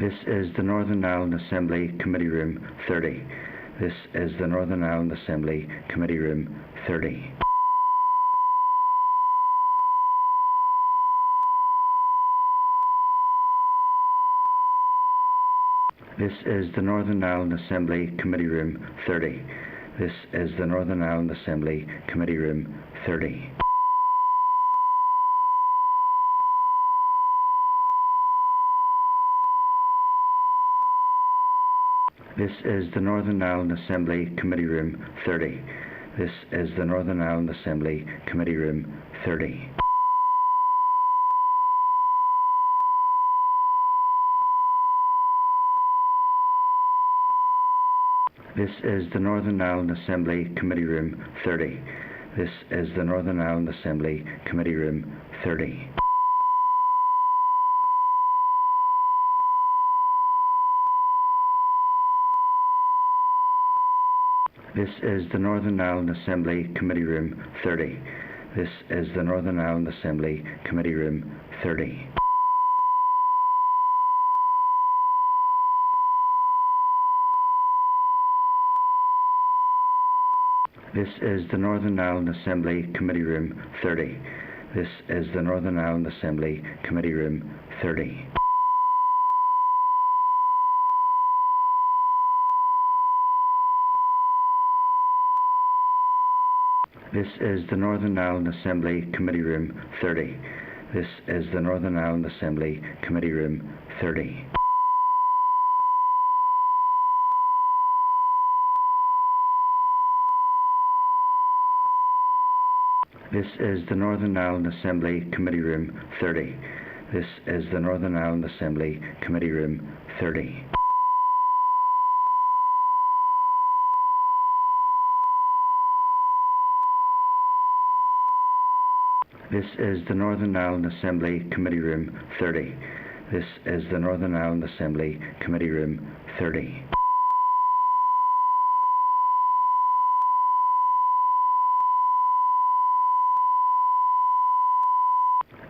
This is the Northern Ireland Assembly Committee Room 30. This is the Northern Ireland Assembly Committee Room 30. This is the Northern Ireland Assembly Committee Room 30. This is the Northern Ireland Assembly Committee Room 30. This is the Northern Ireland Assembly Committee Room 30. This is the Northern Ireland Assembly Committee Room 30. This is the Northern Ireland Assembly Committee Room 30. This is the Northern Ireland Assembly Committee Room 30. This is the Northern Ireland Assembly Committee Room 30. This is the Northern Ireland Assembly Committee Room 30. This is the Northern Ireland Assembly Committee Room 30. This is the Northern Ireland Assembly Committee Room 30. This is the Northern Ireland Assembly Committee Room 30. This is the Northern Ireland Assembly Committee Room 30. This is the Northern Ireland Assembly Committee Room 30. This is the Northern Ireland Assembly Committee Room 30. This is the Northern Ireland Assembly Committee Room 30. This is the Northern Ireland Assembly Committee Room 30.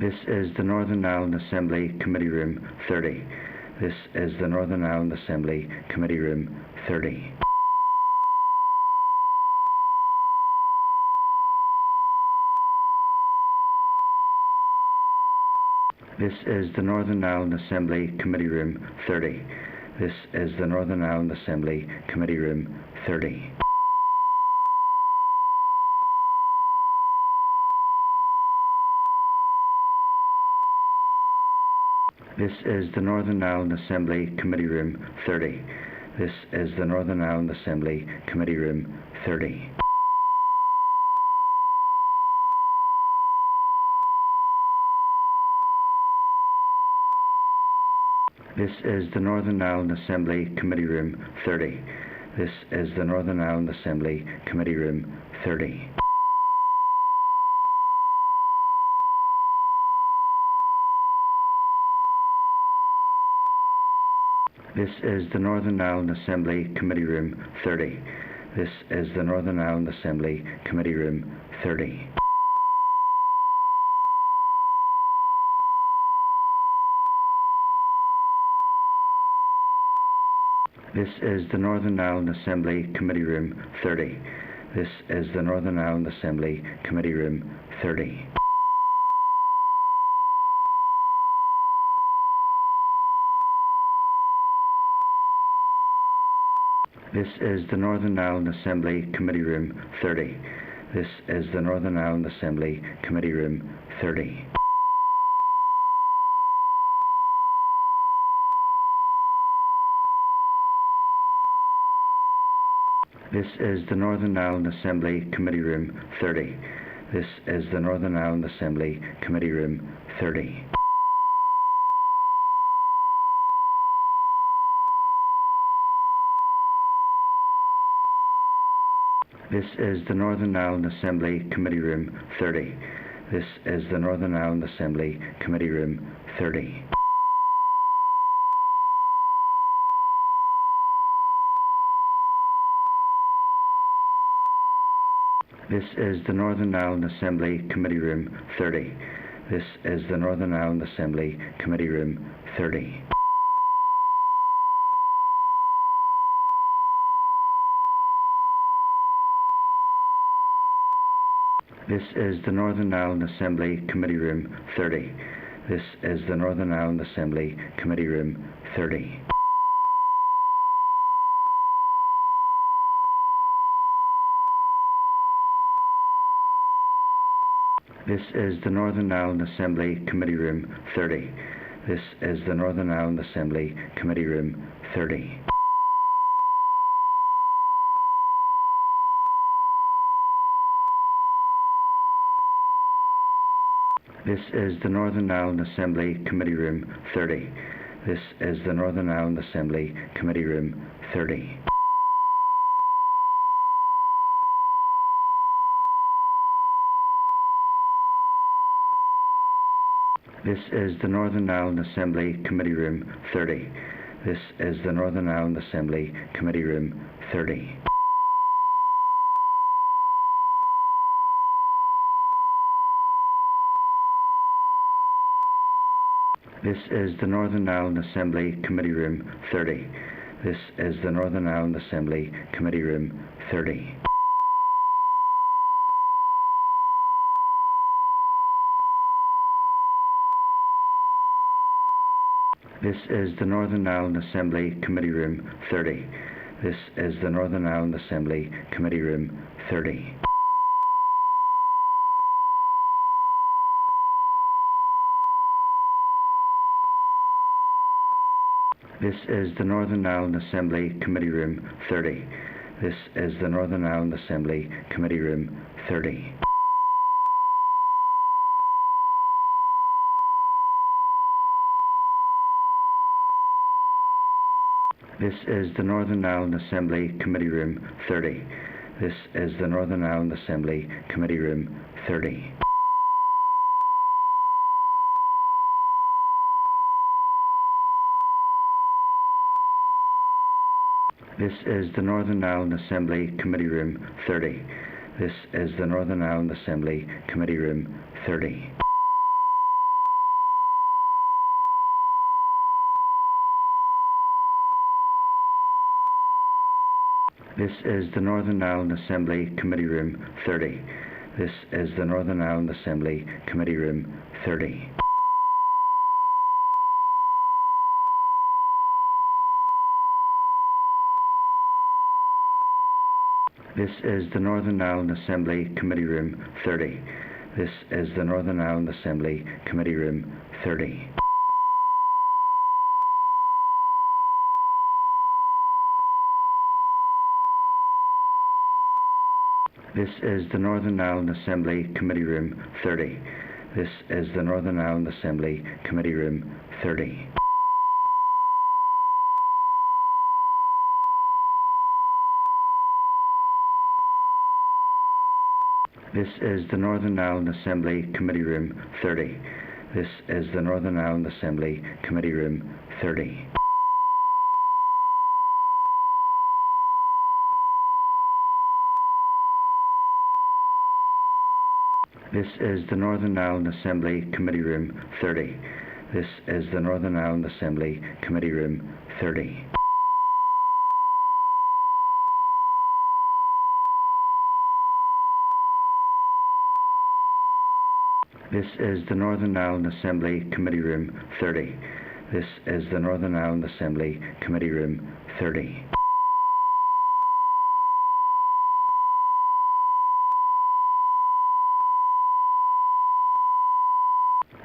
This is the Northern Ireland Assembly Committee Room 30. This is the Northern Ireland Assembly Committee Room 30. This is the Northern Ireland Assembly Committee Room 30. This is the Northern Ireland Assembly Committee Room 30. This is the Northern Ireland Assembly Committee Room 30. This is the Northern Ireland Assembly Committee Room 30. This is the Northern Ireland Assembly Committee Room 30. This is the Northern Ireland Assembly Committee Room 30. This is the Northern Ireland Assembly Committee Room 30. This is the Northern Ireland Assembly Committee Room 30. This is the Northern Ireland Assembly Committee Room 30. This is the Northern Ireland Assembly Committee Room 30. This is the Northern Ireland Assembly Committee Room 30. This is the Northern Ireland Assembly Committee Room 30. This is the Northern Ireland Assembly Committee Room 30. This is the Northern Ireland Assembly Committee Room 30. This is the Northern Ireland Assembly Committee Room 30. This is the Northern Ireland Assembly Committee Room 30. This is the Northern Ireland Assembly Committee Room 30. This is the Northern Ireland Assembly Committee Room 30. This is the Northern Ireland Assembly Committee Room 30. This is the Northern Ireland Assembly Committee Room 30. This is the Northern Ireland Assembly Committee Room 30. This is the Northern Ireland Assembly Committee Room 30. This is the Northern Ireland Assembly Committee Room 30. This is the Northern Ireland Assembly Committee Room 30. This is the Northern Ireland Assembly Committee Room 30. This is the Northern Ireland Assembly Committee Room 30. This is the Northern Ireland Assembly Committee Room 30. This is the Northern Ireland Assembly Committee Room 30. This is the Northern Ireland Assembly Committee Room 30. This is the Northern Ireland Assembly Committee Room 30. This is the Northern Ireland Assembly Committee Room 30. This is the Northern Ireland Assembly Committee Room 30. This is the Northern Ireland Assembly Committee Room 30. This is the Northern Ireland Assembly Committee Room 30. This is the Northern Ireland Assembly Committee Room 30. This is the Northern Ireland Assembly Committee Room 30. This is the Northern Ireland Assembly Committee Room 30. This is the Northern Ireland Assembly Committee Room 30. This is the Northern Ireland Assembly Committee Room 30. This is the Northern Ireland Assembly Committee Room 30. This is the Northern Ireland Assembly Committee Room 30. This is the Northern Ireland Assembly Committee Room 30. This is the Northern Ireland Assembly Committee Room 30. This is the Northern Ireland Assembly Committee Room 30. This is the Northern Ireland Assembly Committee Room 30. This is the Northern Ireland Assembly Committee Room 30. This is the Northern Ireland Assembly Committee Room 30. This is the Northern Ireland Assembly Committee Room 30.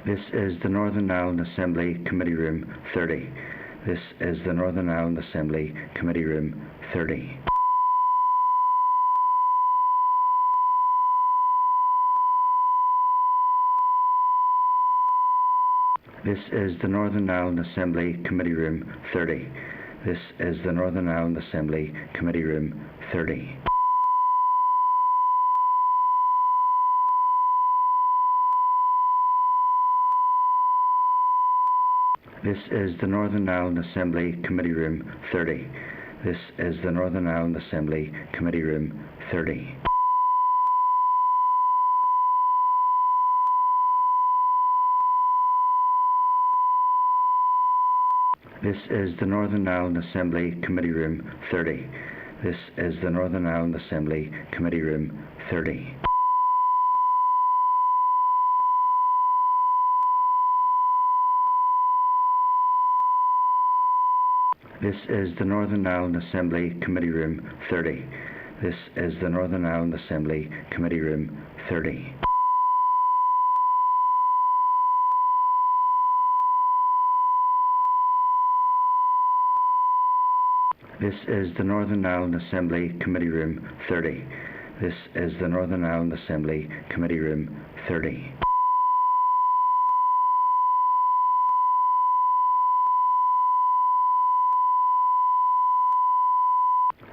This is the Northern Ireland Assembly Committee Room 30. This is the Northern Ireland Assembly Committee Room 30. This is the Northern Ireland Assembly Committee Room 30. This is the Northern Ireland Assembly Committee Room 30. This is the Northern Ireland Assembly Committee Room 30. This is the Northern Ireland Assembly Committee Room 30. This is the Northern Ireland Assembly Committee Room 30. This is the Northern Ireland Assembly Committee Room 30. This is the Northern Ireland Assembly Committee Room 30. This is the Northern Ireland Assembly Committee Room 30. This is the Northern Ireland Assembly Committee Room 30. This is the Northern Ireland Assembly Committee Room 30.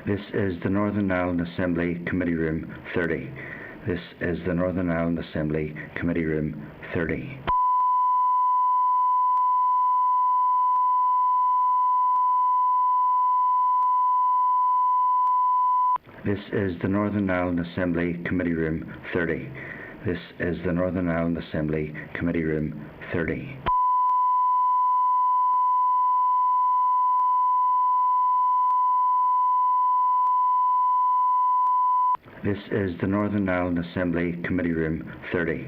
This is the Northern Ireland Assembly Committee Room 30. This is the Northern Ireland Assembly Committee Room 30. This is the Northern Ireland Assembly Committee Room 30. This is the Northern Ireland Assembly Committee Room 30. This is the Northern Ireland Assembly Committee Room 30.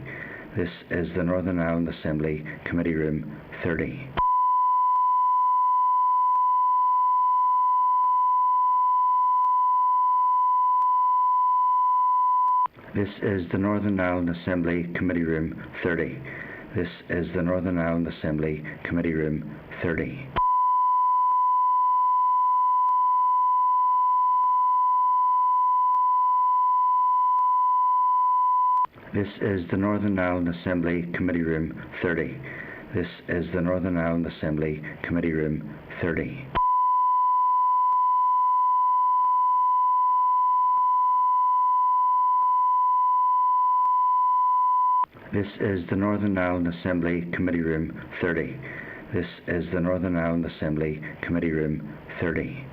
This is the Northern Ireland Assembly Committee Room 30. This is the Northern Ireland Assembly Committee Room 30. This is the Northern Ireland Assembly Committee Room 30. This is the Northern Ireland Assembly Committee Room 30. This is the Northern Ireland Assembly Committee Room 30. This is the Northern Ireland Assembly Committee Room 30. This is the Northern Ireland Assembly Committee Room 30.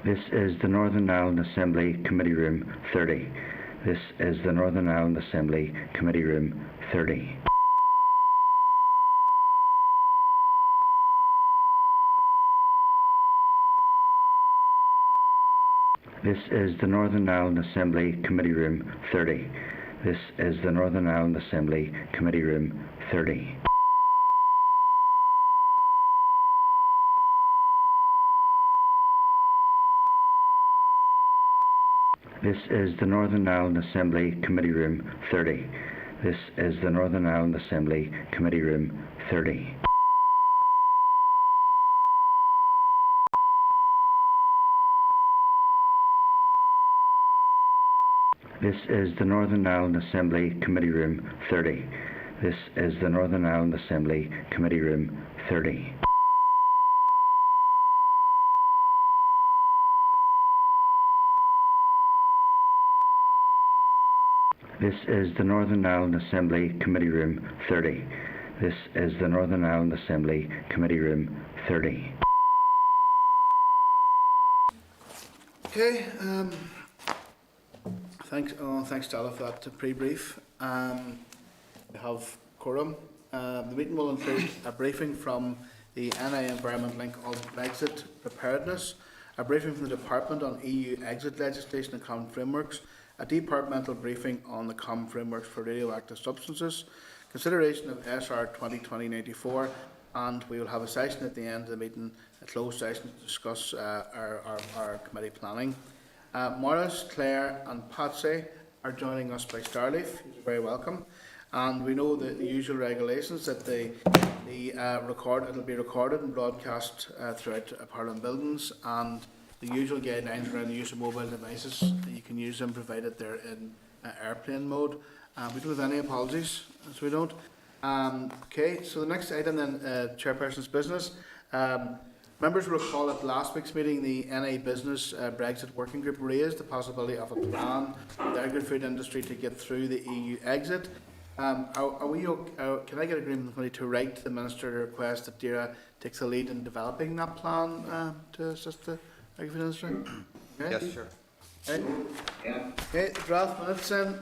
This is the Northern Ireland Assembly Committee Room 30. This is the Northern Ireland Assembly Committee Room 30. This is the Northern Ireland Assembly Committee Room 30. This is the Northern Ireland Assembly Committee Room 30. This is the Northern Ireland Assembly Committee Room 30. This is the Northern Ireland Assembly Committee Room 30. This is the Northern Ireland Assembly Committee Room 30. This is the Northern Ireland Assembly Committee Room 30. This is the Northern Ireland Assembly Committee Room 30. This is the Northern Ireland Assembly Committee Room 30. Okay, thanks Stella for that pre-brief. We have quorum. The meeting will include a briefing from the NI Environment Link on Brexit preparedness, a briefing from the Department on EU exit legislation and common frameworks, a departmental briefing on the common frameworks for radioactive substances, consideration of SR 2020-94, and we will have a session at the end of the meeting, a closed session to discuss our committee planning. Morris, Claire and Patsy are joining us by Starleaf. You're very welcome. And we know the usual regulations that it'll be recorded and broadcast throughout Parliament buildings, and the usual guidelines around the use of mobile devices. You can use them provided they're in airplane mode. We don't have any apologies, so we don't. Okay, so the next item then, Chairperson's business. Members will recall at last week's meeting the NI Business Brexit Working Group raised the possibility of a plan for the agri-food industry to get through the EU exit. Can I get agreement with me to write to the Minister to request that DAERA takes the lead in developing that plan to assist the agri-food industry? Okay. Yes, sure. Okay. Okay, draft minutes then.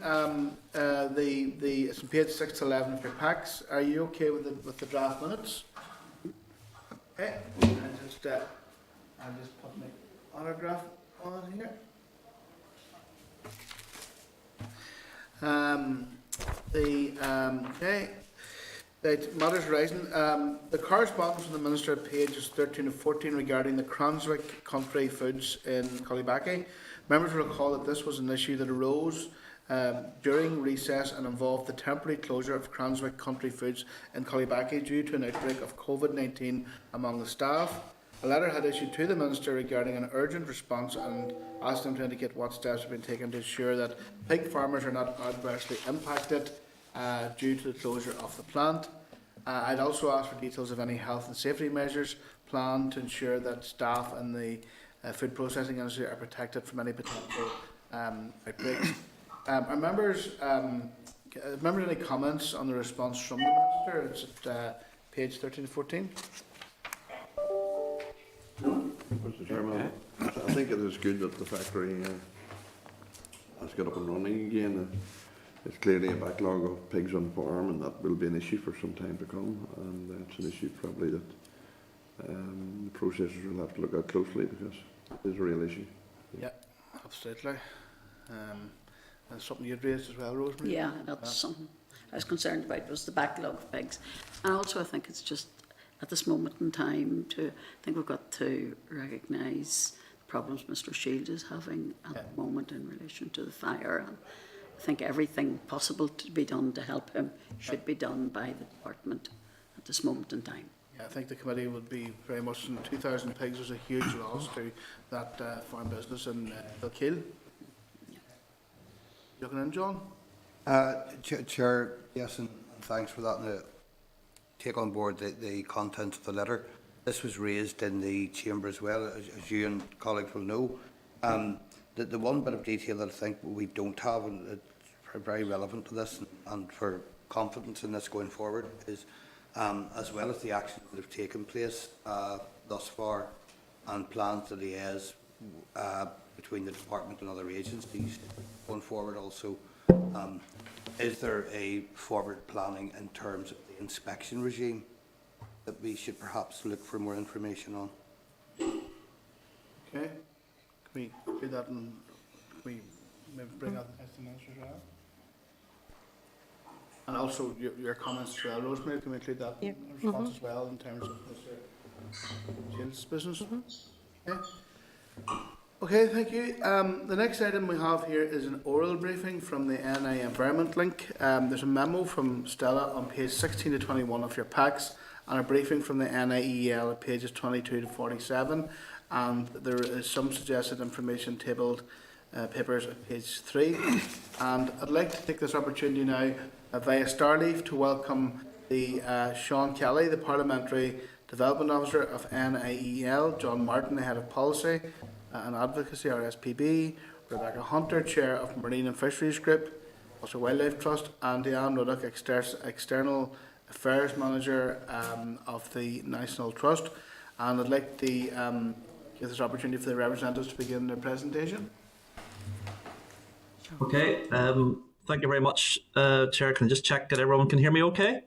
It's on page 6 to 11 of your packs. Are you okay with the draft minutes? Okay, I'll just put my autograph on here. Matters rising. The correspondence from the Minister at pages 13 to 14 regarding the Cranswick Country Foods in Collibaki. Members will recall that this was an issue that arose during recess and involved the temporary closure of Cranswick Country Foods in Collibaki due to an outbreak of COVID-19 among the staff. A letter had issued to the Minister regarding an urgent response and asked him to indicate what steps have been taken to ensure that pig farmers are not adversely impacted due to the closure of the plant. I'd also asked for details of any health and safety measures planned to ensure that staff in the food processing industry are protected from any potential outbreaks. Are members any comments on the response from the Minister? It's at page 13 to 14. Mr. Chairman, I think it is good that the factory has got up and running again. It's clearly a backlog of pigs on the farm, and that will be an issue for some time to come. And it's an issue probably that the processors will have to look at closely, because it is a real issue. Yeah, absolutely. And something you'd raised as well, Rosemary? Yeah, that's something I was concerned about, was the backlog of pigs. And also I think it's just at this moment in time I think we've got to recognise the problems Mr. Shield is having at the moment in relation to the fire. And I think everything possible to be done to help him should be done by the department at this moment in time. Yeah, I think the committee would be very much, and 2,000 pigs was a huge loss to that farm business in Kilkeel. Looking in, John? Chair, yes, and thanks for that. And take on board the content of the letter. This was raised in the chamber as well, as you and colleagues will know. The one bit of detail that I think we don't have, and it's very relevant to this and for confidence in this going forward, is as well as the actions that have taken place thus far and plans to liaise between the department and other agencies going forward also, is there a forward planning in terms of the inspection regime that we should perhaps look for more information on? Okay. Can we do that, and can we maybe bring out the Minister as well? And also your comments as well, Rosemary, can we include that in response as well in terms of Mr. Shield's business? Okay. Okay, thank you. The next item we have here is an oral briefing from the NI Environment Link. There's a memo from Stella on page 16 to 21 of your packs, and a briefing from the NIEL at pages 22 to 47. And there is some suggested information tabled papers at page 3. And I'd like to take this opportunity now via Starleaf to welcome the Sean Kelly, the Parliamentary Development Officer of NIEL, John Martin, the Head of Policy and Advocacy, RSPB, Rebecca Hunter, Chair of Marine and Fisheries Group, also Wildlife Trust, and Diane Ruddock, External Affairs Manager of the National Trust. And I'd like to give this opportunity for the representatives to begin their presentation. Okay, thank you very much, Chair. Can I just check that everyone can hear me okay?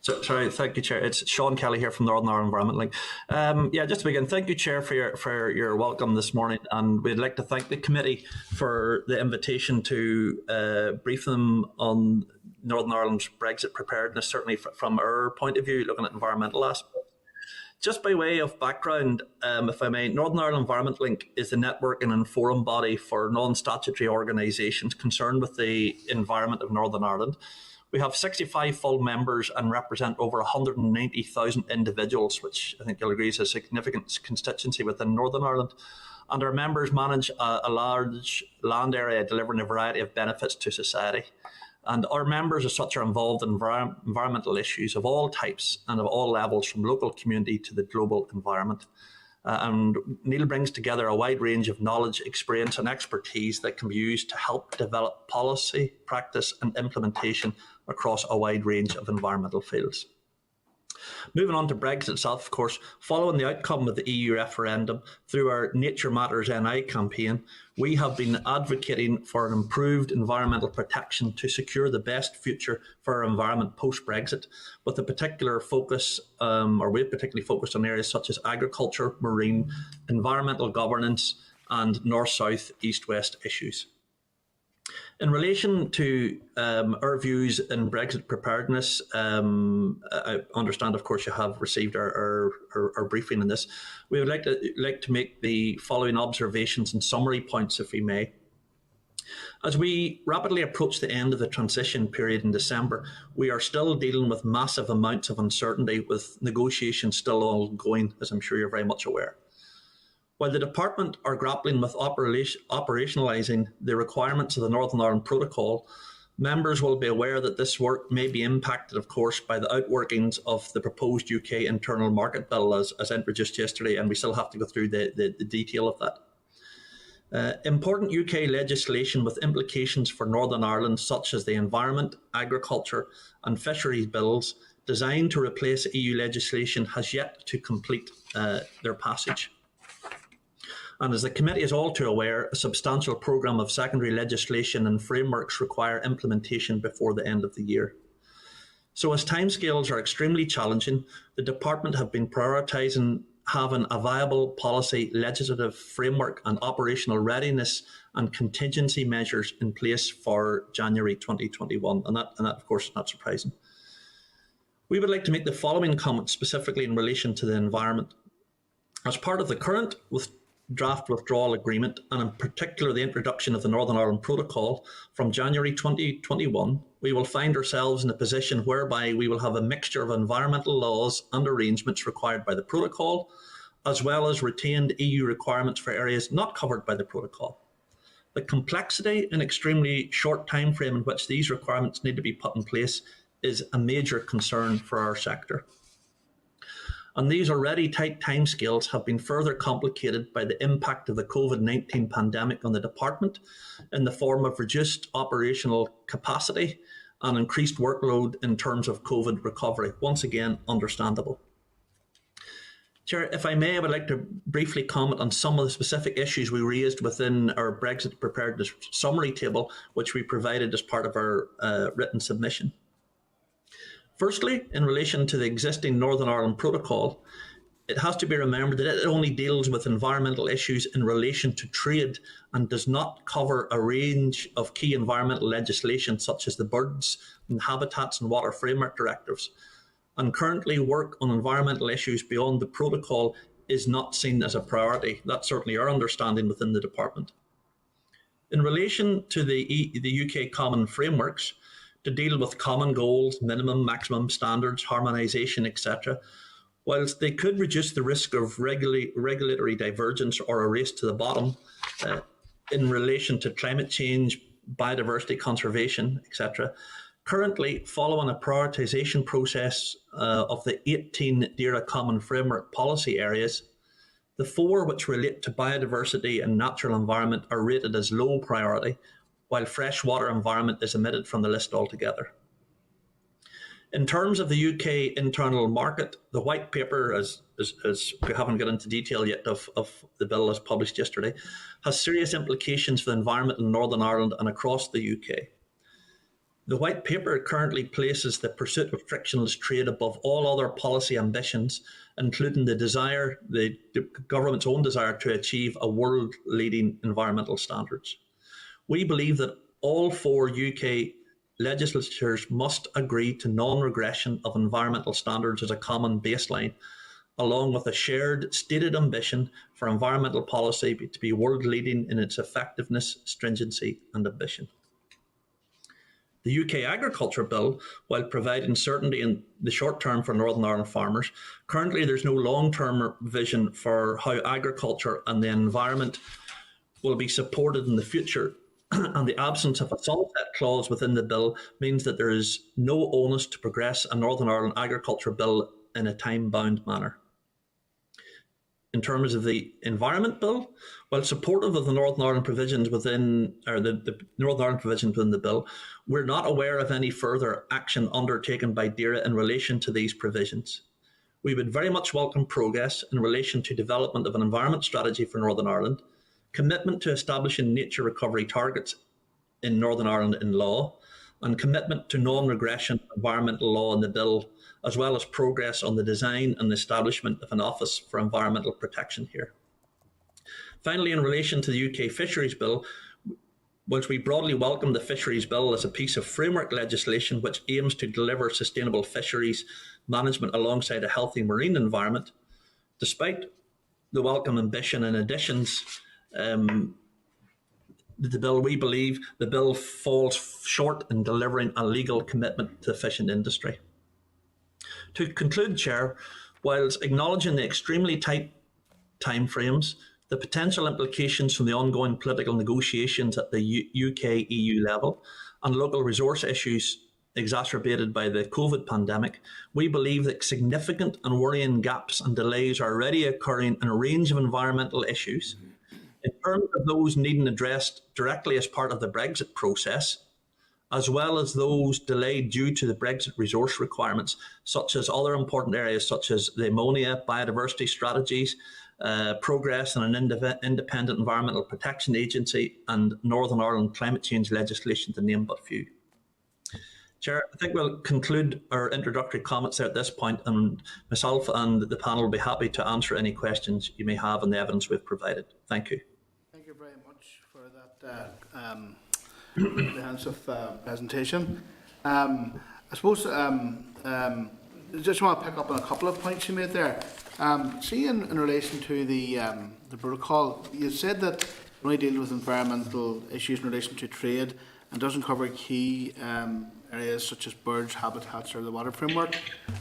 So, sorry, thank you, Chair. It's Sean Kelly here from Northern Ireland Environment Link. Yeah, just to begin, thank you, Chair, for your welcome this morning, and we'd like to thank the committee for the invitation to brief them on Northern Ireland's Brexit preparedness, certainly from our point of view, looking at environmental aspects. Just by way of background, if I may, Northern Ireland Environment Link is the networking and forum body for non-statutory organisations concerned with the environment of Northern Ireland. We have 65 full members and represent over 190,000 individuals, which I think you'll agree is a significant constituency within Northern Ireland. And our members manage a large land area, delivering a variety of benefits to society. And our members as such are involved in environmental issues of all types and of all levels, from local community to the global environment. And Neil brings together a wide range of knowledge, experience and expertise that can be used to help develop policy, practice and implementation across a wide range of environmental fields. Moving on to Brexit itself, of course, following the outcome of the EU referendum, through our Nature Matters NI campaign, we have been advocating for an improved environmental protection to secure the best future for our environment post-Brexit, with a particular focus, we've particularly focused on areas such as agriculture, marine, environmental governance, and north-south, east-west issues. In relation to our views in Brexit preparedness, I understand, of course, you have received our briefing on this. We would like to make the following observations and summary points, if we may. As we rapidly approach the end of the transition period in December, we are still dealing with massive amounts of uncertainty, with negotiations still ongoing, as I'm sure you're very much aware. While the Department are grappling with operationalising the requirements of the Northern Ireland Protocol, members will be aware that this work may be impacted, of course, by the outworkings of the proposed UK Internal Market Bill as introduced yesterday, and we still have to go through the detail of that. Important UK legislation with implications for Northern Ireland, such as the Environment, Agriculture and Fisheries Bills, designed to replace EU legislation, has yet to complete their passage. And as the committee is all too aware, a substantial programme of secondary legislation and frameworks require implementation before the end of the year. So as timescales are extremely challenging, the Department have been prioritising having a viable policy, legislative framework and operational readiness and contingency measures in place for January 2021. And that of course, is not surprising. We would like to make the following comments specifically in relation to the environment. As part of the current draft withdrawal agreement, and in particular the introduction of the Northern Ireland Protocol from January 2021, we will find ourselves in a position whereby we will have a mixture of environmental laws and arrangements required by the Protocol, as well as retained EU requirements for areas not covered by the Protocol. The complexity and extremely short time frame in which these requirements need to be put in place is a major concern for our sector. And these already tight timescales have been further complicated by the impact of the COVID-19 pandemic on the Department in the form of reduced operational capacity and increased workload in terms of COVID recovery. Once again, understandable. Chair, if I may, I would like to briefly comment on some of the specific issues we raised within our Brexit preparedness summary table, which we provided as part of our written submission. Firstly, in relation to the existing Northern Ireland Protocol, it has to be remembered that it only deals with environmental issues in relation to trade and does not cover a range of key environmental legislation such as the Birds and Habitats and Water Framework Directives. And currently, work on environmental issues beyond the Protocol is not seen as a priority. That's certainly our understanding within the Department. In relation to the UK common frameworks, to deal with common goals, minimum, maximum standards, harmonisation, etc. Whilst they could reduce the risk of regulatory divergence or a race to the bottom in relation to climate change, biodiversity conservation, etc., currently following a prioritisation process of the 18 DAERA Common Framework policy areas, the 4 which relate to biodiversity and natural environment are rated as low priority, while freshwater environment is omitted from the list altogether. In terms of the UK internal market, the white paper, as we haven't got into detail yet of the bill as published yesterday, has serious implications for the environment in Northern Ireland and across the UK. The white paper currently places the pursuit of frictionless trade above all other policy ambitions, including the government's own desire to achieve a world-leading environmental standards. We believe that all 4 UK legislatures must agree to non-regression of environmental standards as a common baseline, along with a shared stated ambition for environmental policy to be world-leading in its effectiveness, stringency and ambition. The UK Agriculture Bill, while providing certainty in the short term for Northern Ireland farmers, currently there's no long-term vision for how agriculture and the environment will be supported in the future. And the absence of a sunset clause within the bill means that there is no onus to progress a Northern Ireland Agriculture Bill in a time-bound manner. In terms of the Environment Bill, while supportive of the Northern Ireland provisions within, or the Northern Ireland provisions within the bill, we're not aware of any further action undertaken by DAERA in relation to these provisions. We would very much welcome progress in relation to development of an environment strategy for Northern Ireland, commitment to establishing nature recovery targets in Northern Ireland in law, and commitment to non-regression environmental law in the bill, as well as progress on the design and establishment of an Office for Environmental Protection here. Finally, in relation to the UK Fisheries Bill, whilst we broadly welcome the Fisheries Bill as a piece of framework legislation which aims to deliver sustainable fisheries management alongside a healthy marine environment, despite the welcome ambition and additions the bill, we believe the bill falls short in delivering a legal commitment to the fishing industry. To conclude, Chair, whilst acknowledging the extremely tight timeframes, the potential implications from the ongoing political negotiations at the UK-EU level and local resource issues exacerbated by the COVID pandemic, we believe that significant and worrying gaps and delays are already occurring in a range of environmental issues. In terms of those needing addressed directly as part of the Brexit process, as well as those delayed due to the Brexit resource requirements, such as other important areas such as the ammonia, biodiversity strategies, progress in an independent environmental protection agency, and Northern Ireland climate change legislation, to name but a few. Chair, I think we'll conclude our introductory comments at this point, and myself and the panel will be happy to answer any questions you may have on the evidence we've provided. Thank you. Thank you very much for that comprehensive presentation. I suppose just want to pick up on a couple of points you made there. See, in relation to the protocol, you said that it only deals with environmental issues in relation to trade and doesn't cover key areas such as birds, habitats, or the water framework.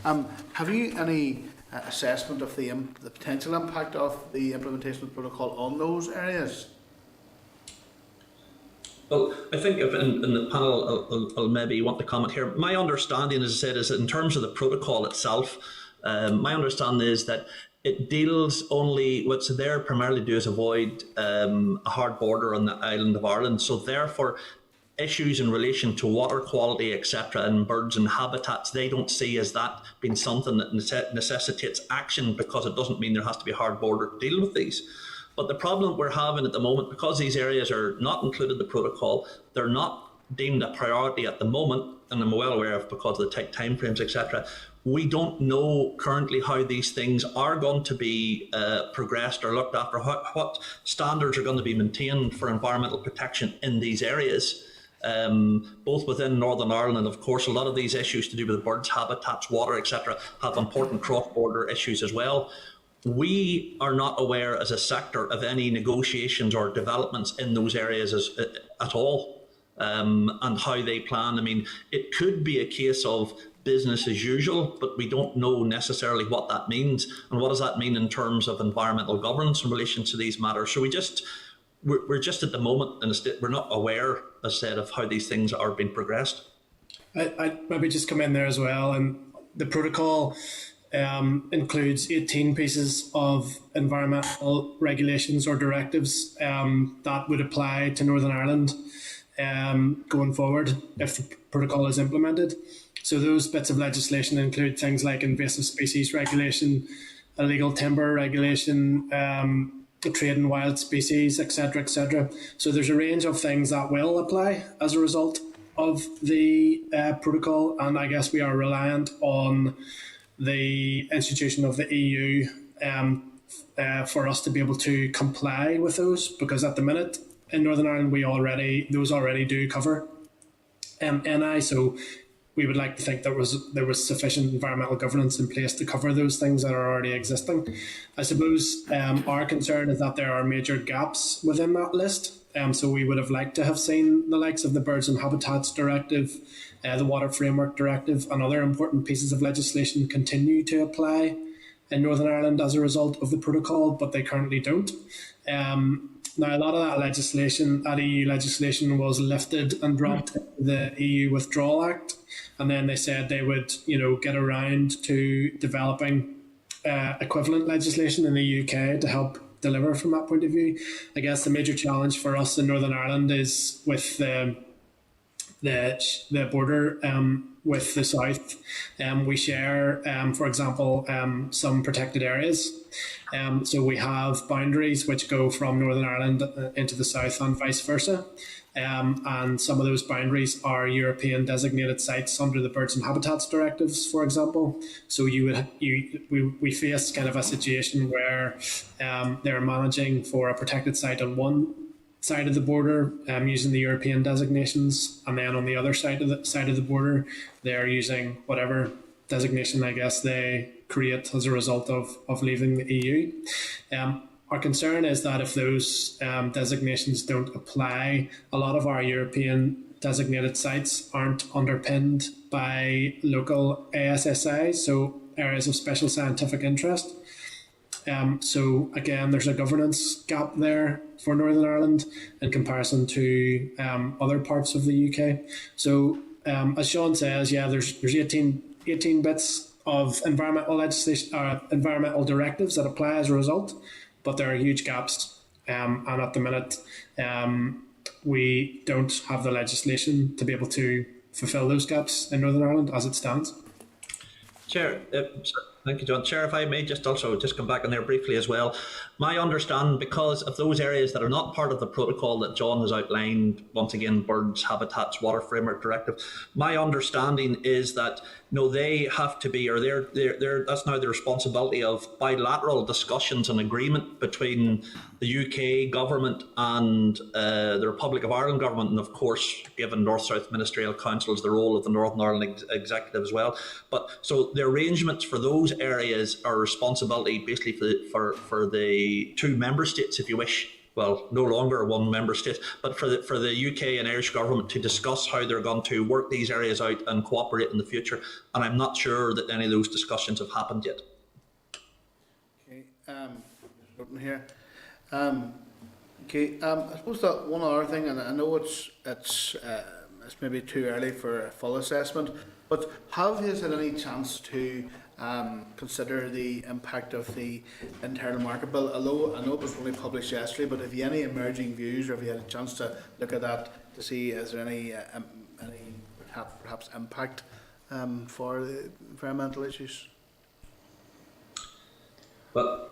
Have you any assessment of the potential impact of the implementation of the protocol on those areas? Well, I think if in the panel I'll maybe want to comment here. My understanding, as I said, is that in terms of the protocol itself, my understanding is that it deals only, what's there primarily do is avoid a hard border on the island of Ireland. So therefore, issues in relation to water quality, etc., and birds and habitats, they don't see as that being something that necessitates action, because it doesn't mean there has to be a hard border to deal with these. But the problem we're having at the moment, because these areas are not included in the protocol, they're not deemed a priority at the moment, and I'm well aware of because of the tight timeframes, etc. We don't know currently how these things are going to be progressed or looked after, what standards are going to be maintained for environmental protection in these areas. Both within Northern Ireland, and of course a lot of these issues to do with birds, habitats, water, etc., have important cross-border issues as well. We are not aware as a sector of any negotiations or developments in those areas at all, and how they plan. I mean, it could be a case of business as usual, but we don't know necessarily what that means, and what does that mean in terms of environmental governance in relation to these matters. So we're just at the moment in a state, we're not aware, as I said, of how these things are being progressed. I'd maybe just come in there as well, and the protocol includes 18 pieces of environmental regulations or directives that would apply to Northern Ireland going forward if the protocol is implemented. So those bits of legislation include things like invasive species regulation, illegal timber regulation, trade in wild species, etc., etc. So there's a range of things that will apply as a result of the protocol, and I guess we are reliant on the institution of the EU for us to be able to comply with those, because at the minute in Northern Ireland those already do cover NI, so we would like to think there was sufficient environmental governance in place to cover those things that are already existing. I suppose our concern is that there are major gaps within that list. So we would have liked to have seen the likes of the Birds and Habitats Directive, the Water Framework Directive, and other important pieces of legislation continue to apply in Northern Ireland as a result of the protocol, but they currently don't. Now, a lot of that legislation, that EU legislation, was lifted and dropped into the EU Withdrawal Act, and then they said they would, get around to developing equivalent legislation in the UK to help deliver from that point of view. I guess the major challenge for us in Northern Ireland is with the border with the south. We share, for example, some protected areas. So we have boundaries which go from Northern Ireland into the south and vice versa. And some of those boundaries are European designated sites under the Birds and Habitats Directives, for example. So we face kind of a situation where they're managing for a protected site on one side of the border, using the European designations, and then on the other side of the border, they're using whatever designation I guess they create as a result of leaving the EU. Our concern is that if those designations don't apply, a lot of our European designated sites aren't underpinned by local ASSIs, so areas of special scientific interest. So again, there's a governance gap there for Northern Ireland in comparison to other parts of the UK. So as Sean says, yeah, there's 18 bits of environmental legislation, environmental directives that apply as a result, but there are huge gaps, and at the minute we don't have the legislation to be able to fulfil those gaps in Northern Ireland as it stands. Chair, thank you, John. Chair, if I may just come back in there briefly as well. My understanding, because of those areas that are not part of the protocol that John has outlined, once again, Birds, Habitats, Water Framework Directive, my understanding is that they have to be, or that's now the responsibility of bilateral discussions and agreement between the UK government and the Republic of Ireland government, and of course, given North-South Ministerial Council is the role of the Northern Ireland Executive as well. But so the arrangements for those areas are responsibility basically for the two member states, if you wish. Well, no longer one member state, but for the UK and Irish government to discuss how they're going to work these areas out and cooperate in the future. And I'm not sure that any of those discussions have happened yet. Okay, open here. Okay, I suppose that one other thing, and I know it's maybe too early for a full assessment, but have you had any chance to consider the impact of the internal market bill? Although I know it was only published yesterday, but have you any emerging views, or have you had a chance to look at that to see is there any perhaps impact for the environmental issues? Well,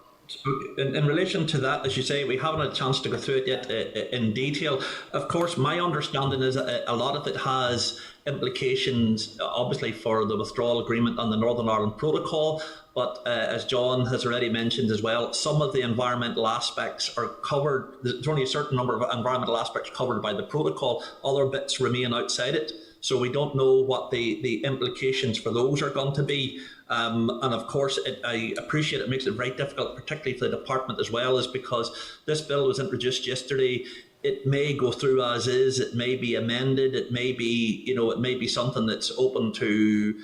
in relation to that, as you say, we haven't had a chance to go through it yet in detail. Of course, my understanding is that a lot of it has implications, obviously, for the withdrawal agreement on the Northern Ireland Protocol. But as John has already mentioned as well, some of the environmental aspects are covered. There's only a certain number of environmental aspects covered by the protocol. Other bits remain outside it. So we don't know what the implications for those are going to be. And of course, I appreciate it makes it very difficult, particularly for the department as well, is because this bill was introduced yesterday. It may go through as is. It may be amended. It may be, it may be something that's open to,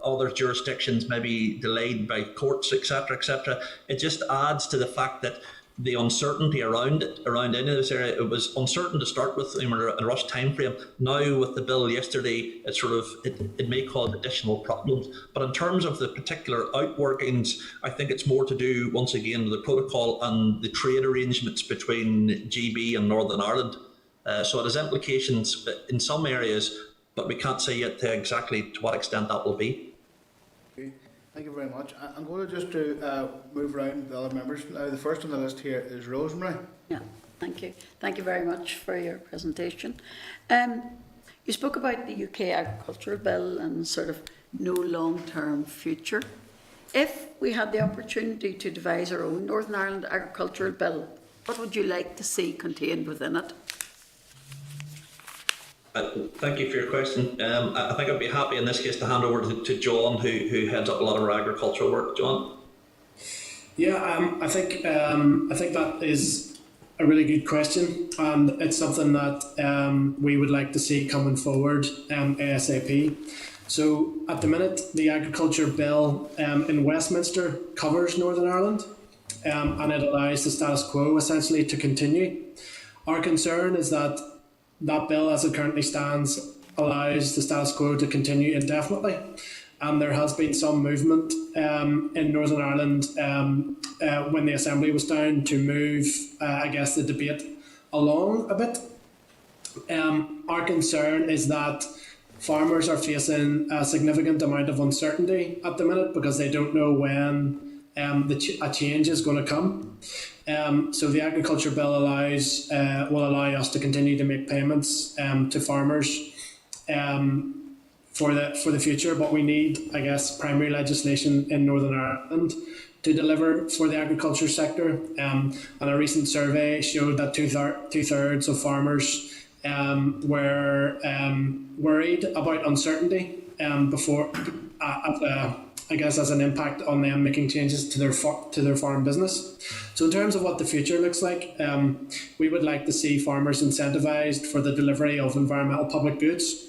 other jurisdictions, maybe delayed by courts, etc., etc. It just adds to the fact that the uncertainty around any of this area, it was uncertain to start with, in a rush time frame. Now with the bill yesterday, it may cause additional problems. But in terms of the particular outworkings, I think it's more to do, once again, with the protocol and the trade arrangements between GB and Northern Ireland. So it has implications in some areas, but we can't say yet exactly to what extent that will be. Okay. Thank you very much. I'm going to just move around the other members. Now, the first on the list here is Rosemary. Yeah, thank you. Thank you very much for your presentation. You spoke about the UK Agricultural Bill and sort of no long-term future. If we had the opportunity to devise our own Northern Ireland Agricultural Bill, what would you like to see contained within it? Thank you for your question. I think I'd be happy in this case to hand over to John, who heads up a lot of our agricultural work. John? Yeah, I think that is a really good question, and it's something that we would like to see coming forward ASAP. So at the minute, the Agriculture Bill in Westminster covers Northern Ireland, and it allows the status quo essentially to continue. Our concern is that bill, as it currently stands, allows the status quo to continue indefinitely. And there has been some movement in Northern Ireland when the Assembly was down to move, the debate along a bit. Our concern is that farmers are facing a significant amount of uncertainty at the minute because they don't know when a change is going to come. So the Agriculture Bill will allow us to continue to make payments to farmers for the future, but we need, primary legislation in Northern Ireland to deliver for the agriculture sector. And a recent survey showed that two-thirds of farmers were worried about uncertainty before, I guess, as an impact on them making changes to their farm business. So in terms of what the future looks like, we would like to see farmers incentivised for the delivery of environmental public goods.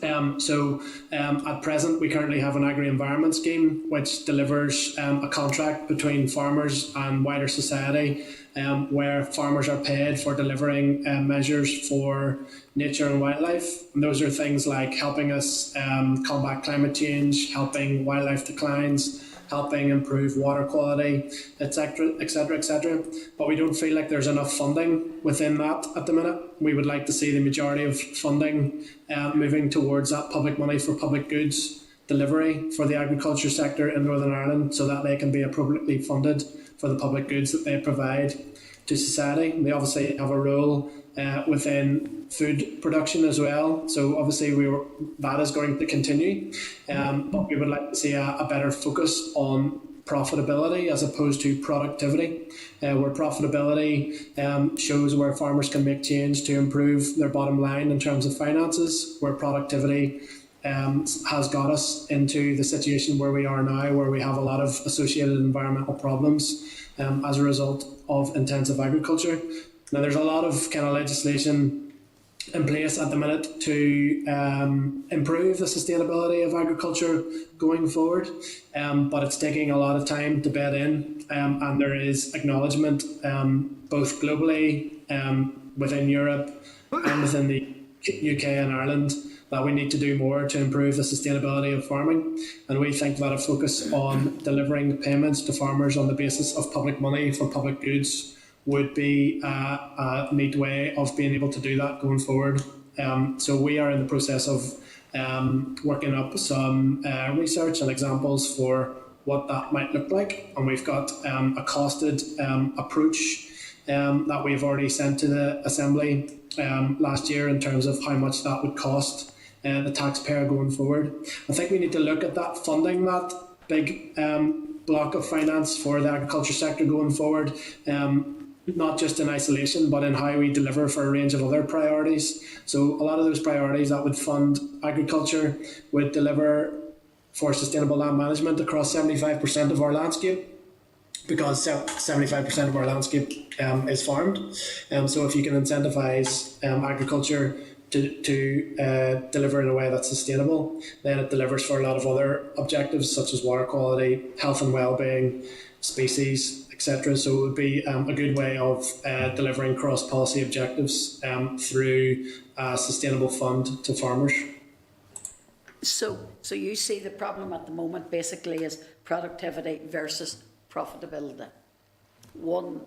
At present, we currently have an agri-environment scheme which delivers a contract between farmers and wider society, where farmers are paid for delivering measures for nature and wildlife. And those are things like helping us combat climate change, helping wildlife declines, helping improve water quality, etc., etc., etc. But we don't feel like there's enough funding within that at the minute. We would like to see the majority of funding moving towards that public money for public goods delivery for the agriculture sector in Northern Ireland, so that they can be appropriately funded for the public goods that they provide to society. They obviously have a role within food production as well. So obviously that is going to continue, but we would like to see a better focus on profitability as opposed to productivity, where profitability shows where farmers can make change to improve their bottom line in terms of finances, where productivity has got us into the situation where we are now, where we have a lot of associated environmental problems as a result of intensive agriculture. Now, there's a lot of kind of legislation in place at the minute to improve the sustainability of agriculture going forward, but it's taking a lot of time to bed in, and there is acknowledgement both globally, within Europe and within the UK and Ireland, that we need to do more to improve the sustainability of farming. And we think that a focus on delivering payments to farmers on the basis of public money for public goods would be a neat way of being able to do that going forward. So we are in the process of working up some research and examples for what that might look like. And we've got a costed approach that we've already sent to the Assembly last year in terms of how much that would cost the taxpayer going forward. I think we need to look at that funding, that big block of finance for the agriculture sector going forward, not just in isolation, but in how we deliver for a range of other priorities. So a lot of those priorities that would fund agriculture would deliver for sustainable land management across 75% of our landscape, because 75% of our landscape is farmed. So if you can incentivise agriculture to deliver in a way that's sustainable, then it delivers for a lot of other objectives such as water quality, health and well-being, species, etc. So it would be a good way of delivering cross-policy objectives through a sustainable fund to farmers. So you see the problem at the moment basically is productivity versus profitability. One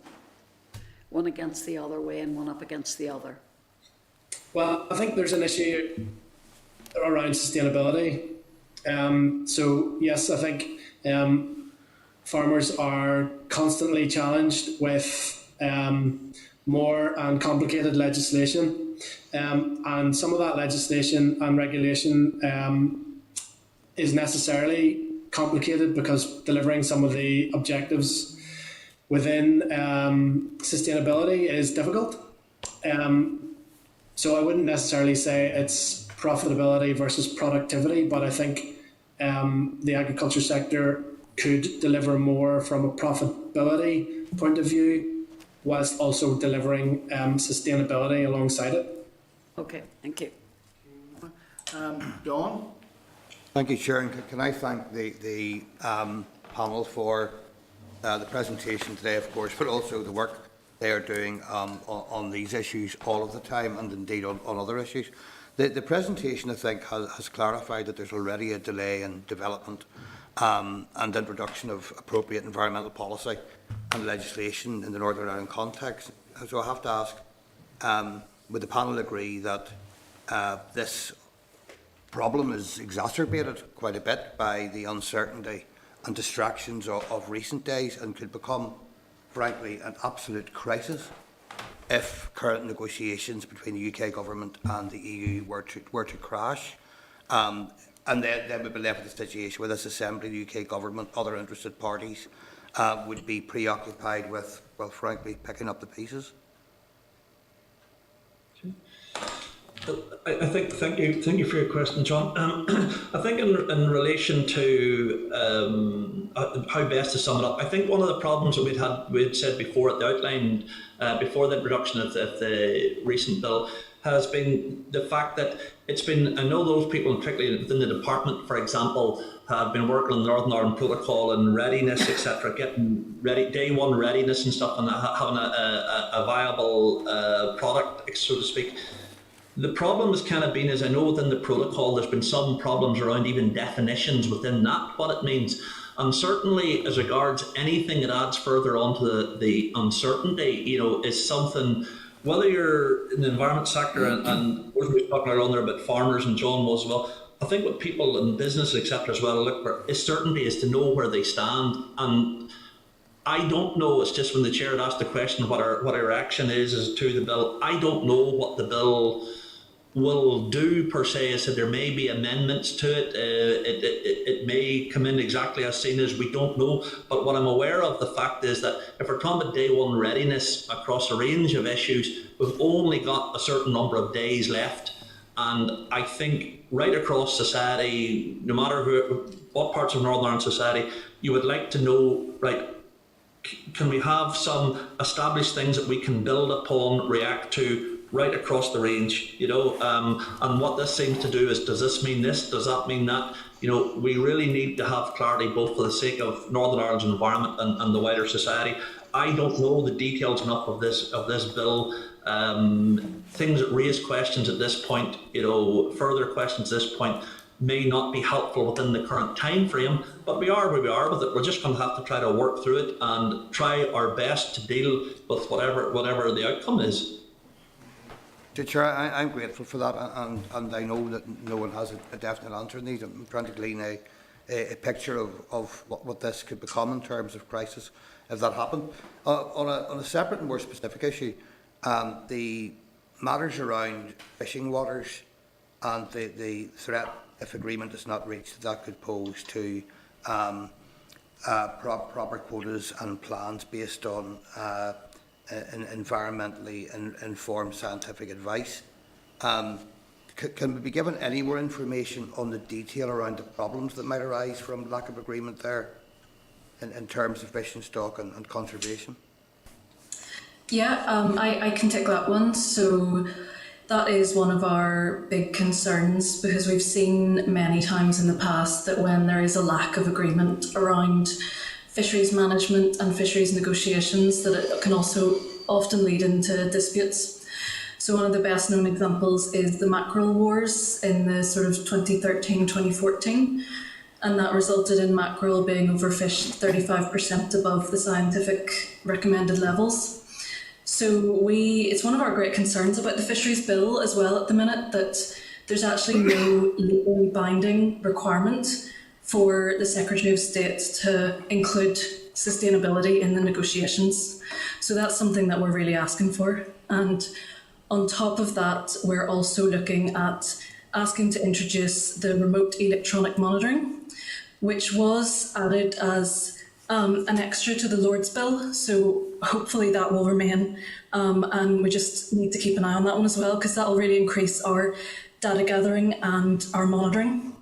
against the other way and one up against the other. Well, I think there's an issue around sustainability. So yes, I think farmers are constantly challenged with more and complicated legislation, and some of that legislation and regulation is necessarily complicated because delivering some of the objectives within sustainability is difficult. So I wouldn't necessarily say it's profitability versus productivity, but I think the agriculture sector could deliver more from a profitability point of view, whilst also delivering sustainability alongside it. Okay, thank you. John? Thank you, Chair. And can I thank the panel for the presentation today, of course, but also the work they are doing on these issues all of the time, and indeed on other issues. The presentation, I think, has clarified that there's already a delay in development and introduction of appropriate environmental policy and legislation in the Northern Ireland context. So I have to ask, would the panel agree that this problem is exacerbated quite a bit by the uncertainty and distractions of recent days, and could become, frankly, an absolute crisis if current negotiations between the UK government and the EU were to crash? And then we'd be left with a situation where this Assembly, the UK government, other interested parties would be preoccupied with, well, frankly, picking up the pieces. I think, thank you for your question, John. I think in relation to how best to sum it up, I think one of the problems that we'd said before at the outline, before the introduction of the recent bill, has been the fact that it's been, I know those people, particularly within the department, for example, have been working on the Northern Ireland Protocol and readiness, etc., getting ready, day one readiness and stuff, and having a viable product, so to speak. The problem has kind of been, as I know within the protocol, there's been some problems around even definitions within that, what it means. And certainly as regards anything that adds further on to the uncertainty, is something, whether you're in the environment sector and we were talking earlier about farmers, and John was as well, I think what people in business, etc., as well look for is certainty, is to know where they stand. And I don't know, it's just when the chair had asked the question what our reaction is to the bill, I don't know what the bill will do per se. I said there may be amendments to it. It may come in exactly as seen as, we don't know. But what I'm aware of, the fact is that if we're talking about day one readiness across a range of issues, we've only got a certain number of days left. And I think right across society, no matter what parts of Northern Ireland society, you would like to know, right, can we have some established things that we can build upon, react to, right across the range, and what this seems to do is, does this mean this, does that mean that? We really need to have clarity, both for the sake of Northern Ireland's environment and the wider society. I don't know the details enough of this bill. Things that raise questions at this point, further questions at this point, may not be helpful within the current time frame, but we are where we are with it. We're just going to have to try to work through it and try our best to deal with whatever the outcome is. Chair, I'm grateful for that, and I know that no one has a definite answer in these. I'm trying to glean a picture of what this could become in terms of crisis if that happened. On a separate and more specific issue, the matters around fishing waters and the threat, if agreement is not reached, that could pose to proper quotas and plans based on environmentally informed scientific advice. Can we be given any more information on the detail around the problems that might arise from lack of agreement there in terms of fishing stock and conservation? Yeah, I can take that one. So that is one of our big concerns, because we've seen many times in the past that when there is a lack of agreement around fisheries management and fisheries negotiations, that it can also often lead into disputes. So one of the best known examples is the mackerel wars in the sort of 2013-2014, and that resulted in mackerel being overfished 35% above the scientific recommended levels. So it's one of our great concerns about the fisheries bill as well at the minute, that there's actually no legally binding requirement for the Secretary of State to include sustainability in the negotiations. So that's something that we're really asking for. And on top of that, we're also looking at asking to introduce the remote electronic monitoring, which was added as an extra to the Lord's bill. So hopefully that will remain. And we just need to keep an eye on that one as well, because that will really increase our data gathering and our monitoring.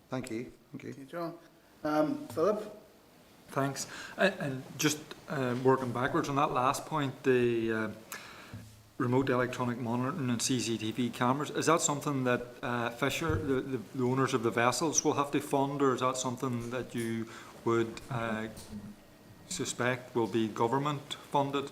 Thank you. Thank you, John. Philip? Thanks. And just working backwards on that last point, the remote electronic monitoring and CCTV cameras, is that something that Fisher, the owners of the vessels, will have to fund, or is that something that you would suspect will be government funded?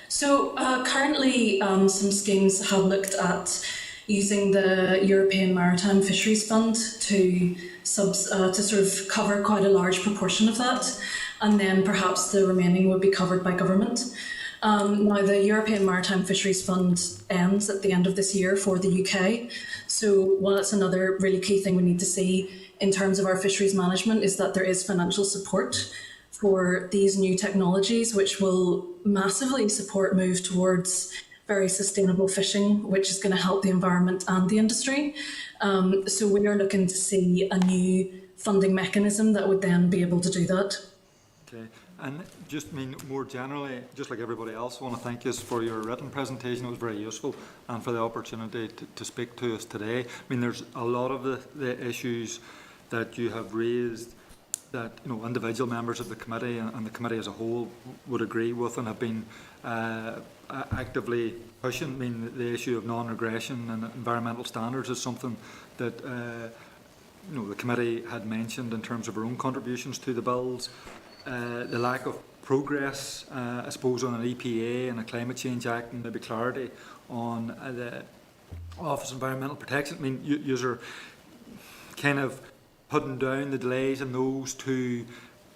So currently some schemes have looked at using the European Maritime Fisheries Fund to sort of cover quite a large proportion of that, and then perhaps the remaining would be covered by government. Now the European Maritime Fisheries Fund ends at the end of this year for the UK, so while it's another really key thing we need to see in terms of our fisheries management is that there is financial support for these new technologies, which will massively support move towards very sustainable fishing, which is going to help the environment and the industry. So we are looking to see a new funding mechanism that would then be able to do that. Okay, and just more generally, just like everybody else, I want to thank you for your written presentation. It was very useful, and for the opportunity to speak to us today. There's a lot of the issues that you have raised that individual members of the committee and the committee as a whole would agree with and have been actively pushing. The issue of non-regression and environmental standards is something that the committee had mentioned in terms of our own contributions to the bills. The lack of progress, I suppose, on an EPA and a Climate Change Act, and maybe clarity on the Office of Environmental Protection. You are kind of putting down the delays in those to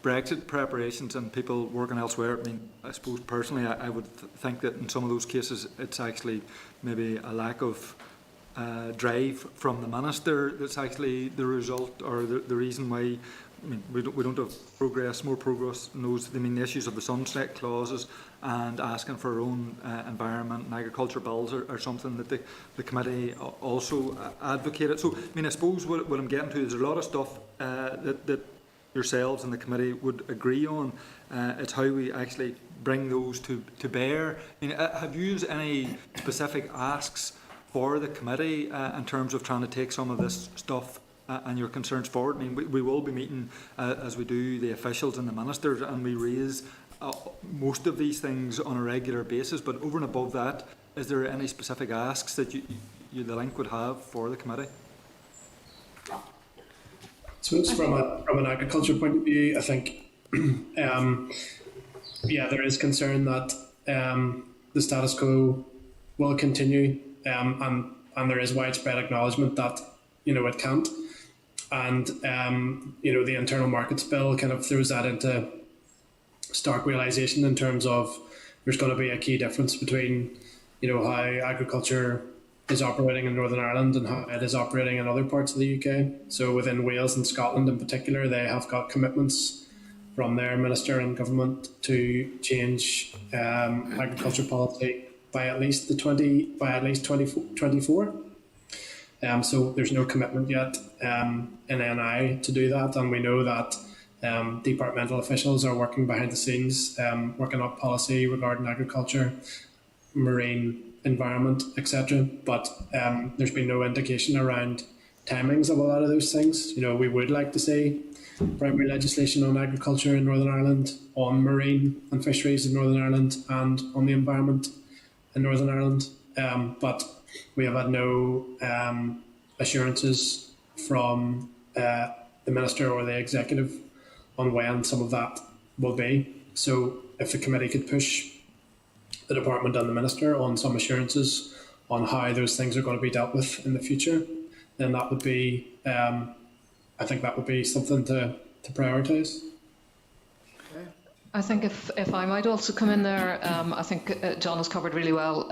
Brexit preparations and people working elsewhere. I suppose personally I would think that in some of those cases it's actually maybe a lack of drive from the Minister that's actually the result or the reason why. We don't have more progress in those. The issues of the sunset clauses and asking for our own environment and agriculture bills are something that the committee also advocated. So, I suppose what I'm getting to is there's a lot of stuff that yourselves and the committee would agree on. It's how we actually bring those to bear. Have you used any specific asks for the committee in terms of trying to take some of this stuff and your concerns forward? We will be meeting as we do the officials and the ministers, and we raise most of these things on a regular basis. But over and above that, is there any specific asks that the link would have for the committee? So it's from an agriculture point of view, I think, there is concern that the status quo will continue, and there is widespread acknowledgement that it can't. And the Internal Markets Bill kind of throws that into stark realisation in terms of there's going to be a key difference between how agriculture is operating in Northern Ireland and how it is operating in other parts of the UK. So within Wales and Scotland in particular, they have got commitments from their minister and government to change agriculture policy by at least 2024. So there's no commitment yet in NI to do that, and we know that departmental officials are working behind the scenes, working up policy regarding agriculture, marine environment, etc. But there's been no indication around timings of a lot of those things. We would like to see primary legislation on agriculture in Northern Ireland, on marine and fisheries in Northern Ireland, and on the environment in Northern Ireland. But we have had no assurances from the Minister or the Executive on when some of that will be. So if the committee could push the Department and the Minister on some assurances on how those things are going to be dealt with in the future, then that would be, I think that would be something to prioritise. I think if I might also come in there, I think John has covered really well,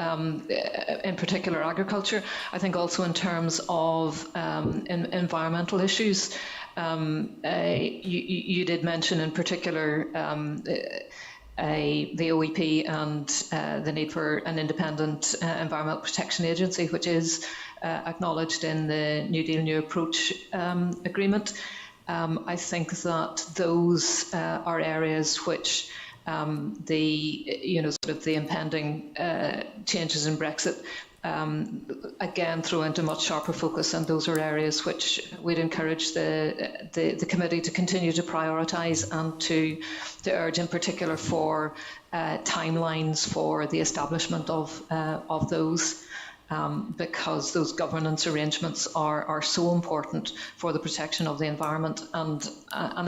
in particular agriculture. I think also in terms of environmental issues, you did mention in particular the OEP and the need for an independent Environmental Protection Agency, which is acknowledged in the New Deal New Approach agreement. I think that those are areas which the impending changes in Brexit again throw into much sharper focus, and those are areas which we'd encourage the committee to continue to prioritise and to urge in particular for timelines for the establishment of those. Because those governance arrangements are so important for the protection of the environment, and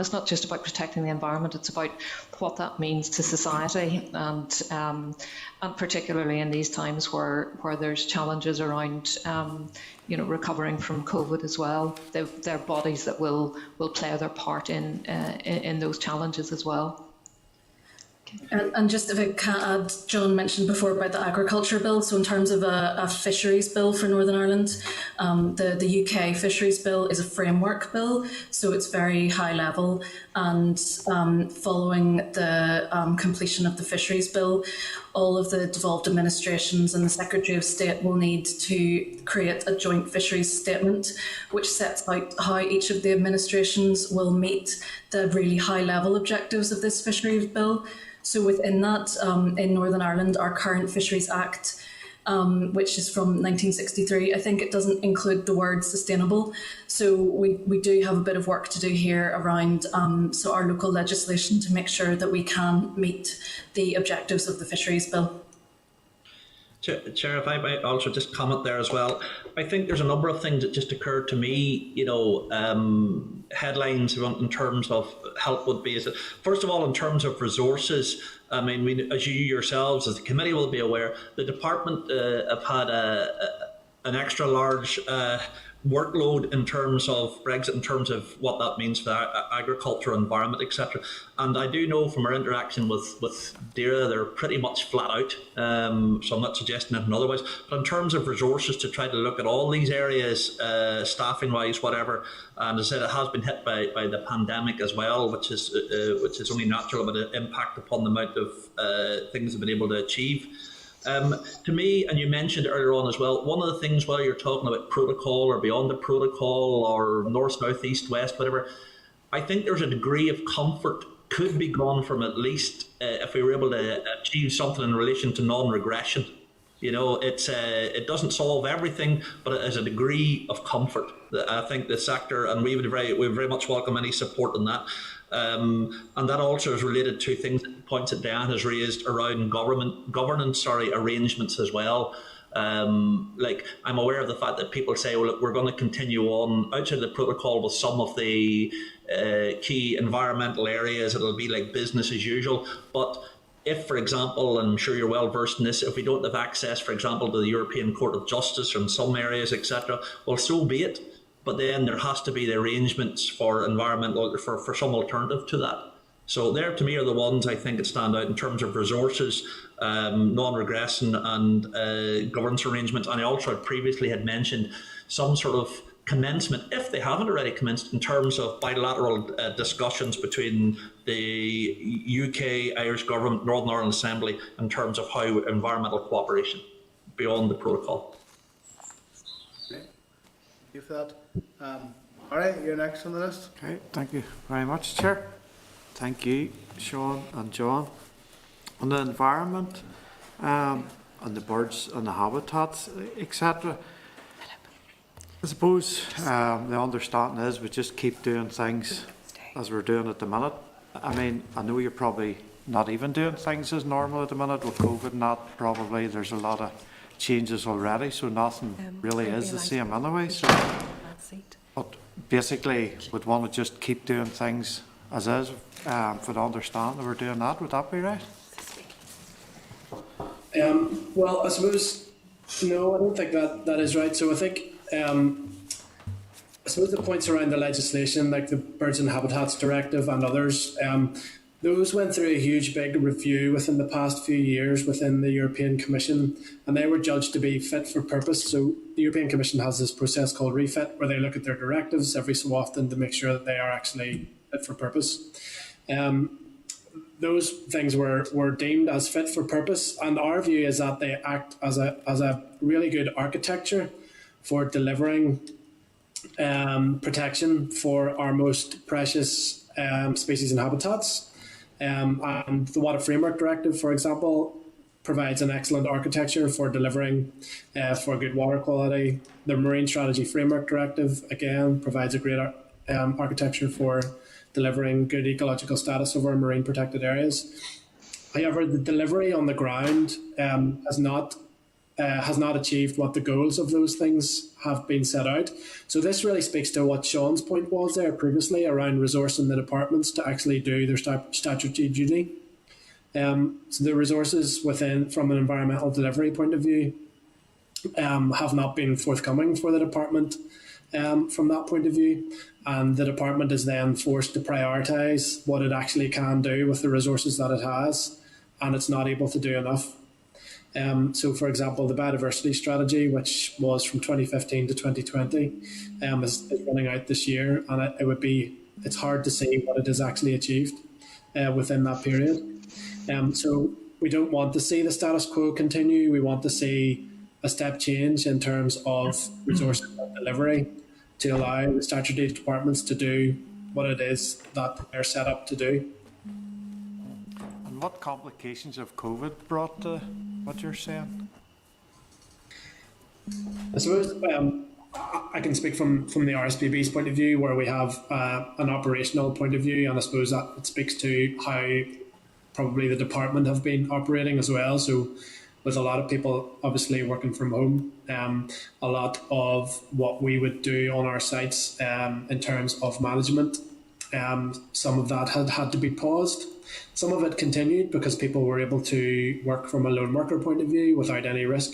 it's not just about protecting the environment; it's about what that means to society, and particularly in these times where there's challenges around recovering from COVID as well. They're bodies that will play their part in those challenges as well. And just if I can add, John mentioned before about the agriculture bill. So in terms of a fisheries bill for Northern Ireland, the UK fisheries bill is a framework bill, so it's very high level. And following the completion of the fisheries bill, all of the devolved administrations and the Secretary of State will need to create a joint fisheries statement which sets out how each of the administrations will meet the really high level objectives of this fisheries bill. So within that, in Northern Ireland, our current Fisheries Act, which is from 1963, I think it doesn't include the word sustainable. So we do have a bit of work to do here around so our local legislation to make sure that we can meet the objectives of the Fisheries Bill. Chair, if I might also just comment there as well. I think there's a number of things that just occurred to me, headlines in terms of help would be, is that, first of all, in terms of resources, I mean, as you yourselves, as the committee will be aware, the department have had an extra large workload in terms of Brexit, in terms of what that means for agriculture, environment, etc. And I do know from our interaction with DAERA, they're pretty much flat out. So I'm not suggesting anything otherwise. But in terms of resources to try to look at all these areas, staffing-wise, whatever, and as I said, it has been hit by the pandemic as well, which is only natural, but an impact upon the amount of things they've been able to achieve. To me, and you mentioned earlier on as well, one of the things, whether you're talking about protocol or beyond the protocol or north, south, east, west, whatever, I think there's a degree of comfort could be gone from, at least if we were able to achieve something in relation to non-regression. It doesn't solve everything, but it is a degree of comfort. I think the sector, and we very much welcome any support in that. And that also is related to points that Diane has raised around governance arrangements as well. Like, I'm aware of the fact that people say, well, look, we're going to continue on outside the protocol with some of the key environmental areas. It'll be like business as usual. But if, for example, and I'm sure you're well versed in this, if we don't have access, for example, to the European Court of Justice in some areas, etc., well, so be it. But then there has to be the arrangements for for some alternative to that. So there, to me, are the ones I think that stand out in terms of resources, non-regression and governance arrangements. And I also previously had mentioned some sort of commencement, if they haven't already commenced, in terms of bilateral discussions between the UK, Irish Government, Northern Ireland Assembly, in terms of how environmental cooperation beyond the protocol. Okay. Thank you for that. All right, you're next on the list. Okay, thank you very much, Chair. Thank you, Sean and John. On the environment, and the birds and the habitats, etc. I suppose the understanding is we just keep doing things as we're doing at the minute. I mean, I know you're probably not even doing things as normal at the minute with COVID and that. Probably there's a lot of changes already, so nothing really is the same anyway. So, but basically, would want to just keep doing things as is, for the understand that we're doing that. Would that be right? Well, I suppose, no, I don't think that is right. So I think, I suppose the points around the legislation, like the Birds and Habitats Directive and others, those went through a huge big review within the past few years within the European Commission, and they were judged to be fit for purpose. So the European Commission has this process called refit, where they look at their directives every so often to make sure that they are actually fit for purpose. Those things were deemed as fit for purpose, and our view is that they act as a really good architecture for delivering protection for our most precious species and habitats. And the Water Framework Directive, for example, provides an excellent architecture for delivering for good water quality. The Marine Strategy Framework Directive, again, provides a great architecture for delivering good ecological status over marine protected areas. However, the delivery on the ground has not achieved what the goals of those things have been set out. So this really speaks to what Sean's point was there previously around resourcing the departments to actually do their statutory duty. So the resources from an environmental delivery point of view, have not been forthcoming for the department from that point of view. And the department is then forced to prioritise what it actually can do with the resources that it has, and it's not able to do enough. So, for example, the biodiversity strategy, which was from 2015 to 2020, is running out this year, and it's hard to see what it has actually achieved within that period. So we don't want to see the status quo continue. We want to see a step change in terms of resource delivery to allow the statutory departments to do what it is that they're set up to do. And what complications have COVID brought to what you're saying? I suppose I can speak from the RSPB's point of view, where we have an operational point of view, and I suppose that it speaks to how probably the department have been operating as well. So with a lot of people obviously working from home, a lot of what we would do on our sites in terms of management, some of that had to be paused. Some of it continued because people were able to work from a lone worker point of view without any risk.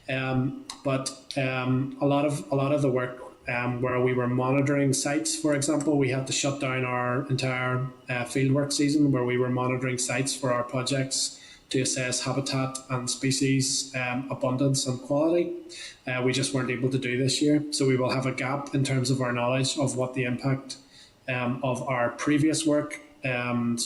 But a lot of the work where we were monitoring sites, for example, we had to shut down our entire fieldwork season where we were monitoring sites for our projects to assess habitat and species abundance and quality. We just weren't able to do this year. So we will have a gap in terms of our knowledge of what the impact of our previous work, 18,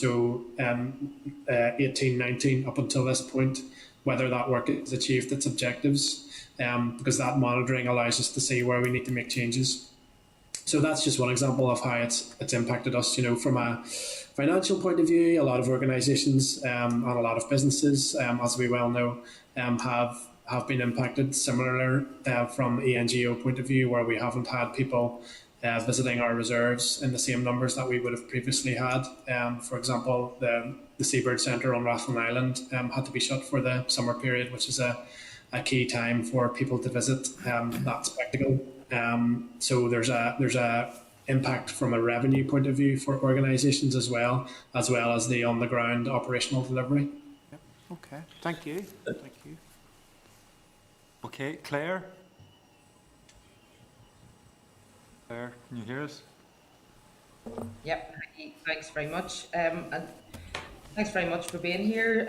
19 up until this point, whether that work has achieved its objectives, because that monitoring allows us to see where we need to make changes. So that's just one example of how it's impacted us. You know, from a financial point of view, a lot of organisations and a lot of businesses, as we well know, have been impacted. Similar from ENGO point of view, where we haven't had people visiting our reserves in the same numbers that we would have previously had. For example, the Seabird Centre on Rathlin Island had to be shut for the summer period, which is a key time for people to visit that spectacle. So there's a impact from a revenue point of view for organisations as well as the on the ground operational delivery. Yep. Okay. Thank you. Thank you. Okay, Claire. Claire, can you hear us? Yep. Thanks very much. And thanks very much for being here.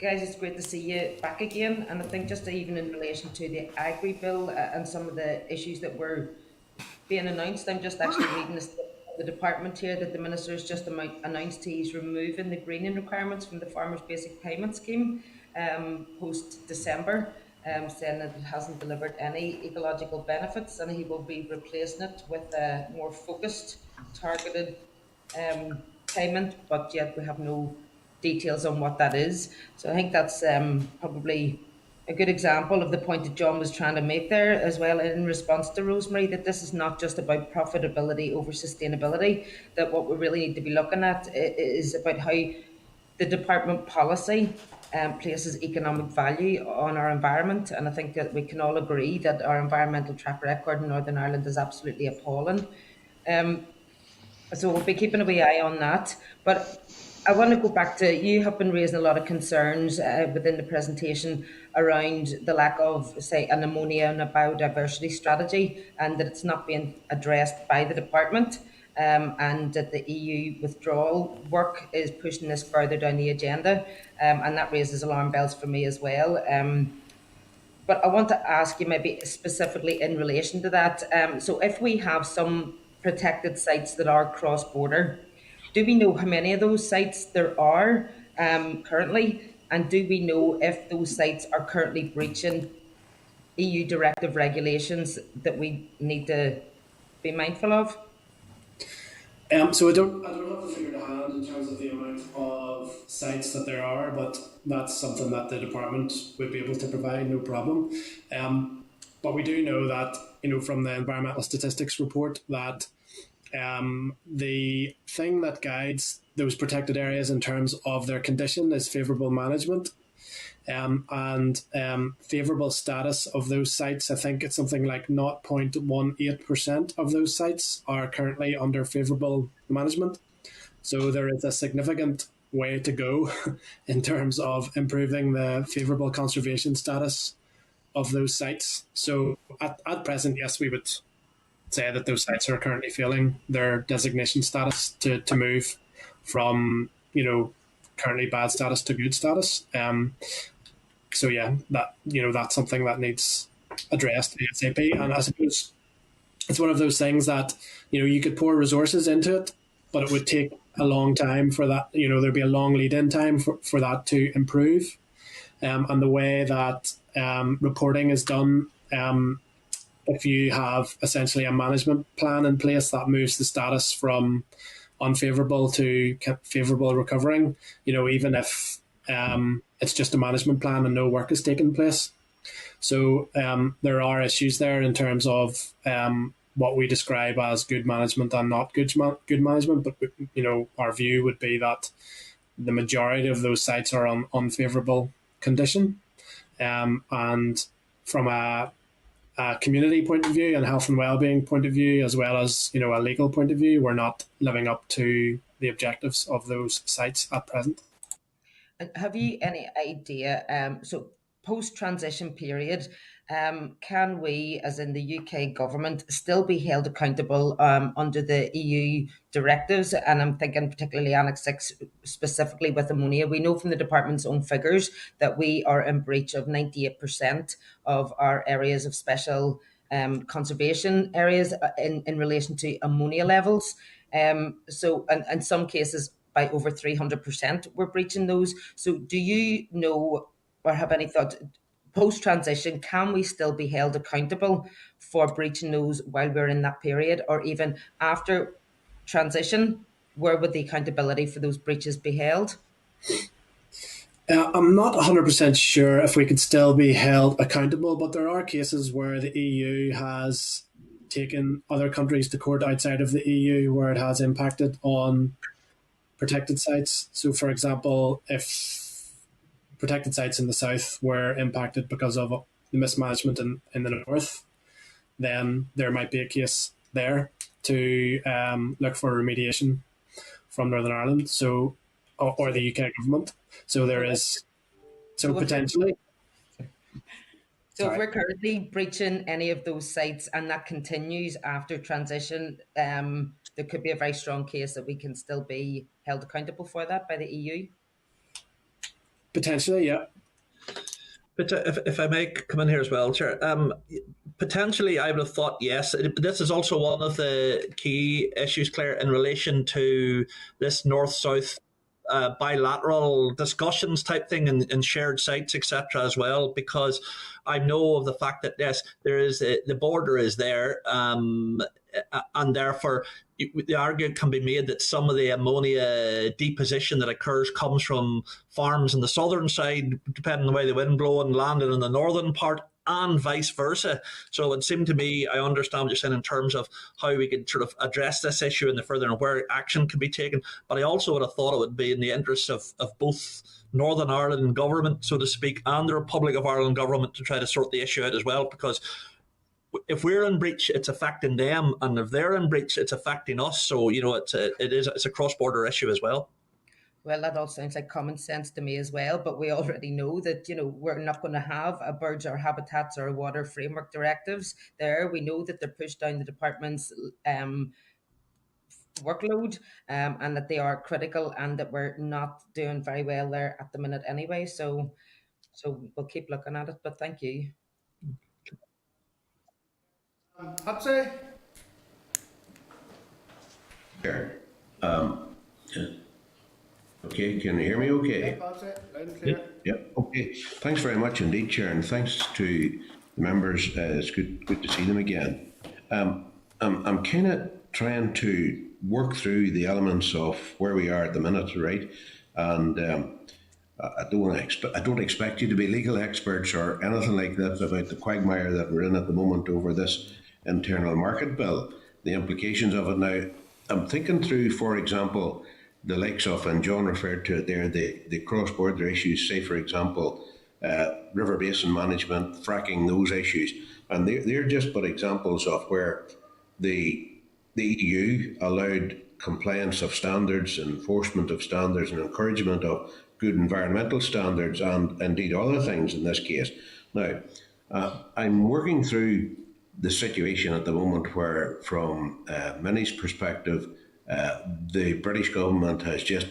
Guys, it's great to see you back again. And I think just even in relation to the Agri Bill and some of the issues that were being announced, I'm just actually reading the department here that the Minister has just announced he's removing the greening requirements from the Farmers Basic Payment Scheme post-December, saying that it hasn't delivered any ecological benefits, and he will be replacing it with a more focused, targeted payment, but yet we have no details on what that is. So I think that's probably a good example of the point that John was trying to make there as well in response to Rosemary, that this is not just about profitability over sustainability, that what we really need to be looking at is about how the department policy places economic value on our environment. And I think that we can all agree that our environmental track record in Northern Ireland is absolutely appalling. So we'll be keeping a wee eye on that. But I want to go back to, you have been raising a lot of concerns within the presentation around the lack of, say, an ammonia and a biodiversity strategy, and that it's not being addressed by the department, and that the EU withdrawal work is pushing this further down the agenda, and that raises alarm bells for me as well. But I want to ask you maybe specifically in relation to that. So if we have some protected sites that are cross-border, do we know how many of those sites there are currently? And do we know if those sites are currently breaching EU directive regulations that we need to be mindful of? So I don't have the figure to hand in terms of the amount of sites that there are, but that's something that the department would be able to provide, no problem. But we do know that, you know, from the environmental statistics report, that the thing that guides those protected areas in terms of their condition is favourable management, and favourable status of those sites. I think it's something like 0.18% of those sites are currently under favourable management. So there is a significant way to go in terms of improving the favourable conservation status of those sites. So at present, yes, we would say that those sites are currently failing their designation status to move from, you know, currently bad status to good status. So yeah, that, you know, that's something that needs addressed ASAP. And I suppose it's one of those things that, you know, you could pour resources into it, but it would take a long time for that. There'll be a long lead-in time for that to improve. And the way that reporting is done, if you have essentially a management plan in place that moves the status from unfavourable to favourable recovering, even if it's just a management plan and no work is taking place. So there are issues there in terms of what we describe as good management and not good management. But our view would be that the majority of those sites are on unfavourable condition, and from a community point of view and health and well-being point of view, as well as a legal point of view, we're not living up to the objectives of those sites at present. Have you any idea, so post-transition period, can we, as in the UK government, still be held accountable under the EU directives? And I'm thinking particularly Annex 6, specifically with ammonia. We know from the department's own figures that we are in breach of 98% of our areas of special conservation areas in relation to ammonia levels. So in some cases, by over 300%, we're breaching those. So do you know or have any thought, post-transition, can we still be held accountable for breaching those while we're in that period? Or even after transition, where would the accountability for those breaches be held? I'm not 100% sure if we could still be held accountable, but there are cases where the EU has taken other countries to court outside of the EU where it has impacted on protected sites. So, for example, if protected sites in the south were impacted because of the mismanagement in the north, then there might be a case there to look for remediation from Northern Ireland, or the UK government. So there is, potentially. So if we're currently breaching any of those sites and that continues after transition, there could be a very strong case that we can still be held accountable for that by the EU. Potentially, yeah. But if I may come in here as well, Chair, potentially I would have thought yes. This is also one of the key issues, Claire, in relation to this north-south bilateral discussions type thing and shared sites, etc. as well, because I know of the fact that yes, there is the border is there, and therefore the argument can be made that some of the ammonia deposition that occurs comes from farms on the southern side, depending on the way the wind blow, and landing in the northern part, and vice versa. So it seemed to me, I understand what you're saying in terms of how we could sort of address this issue in the further and where action can be taken. But I also would have thought it would be in the interests of both Northern Ireland government, so to speak, and the Republic of Ireland government to try to sort the issue out as well, because if we're in breach, it's affecting them, and if they're in breach, it's affecting us. So it's a cross-border issue as well. Well, that all sounds like common sense to me as well, but we already know that, we're not going to have a birds or habitats or water framework directives there. We know that they're pushed down the department's workload, and that they are critical, and that we're not doing very well there at the minute anyway. So we'll keep looking at it, but thank you. Patsy? Chair. Okay, can you hear me okay? Yeah, Patsy, loud and clear. Yep, okay. Thanks very much indeed, Chair, and thanks to the members. It's good to see them again. I'm kind of trying to work through the elements of where we are at the minute, right? And I don't expect you to be legal experts or anything like that about the quagmire that we're in at the moment over this internal market bill, the implications of it. Now, I'm thinking through, for example, the likes of, and John referred to it there, the cross-border issues, say, for example, river basin management, fracking, those issues. And they're just but examples of where the EU allowed compliance of standards, enforcement of standards, and encouragement of good environmental standards, and indeed other things in this case. Now, I'm working through the situation at the moment where, from Minnie's perspective, the British government has just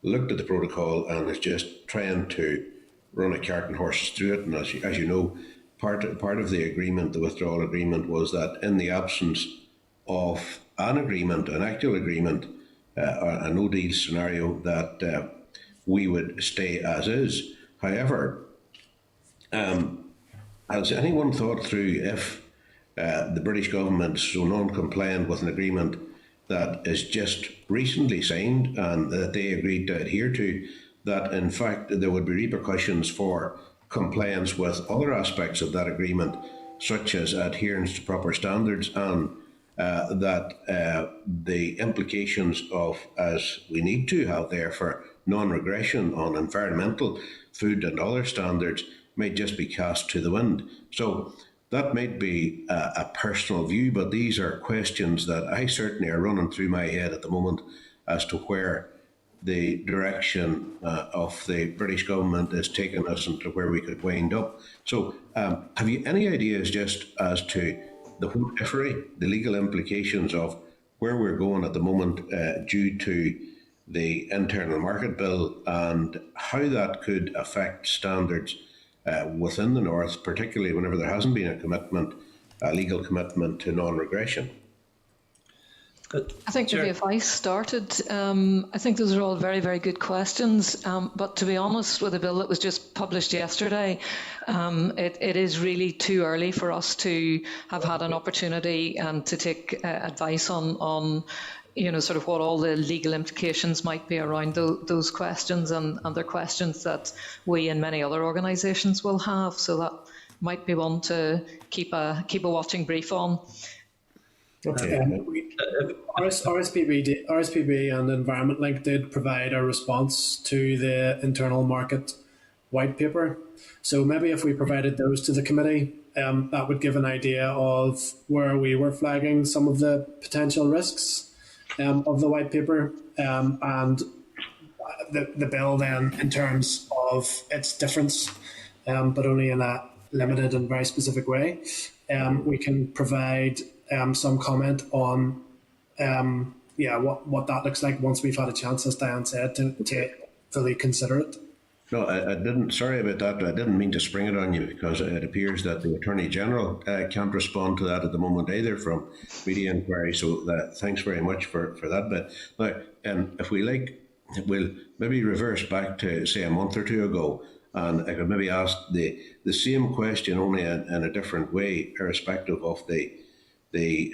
looked at the protocol and is just trying to run a cart and horses through it. And as you know, part of the agreement, the withdrawal agreement, was that in the absence of an agreement, an actual agreement, a no deal scenario, that we would stay as is. However, has anyone thought through if the British government so non-compliant with an agreement that is just recently signed and that they agreed to adhere to, that in fact there would be repercussions for compliance with other aspects of that agreement, such as adherence to proper standards, and that the implications of, as we need to have there, for non-regression on environmental, food and other standards may just be cast to the wind. So that might be a personal view, but these are questions that I certainly are running through my head at the moment as to where the direction of the British government is taking us and to where we could wind up. So have you any ideas just as to the what ifry, the legal implications of where we're going at the moment due to the internal market bill, and how that could affect standards within the North, particularly whenever there hasn't been a commitment, a legal commitment to non-regression? I think maybe if I started, I think those are all very, very good questions. But to be honest, with a bill that was just published yesterday, it is really too early for us to have had an opportunity and to take advice on sort of what all the legal implications might be around those questions, and they're questions that we and many other organisations will have. So that might be one to keep a watching brief on. Okay. RSPB and Environment Link did provide a response to the internal market white paper. So maybe if we provided those to the committee, that would give an idea of where we were flagging some of the potential risks of the white paper, and the bill then in terms of its difference, but only in a limited and very specific way. We can provide some comment on what that looks like once we've had a chance, as Diane said, to fully consider it. No, I didn't. Sorry about that. I didn't mean to spring it on you, because it appears that the Attorney General can't respond to that at the moment either from media inquiry. So thanks very much for that bit. Now, if we like, we'll maybe reverse back to, say, a month or two ago, and I could maybe ask the same question, only in a different way, irrespective of the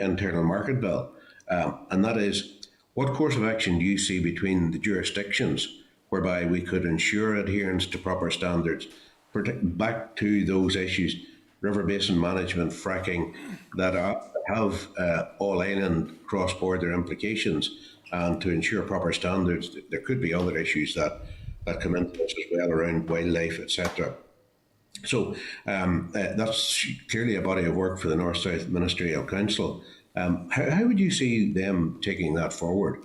internal market bill. And that is, what course of action do you see between the jurisdictions whereby we could ensure adherence to proper standards, back to those issues, river basin management, fracking, that have all-island cross-border implications, and to ensure proper standards? There could be other issues that come into this as well, around wildlife, etc. So that's clearly a body of work for the North-South Ministerial Council. How would you see them taking that forward?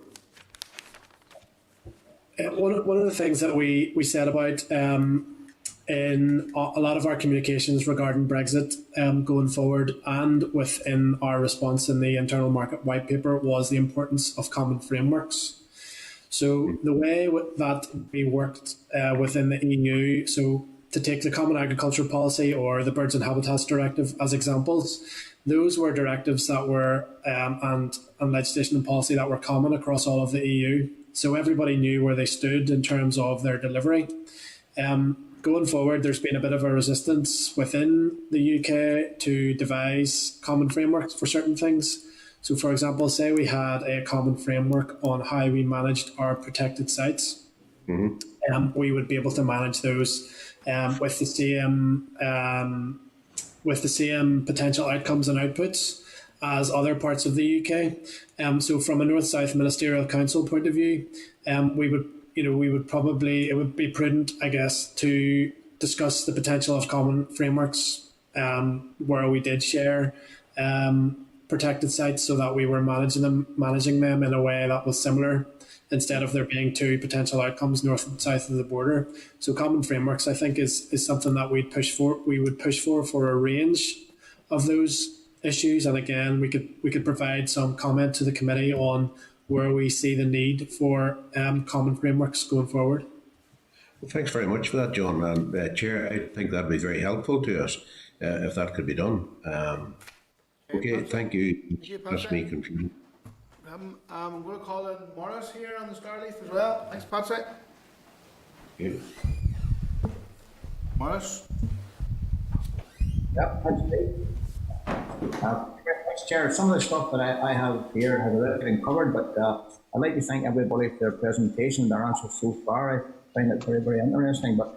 One of the things that we said about in a lot of our communications regarding Brexit going forward, and within our response in the internal market white paper, was the importance of common frameworks. So the way that we worked within the EU, so to take the Common Agriculture Policy or the Birds and Habitats Directive as examples, those were directives that were and legislation and policy that were common across all of the EU. So everybody knew where they stood in terms of their delivery. Going forward, there's been a bit of a resistance within the UK to devise common frameworks for certain things. So, for example, say we had a common framework on how we managed our protected sites. Mm-hmm. We would be able to manage those with the same potential outcomes and outputs as other parts of the UK. So from a North-South Ministerial Council point of view, it would be prudent, I guess, to discuss the potential of common frameworks where we did share protected sites, so that we were managing them in a way that was similar, instead of there being two potential outcomes north and south of the border. So common frameworks, I think, is something that we would push for a range of those issues. And again, we could provide some comment to the committee on where we see the need for common frameworks going forward. Well, thanks very much for that, John. And Chair, I think that'd be very helpful to us if that could be done. Okay, thank you. That's me confused. I'm going to call in Morris here on the Starleaf as well. Thanks, Patsy. Morris. Yep, thanks, Steve. Thanks, Chair. Some of the stuff that I have here has already been covered, but I'd like to thank everybody for their presentation, their answers so far. I find it very, very interesting. But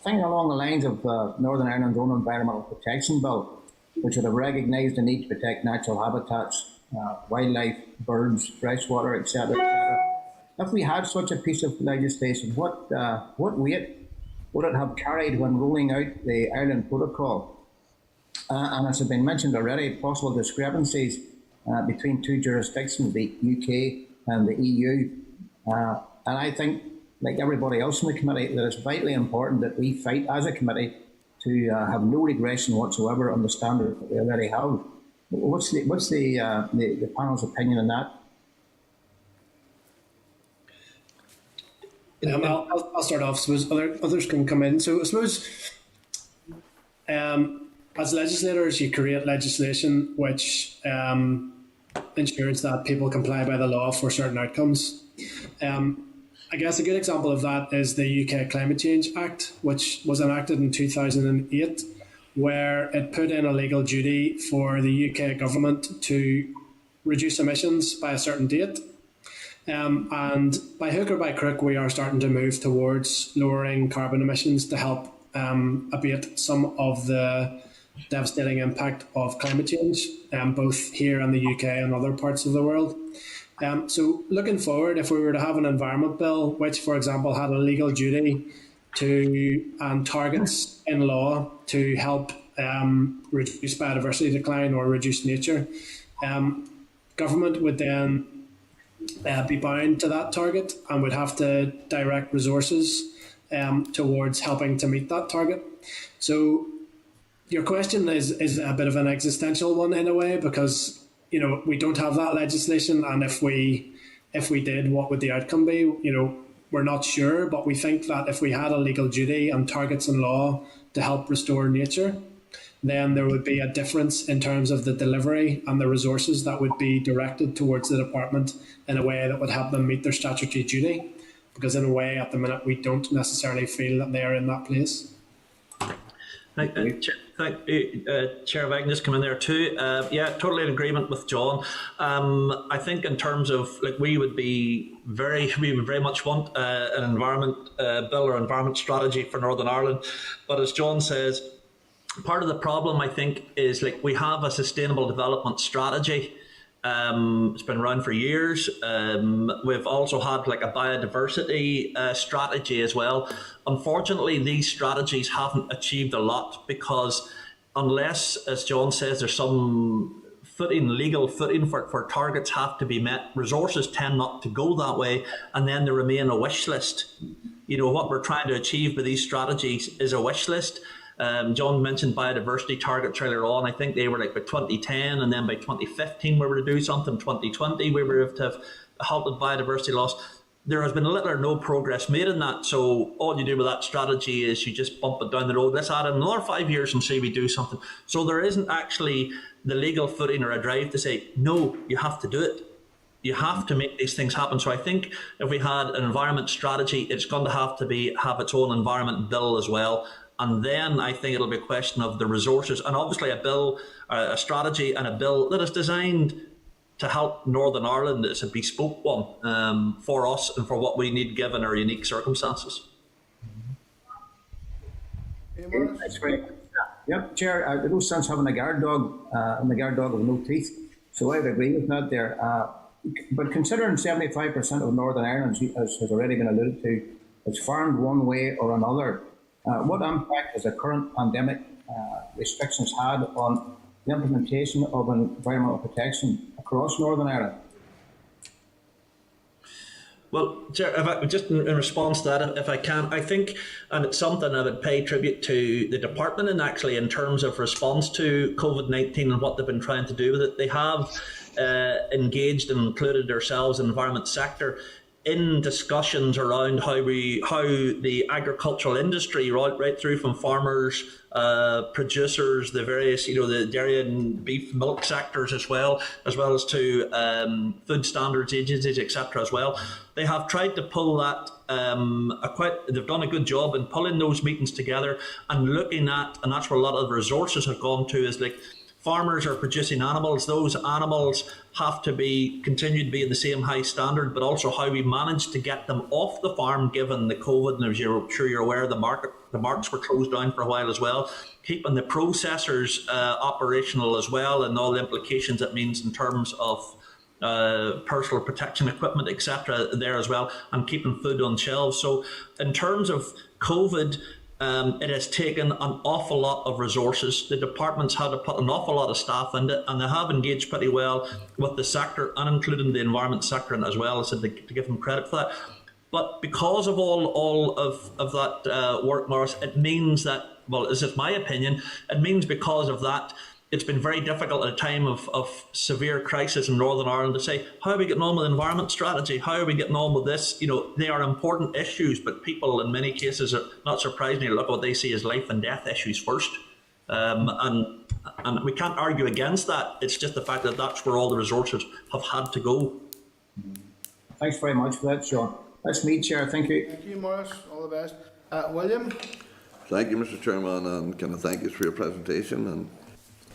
thinking along the lines of Northern Ireland's own Environmental Protection Bill, which would have recognised the need to protect natural habitats, wildlife, birds, freshwater, etc., etc. If we had such a piece of legislation, what weight would it have carried when rolling out the Ireland Protocol? And as has been mentioned already, possible discrepancies between two jurisdictions, the UK and the EU. And I think, like everybody else in the committee, that it's vitally important that we fight as a committee to have no regression whatsoever on the standard that we already have. What's the panel's opinion on that? I'll start off. I suppose others can come in. So I suppose as legislators, you create legislation which ensures that people comply by the law for certain outcomes. I guess a good example of that is the UK Climate Change Act, which was enacted in 2008, where it put in a legal duty for the UK government to reduce emissions by a certain date. And by hook or by crook, we are starting to move towards lowering carbon emissions to help abate some of the devastating impact of climate change, both here in the UK and other parts of the world. So looking forward, if we were to have an environment bill, which, for example, had a legal duty to and targets in law to help reduce biodiversity decline or reduce nature, government would then be bound to that target and would have to direct resources towards helping to meet that target. So your question is a bit of an existential one in a way, because we don't have that legislation, and if we did, what would the outcome be? We're not sure, but we think that if we had a legal duty and targets in law to help restore nature, then there would be a difference in terms of the delivery and the resources that would be directed towards the department in a way that would help them meet their statutory duty. Because in a way, at the minute, we don't necessarily feel that they are in that place. Chair, if I can just come in there too. Yeah, totally in agreement with John. I think in terms of, we would very much want an environment bill or environment strategy for Northern Ireland. But as John says, part of the problem, I think, is we have a sustainable development strategy. It's been around for years. We've also had a biodiversity strategy as well. Unfortunately, these strategies haven't achieved a lot because unless, as John says, there's some legal footing for targets have to be met, resources tend not to go that way, and then they remain a wish list. What we're trying to achieve with these strategies is a wish list. John mentioned biodiversity targets earlier on. I think they were by 2010, and then by 2015 we were to do something. 2020 we were to have halted biodiversity loss. There has been little or no progress made in that. So all you do with that strategy is you just bump it down the road. Let's add in another 5 years and see we do something. So there isn't actually the legal footing or a drive to say, no, you have to do it. You have to make these things happen. So I think if we had an environment strategy, it's going to have its own environment bill as well. And then I think it'll be a question of the resources, and obviously a strategy and a bill that is designed to help Northern Ireland. It's a bespoke one for us and for what we need given our unique circumstances. That's great. Yep, Chair, there's no sense having a guard dog and the guard dog with no teeth. So I would agree with that there. But considering 75% of Northern Ireland, as has already been alluded to, is farmed one way or another, what impact has the current pandemic restrictions had on the implementation of environmental protection across Northern Ireland? Well, Chair, just in response to that, if I can, I think, and it's something I would pay tribute to the department in terms of response to COVID-19 and what they've been trying to do with it. They have engaged and included themselves in the environment sector in discussions around how the agricultural industry, right through from farmers, producers, the various, the dairy and beef, milk sectors as well as to food standards agencies, etc. as well. They have tried to pull that. They've done a good job in pulling those meetings together and looking at, and that's where a lot of the resources have gone to, is like, farmers are producing animals. Those animals have to continue to be in the same high standard, but also how we manage to get them off the farm given the COVID. And as I'm sure you're aware, the markets were closed down for a while as well. Keeping the processors operational as well, and all the implications it means in terms of personal protection equipment, etc. there as well, and keeping food on shelves. So in terms of COVID, it has taken an awful lot of resources. The department's had to put an awful lot of staff into it, and they have engaged pretty well with the sector, and including the environment sector as well, so to give them credit for that. But because of all of that work, Maurice, it means that, well, this is my opinion, it means because of that, it's been very difficult at a time of severe crisis in Northern Ireland to say, how are we getting on with the environment strategy? How are we getting on with this? They are important issues, but people in many cases are, not surprisingly, look at what they see as life and death issues first. And we can't argue against that. It's just the fact that that's where all the resources have had to go. Thanks very much for that, Sean. That's me, Chair. Thank you. Thank you, Maurice. All the best. William? Thank you, Mr. Chairman, and can I thank you for your presentation. And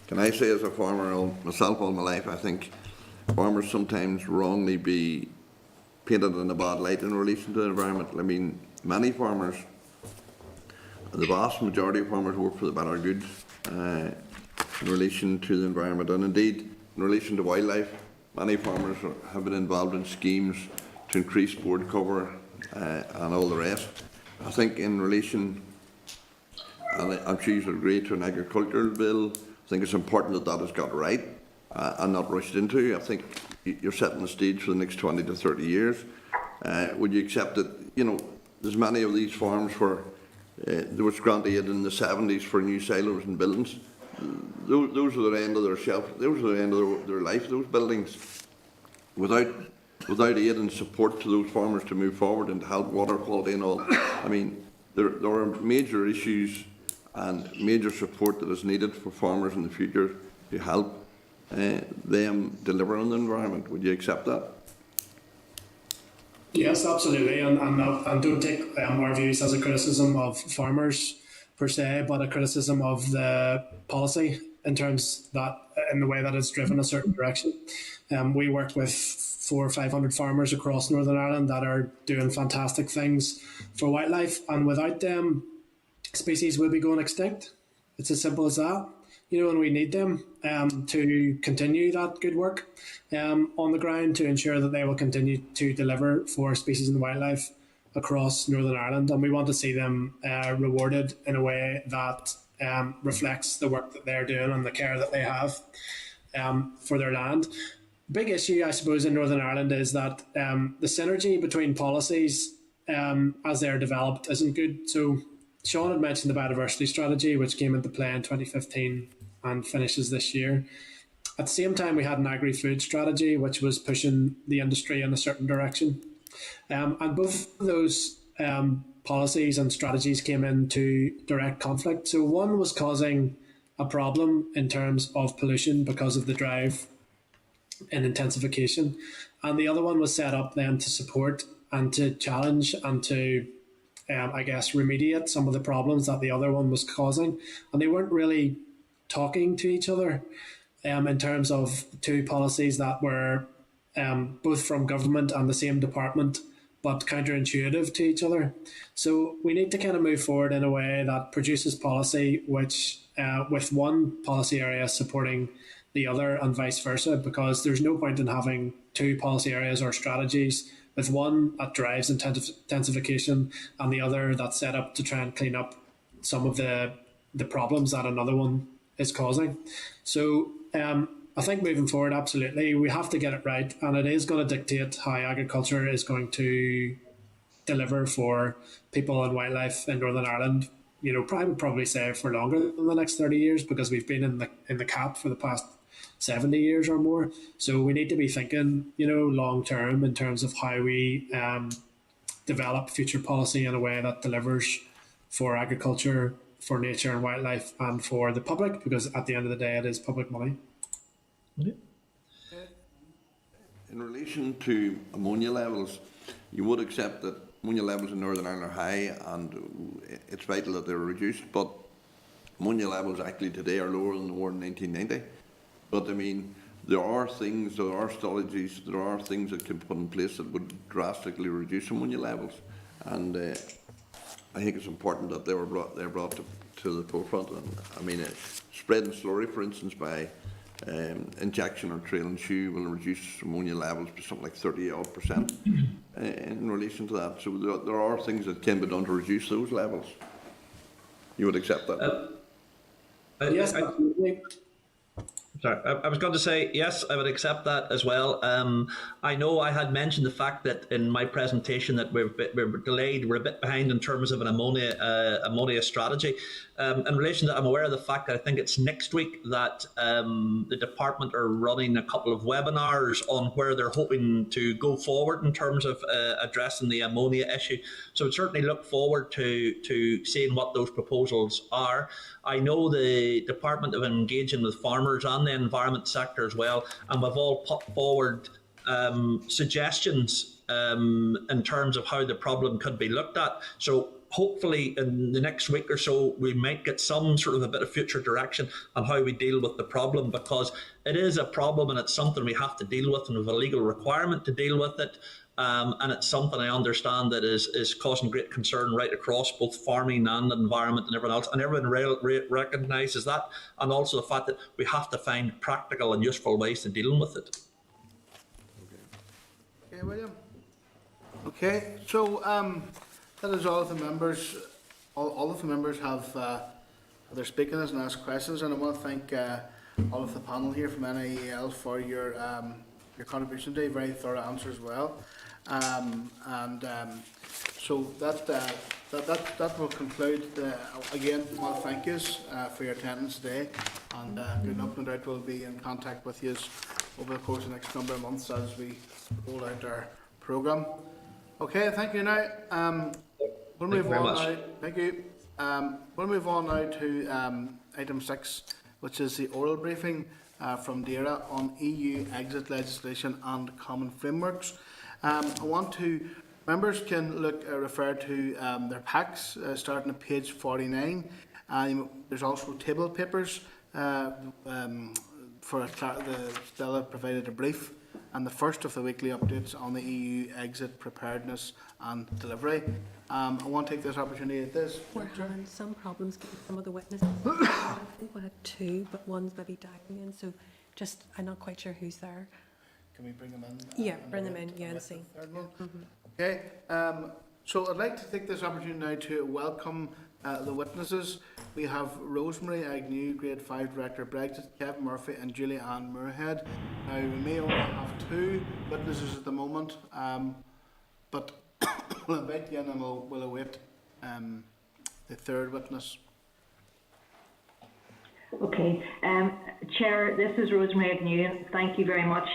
can I say, as a farmer myself all my life, I think farmers sometimes wrongly be painted in a bad light in relation to the environment. I mean, many farmers, the vast majority of farmers work for the better good in relation to the environment, and indeed in relation to wildlife. Many farmers have been involved in schemes to increase board cover and all the rest. I think in relation, and I'm sure you agree, to an agricultural bill, I think it's important that that is got right and not rushed into. I think you're setting the stage for the next 20 to 30 years. Would you accept that, there's many of these farms where there was grant aid in the 70s for new silos and buildings. Those are the end of their shelf. Those are the end of their life, those buildings. Without aid and support to those farmers to move forward and to help water quality and all, I mean, there are major issues and major support that is needed for farmers in the future to help them deliver on the environment. Would you accept that? Yes, absolutely, and don't take our views as a criticism of farmers per se, but a criticism of the policy in the way that it's driven a certain direction. We work with 400 or 500 farmers across Northern Ireland that are doing fantastic things for wildlife, and without them, species will be going extinct. It's as simple as that. And we need them to continue that good work on the ground to ensure that they will continue to deliver for species and wildlife across Northern Ireland. And we want to see them rewarded in a way that reflects the work that they're doing and the care that they have for their land. Big issue, I suppose, in Northern Ireland is that the synergy between policies as they're developed isn't good. So Sean had mentioned the biodiversity strategy, which came into play in 2015 and finishes this year. At the same time, we had an agri-food strategy, which was pushing the industry in a certain direction. And both of those policies and strategies came into direct conflict. So one was causing a problem in terms of pollution because of the drive in intensification. And the other one was set up then to support and to challenge and to remediate some of the problems that the other one was causing. And they weren't really talking to each other in terms of two policies that were both from government and the same department, but counterintuitive to each other. So we need to kind of move forward in a way that produces policy which, with one policy area supporting the other and vice versa, because there's no point in having two policy areas or strategies with one that drives intensification and the other that's set up to try and clean up some of the problems that another one is causing. So I think moving forward, absolutely, we have to get it right, and it is going to dictate how agriculture is going to deliver for people and wildlife in Northern Ireland probably say for longer than the next 30 years, because we've been in the cap for the past 70 years or more. So we need to be thinking, long term in terms of how we develop future policy in a way that delivers for agriculture, for nature and wildlife, and for the public, because at the end of the day, it is public money. In relation to ammonia levels, you would accept that ammonia levels in Northern Ireland are high, and it's vital that they're reduced, but ammonia levels actually today are lower than they were in 1990. But I mean, there are strategies, there are things that can be put in place that would drastically reduce ammonia levels, and I think it's important that they're brought to the forefront. And I mean, spreading slurry, for instance, by injection or trail and shoe will reduce ammonia levels by something like 30% in relation to that. So there are things that can be done to reduce those levels. You would accept that? Yes, Sorry, I was going to say, yes, I would accept that as well. I know I had mentioned the fact that in my presentation that we're delayed, we're a bit behind in terms of an ammonia strategy. In relation to that, I'm aware of the fact that I think it's next week that the department are running a couple of webinars on where they're hoping to go forward in terms of addressing the ammonia issue. So I'd certainly look forward to seeing what those proposals are. I know the department have been engaging with farmers and the environment sector as well, and we've all put forward suggestions in terms of how the problem could be looked at. So hopefully in the next week or so we might get some sort of a bit of future direction on how we deal with the problem, because it is a problem and it's something we have to deal with, and we have a legal requirement to deal with it. And it's something I understand that is causing great concern right across both farming and environment and everyone else. And everyone recognises that, and also the fact that we have to find practical and useful ways to deal with it. Okay, William. Okay, so that is all of the members. All of the members have their speakers and asked questions, and I want to thank all of the panel here from NIEL for your contribution today. Very thorough answer as well. So that will conclude. Again, well, thank yous for your attendance today, and good luck. No doubt we'll be in contact with yous over the course of the next number of months as we roll out our programme. Okay, thank you. Now, we'll move on now. Thank you. We'll move on now to item 6, which is the oral briefing from DAERA on EU exit legislation and common frameworks. Members can refer to their packs starting at page 49. There's also table papers for Stella provided a brief, and the first of the weekly updates on the EU exit preparedness and delivery. I want to take this opportunity at this. We're having some problems getting some of the witnesses. I think we had 2, but one's maybe dialing in, so I'm not quite sure who's there. Can we bring them in? Yeah, bring them in, and see. Okay, so I'd like to take this opportunity now to welcome the witnesses. We have Rosemary Agnew, Grade 5 Director Brexit, Kevin Murphy and Julie Ann Muirhead. Now, we may only have 2 witnesses at the moment, but we'll invite you in and we'll await the third witness. Okay, Chair, this is Rosemary Agnew. Thank you very much.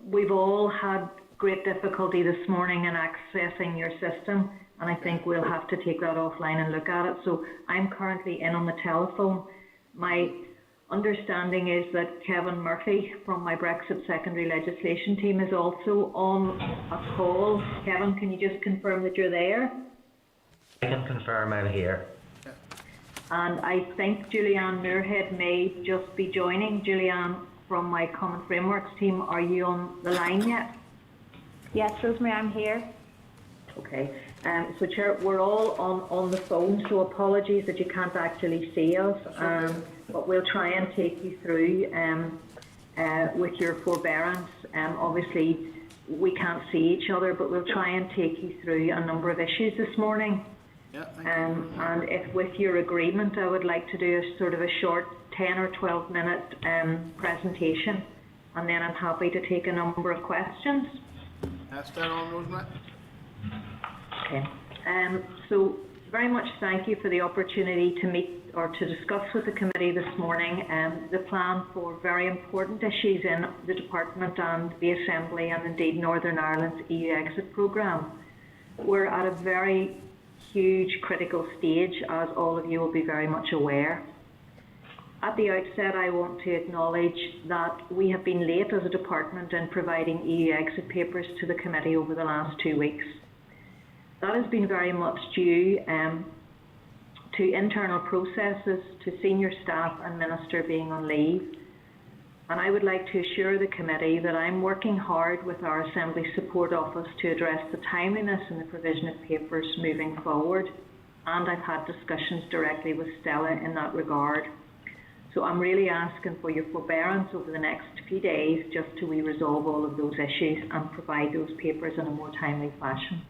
We've all had great difficulty this morning in accessing your system, and I think we'll have to take that offline and look at it. So I'm currently in on the telephone. My understanding is that Kevin Murphy from my Brexit secondary legislation team is also on a call. Kevin, can you just confirm that you're there? I can confirm I'm here. And I think Julianne Muirhead may just be joining. Julianne from my Common Frameworks team, are you on the line yet? Yes, Rosemary, I'm here. Okay. So, Chair, we're all on the phone, so apologies that you can't actually see us, but we'll try and take you through with your forbearance. Obviously, we can't see each other, but we'll try and take you through a number of issues this morning. And if with your agreement, I would like to do a sort of a short 10 or 12 minute presentation, and then I'm happy to take a number of questions. That's that on, Rosemary. Okay. So very much thank you for the opportunity to meet or to discuss with the committee this morning the plan for very important issues in the Department and the Assembly and indeed Northern Ireland's EU exit programme. We're at a very huge critical stage, as all of you will be very much aware. At the outset, I want to acknowledge that we have been late as a department in providing EU exit papers to the committee over the last 2 weeks. That has been very much due to internal processes, to senior staff and Minister being on leave. And I would like to assure the committee that I'm working hard with our Assembly Support Office to address the timeliness in the provision of papers moving forward. And I've had discussions directly with Stella in that regard. So I'm really asking for your forbearance over the next few days just to resolve all of those issues and provide those papers in a more timely fashion.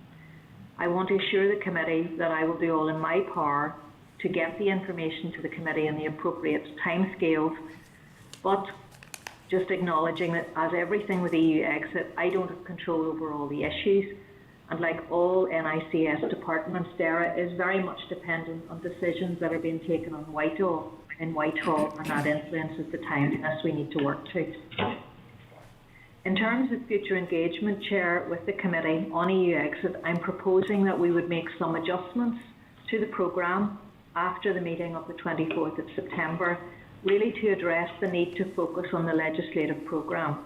I want to assure the committee that I will do all in my power to get the information to the committee in the appropriate timescales, but just acknowledging that, as everything with EU exit, I don't have control over all the issues, and like all NICS departments, DERA is very much dependent on decisions that are being taken in Whitehall, and that influences the timeliness we need to work to. In terms of future engagement, Chair, with the committee on EU exit, I'm proposing that we would make some adjustments to the programme after the meeting of the 24th of September, really to address the need to focus on the legislative programme.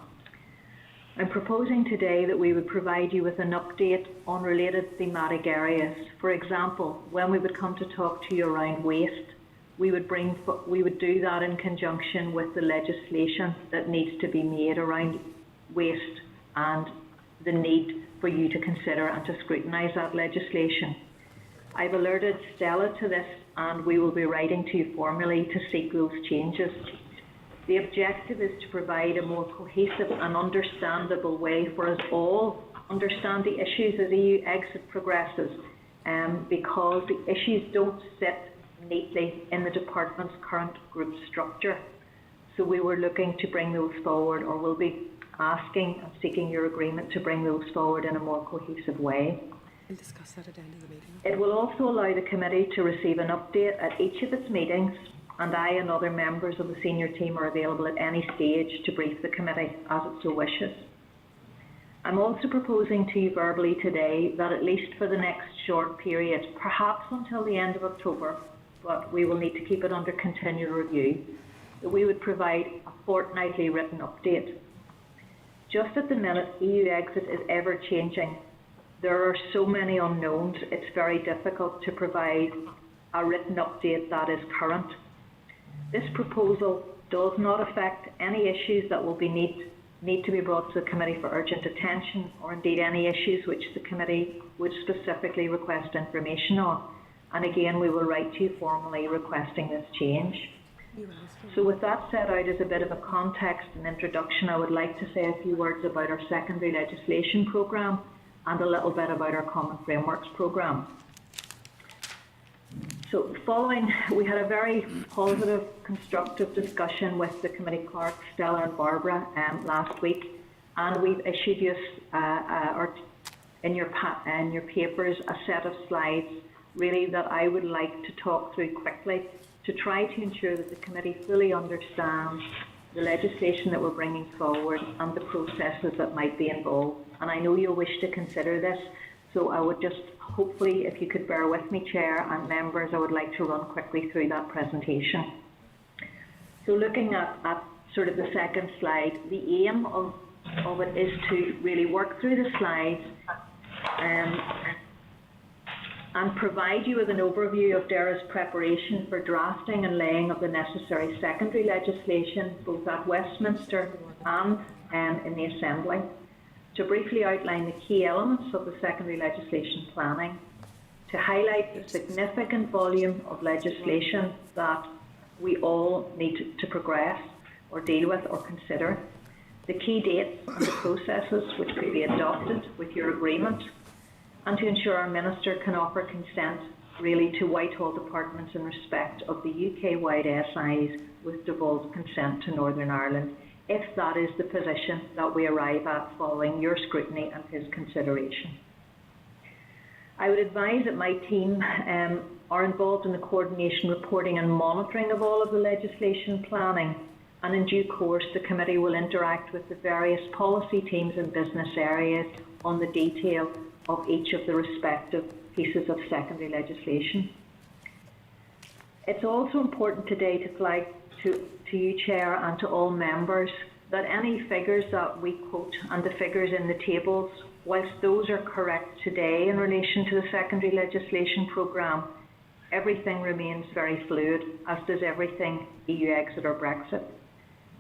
I'm proposing today that we would provide you with an update on related thematic areas. For example, when we would come to talk to you around waste, we would do that in conjunction with the legislation that needs to be made around waste and the need for you to consider and to scrutinise that legislation. I've alerted Stella to this, and we will be writing to you formally to seek those changes. The objective is to provide a more cohesive and understandable way for us all to understand the issues as EU exit progresses, because the issues don't sit neatly in the department's current group structure. So we were looking to bring those forward, or will be asking and seeking your agreement to bring those forward in a more cohesive way. We'll discuss that at the end of the meeting. It will also allow the committee to receive an update at each of its meetings, and I and other members of the senior team are available at any stage to brief the committee as it so wishes. I'm also proposing to you verbally today that, at least for the next short period, perhaps until the end of October, but we will need to keep it under continual review, that we would provide a fortnightly written update. Just at the minute, EU exit is ever changing. There are so many unknowns, it's very difficult to provide a written update that is current. This proposal does not affect any issues that will need to be brought to the committee for urgent attention, or indeed any issues which the committee would specifically request information on. And again, we will write to you formally requesting this change. So with that set out as a bit of a context and introduction, I would like to say a few words about our secondary legislation programme and a little bit about our Common Frameworks programme. So we had a very positive, constructive discussion with the committee clerk, Stella and Barbara, last week, and we've issued you in your papers a set of slides really that I would like to talk through quickly to try to ensure that the committee fully understands the legislation that we're bringing forward and the processes that might be involved. And I know you'll wish to consider this, so I would just hopefully, if you could bear with me, Chair and members, I would like to run quickly through that presentation. So looking at sort of the second slide, the aim of it is to really work through the slides and provide you with an overview of DERA's preparation for drafting and laying of the necessary secondary legislation, both at Westminster and in the Assembly, to briefly outline the key elements of the secondary legislation planning, to highlight the significant volume of legislation that we all need to progress or deal with or consider, the key dates and the processes which could be adopted with your agreement, and to ensure our Minister can offer consent really to Whitehall departments in respect of the UK-wide SIs with devolved consent to Northern Ireland, if that is the position that we arrive at following your scrutiny and his consideration. I would advise that my team are involved in the coordination, reporting and monitoring of all of the legislation planning, and in due course the committee will interact with the various policy teams and business areas on the detail of each of the respective pieces of secondary legislation. It's also important today to flag to you, Chair, and to all members that any figures that we quote and the figures in the tables, whilst those are correct today in relation to the secondary legislation programme, everything remains very fluid, as does everything EU exit or Brexit.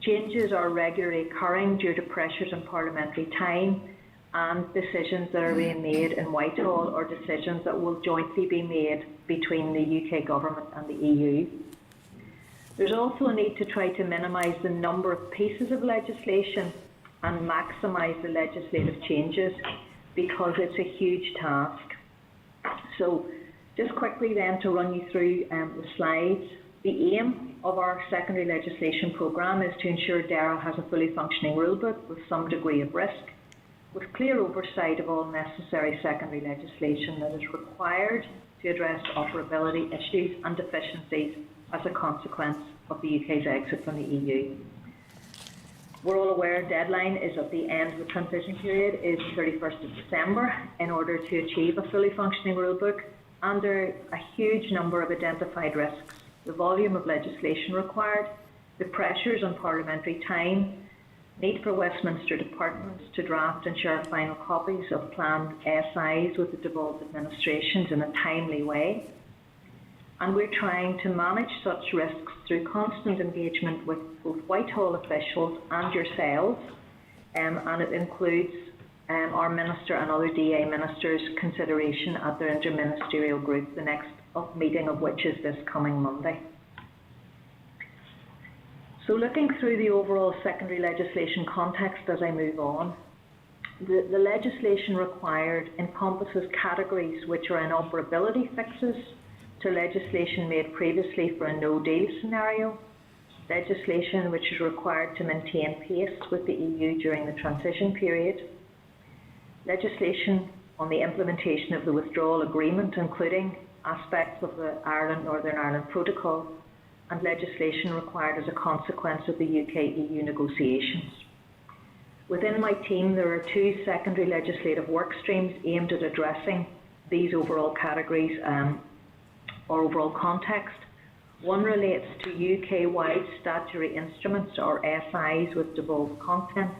Changes are regularly occurring due to pressures on parliamentary time and decisions that are being made in Whitehall, or decisions that will jointly be made between the UK government and the EU. There's also a need to try to minimise the number of pieces of legislation and maximise the legislative changes, because it's a huge task. So just quickly then to run you through the slides. The aim of our secondary legislation programme is to ensure DAERA has a fully functioning rulebook with some degree of risk, with clear oversight of all necessary secondary legislation that is required to address operability issues and deficiencies as a consequence of the UK's exit from the EU. We're all aware deadline is at the end of the transition period is 31st of December in order to achieve a fully functioning rulebook, and there are a huge number of identified risks: the volume of legislation required, the pressures on parliamentary time, need for Westminster departments to draft and share final copies of planned SIs with the devolved administrations in a timely way. And we're trying to manage such risks through constant engagement with both Whitehall officials and yourselves, and it includes our Minister and other DA Ministers' consideration at their interministerial group, the next meeting of which is this coming Monday. So looking through the overall secondary legislation context as I move on, the legislation required encompasses categories which are inoperability fixes to legislation made previously for a no-deal scenario, legislation which is required to maintain pace with the EU during the transition period, legislation on the implementation of the withdrawal agreement, including aspects of the Northern Ireland Protocol, and legislation required as a consequence of the UK-EU negotiations. Within my team, there are two secondary legislative work streams aimed at addressing these overall categories or overall context. One relates to UK-wide statutory instruments, or SIs, with devolved content,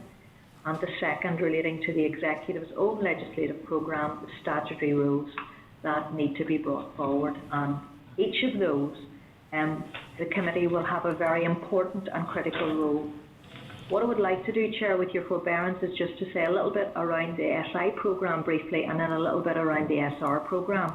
and the second relating to the Executive's own legislative programme, the statutory rules that need to be brought forward. And each of those, the committee will have a very important and critical role. What I would like to do, Chair, with your forbearance, is just to say a little bit around the SI programme briefly, and then a little bit around the SR programme.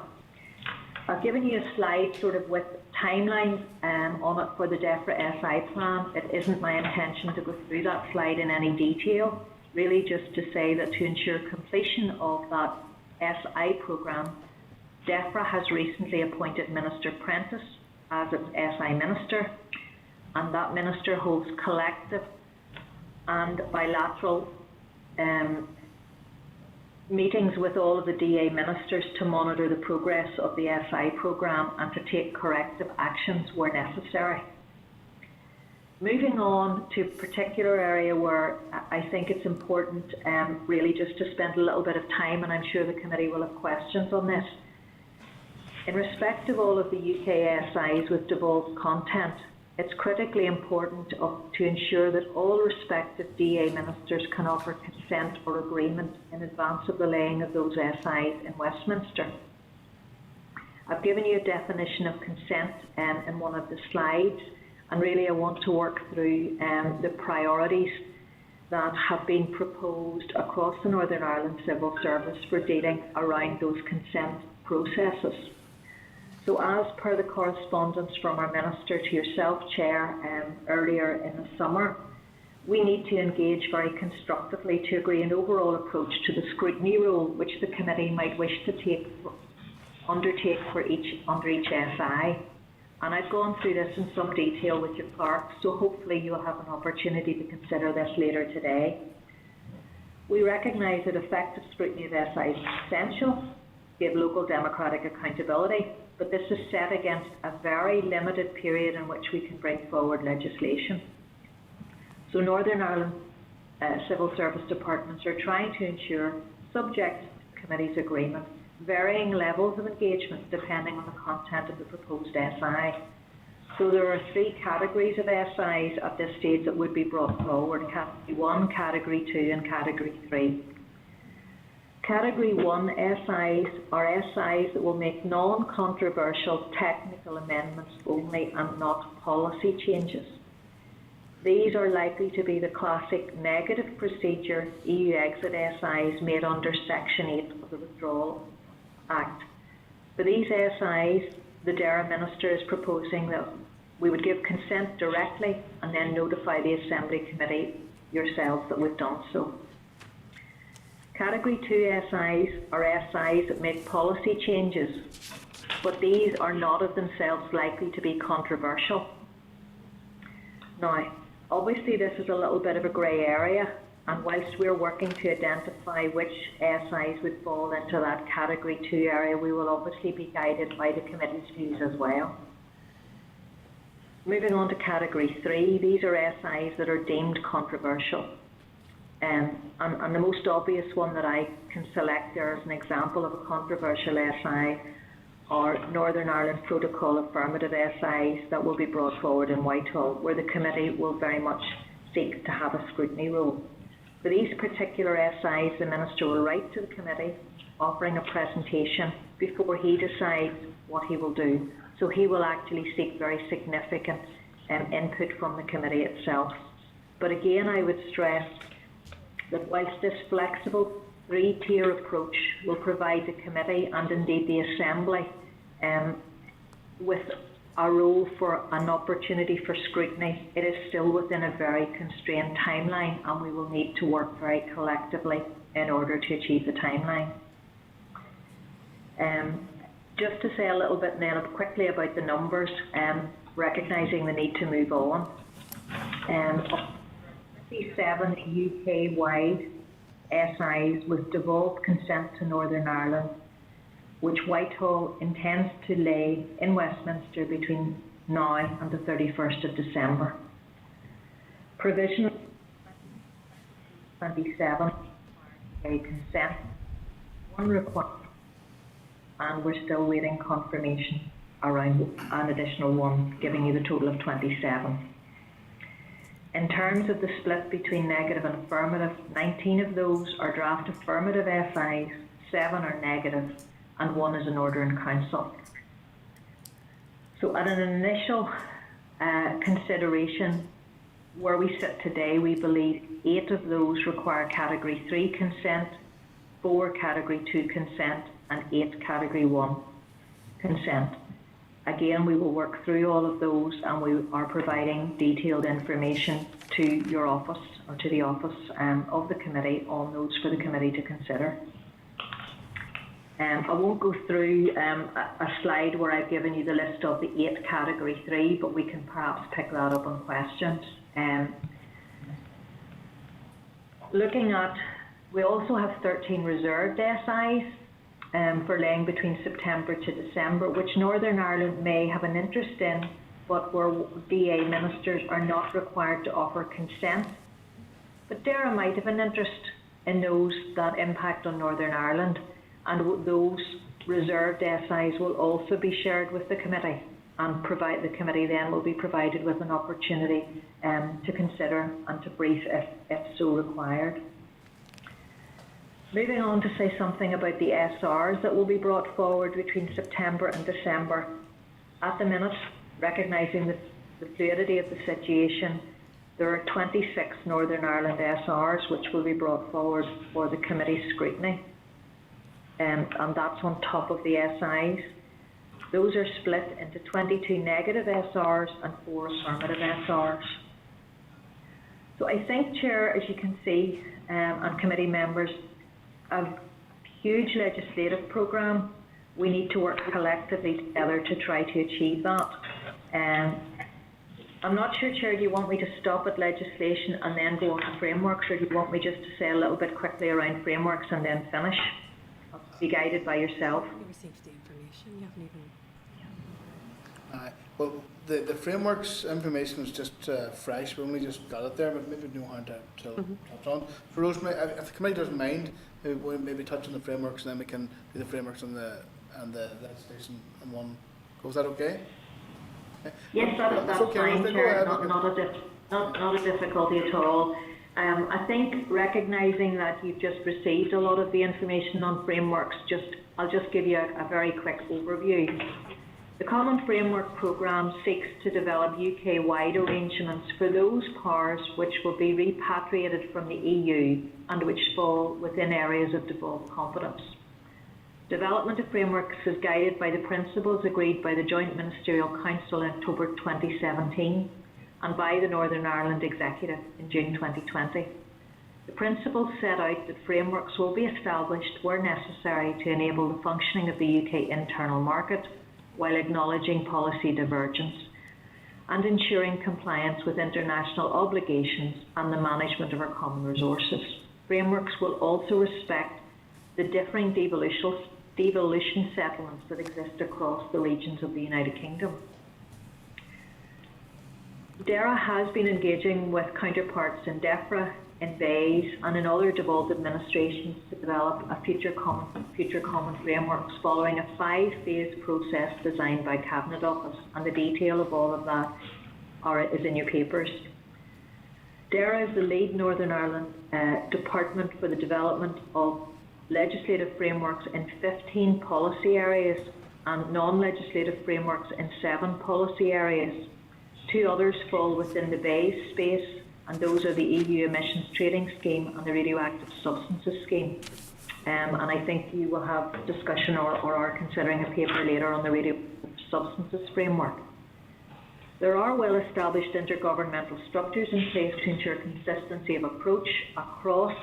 I've given you a slide sort of with timelines on it for the DEFRA SI plan. It isn't my intention to go through that slide in any detail, really just to say that to ensure completion of that SI programme, DEFRA has recently appointed Minister Prentice as its SI Minister, and that Minister holds collective and bilateral meetings with all of the DA Ministers to monitor the progress of the SI programme and to take corrective actions where necessary. Moving on to a particular area where I think it's important really just to spend a little bit of time, and I'm sure the committee will have questions on this. In respect of all of the UK SIs with devolved content, it's critically important to ensure that all respective DA Ministers can offer consent or agreement in advance of the laying of those SIs in Westminster. I've given you a definition of consent in one of the slides, and really I want to work through the priorities that have been proposed across the Northern Ireland Civil Service for dealing around those consent processes. So as per the correspondence from our Minister to yourself, Chair, earlier in the summer, we need to engage very constructively to agree an overall approach to the scrutiny role which the committee might wish to undertake under each SI. And I've gone through this in some detail with your clerk, so hopefully you'll have an opportunity to consider this later today. We recognise that effective scrutiny of SIs is essential, give local democratic accountability, but this is set against a very limited period in which we can bring forward legislation. So Northern Ireland civil service departments are trying to ensure, subject to the committee's agreement, varying levels of engagement depending on the content of the proposed SI. So there are 3 categories of SIs at this stage that would be brought forward: Category 1, Category 2 and Category 3. Category 1 SIs are SIs that will make non-controversial technical amendments only and not policy changes. These are likely to be the classic negative procedure EU exit SIs made under Section 8 of the Withdrawal Act. For these SIs, the DERA Minister is proposing that we would give consent directly and then notify the Assembly Committee yourselves that we've done so. Category 2 SIs are SIs that make policy changes, but these are not of themselves likely to be controversial. Now, obviously this is a little bit of a grey area, and whilst we're working to identify which SIs would fall into that Category 2 area, we will obviously be guided by the committee's views as well. Moving on to Category 3, these are SIs that are deemed controversial. And the most obvious one that I can select there as an example of a controversial SI are Northern Ireland Protocol affirmative SIs that will be brought forward in Whitehall, where the committee will very much seek to have a scrutiny role. For these particular SIs, the Minister will write to the committee offering a presentation before he decides what he will do. So he will actually seek very significant input from the committee itself. But again, I would stress that whilst this flexible 3-tier approach will provide the committee and indeed the Assembly with a role for an opportunity for scrutiny, it is still within a very constrained timeline, and we will need to work very collectively in order to achieve the timeline. Just to say a little bit then quickly about the numbers, recognising the need to move on. 57 UK-wide SIs with devolved consent to Northern Ireland, which Whitehall intends to lay in Westminster between now and the 31st of December. Provisional 27 consent, 1 requirement, and we're still waiting confirmation around an additional 1, giving you the total of 27. In terms of the split between negative and affirmative, 19 of those are draft affirmative SIs, 7 are negative, and 1 is an order in council. So at an initial consideration, where we sit today, we believe 8 of those require Category 3 consent, 4 Category 2 consent, and 8 Category 1 consent. Again, we will work through all of those, and we are providing detailed information to your office, or to the office of the committee, on those for the committee to consider. I won't go through a slide where I've given you the list of the 8 Category 3, but we can perhaps pick that up on questions. Looking at, we also have 13 reserved SIs for laying between September to December, which Northern Ireland may have an interest in, but where DA ministers are not required to offer consent. But DERA might have an interest in those that impact on Northern Ireland, and those reserved SIs will also be shared with the committee, and the committee then will be provided with an opportunity to consider and to brief if so required. Moving on to say something about the SRs that will be brought forward between September and December. At the minute, recognising the fluidity of the situation, there are 26 Northern Ireland SRs which will be brought forward for the committee's scrutiny, and that's on top of the SIs. Those are split into 22 negative SRs and 4 affirmative SRs. So I think, Chair, as you can see, and committee members, a huge legislative programme. We need to work collectively together to try to achieve that. I'm not sure, Chair, do you want me to stop at legislation and then go on to frameworks, or do you want me just to say a little bit quickly around frameworks and then finish? be guided by yourself. You received the information, you haven't even... Well, the frameworks information is just fresh. We only just got it there, but maybe no harm to touch on. For Rosemary, if the committee doesn't mind, we'll maybe touch on the frameworks, and then we can do the frameworks and the legislation in one go. Is that okay? Yes, that's okay, fine, Rosemary, Chair. go ahead. Not a difficulty at all. I think recognising that you've just received a lot of the information on frameworks, I'll just give you a very quick overview. The Common Framework Programme seeks to develop UK-wide arrangements for those powers which will be repatriated from the EU and which fall within areas of devolved competence. Development of frameworks is guided by the principles agreed by the Joint Ministerial Council in October 2017 and by the Northern Ireland Executive in June 2020. The principles set out that frameworks will be established where necessary to enable the functioning of the UK internal market, while acknowledging policy divergence and ensuring compliance with international obligations and the management of our common resources. Frameworks will also respect the differing devolution settlements that exist across the regions of the United Kingdom. DERA has been engaging with counterparts in DEFRA, in BEIS and in other devolved administrations to develop a future common frameworks following a 5-phase process designed by Cabinet Office, and the detail of all of that is in your papers. DERA is the lead Northern Ireland department for the development of legislative frameworks in 15 policy areas and non-legislative frameworks in 7 policy areas. 2 others fall within the BEIS space, and those are the EU Emissions Trading Scheme and the Radioactive Substances Scheme. And I think you will have discussion or are considering a paper later on the Radioactive Substances Framework. There are well-established intergovernmental structures in place to ensure consistency of approach across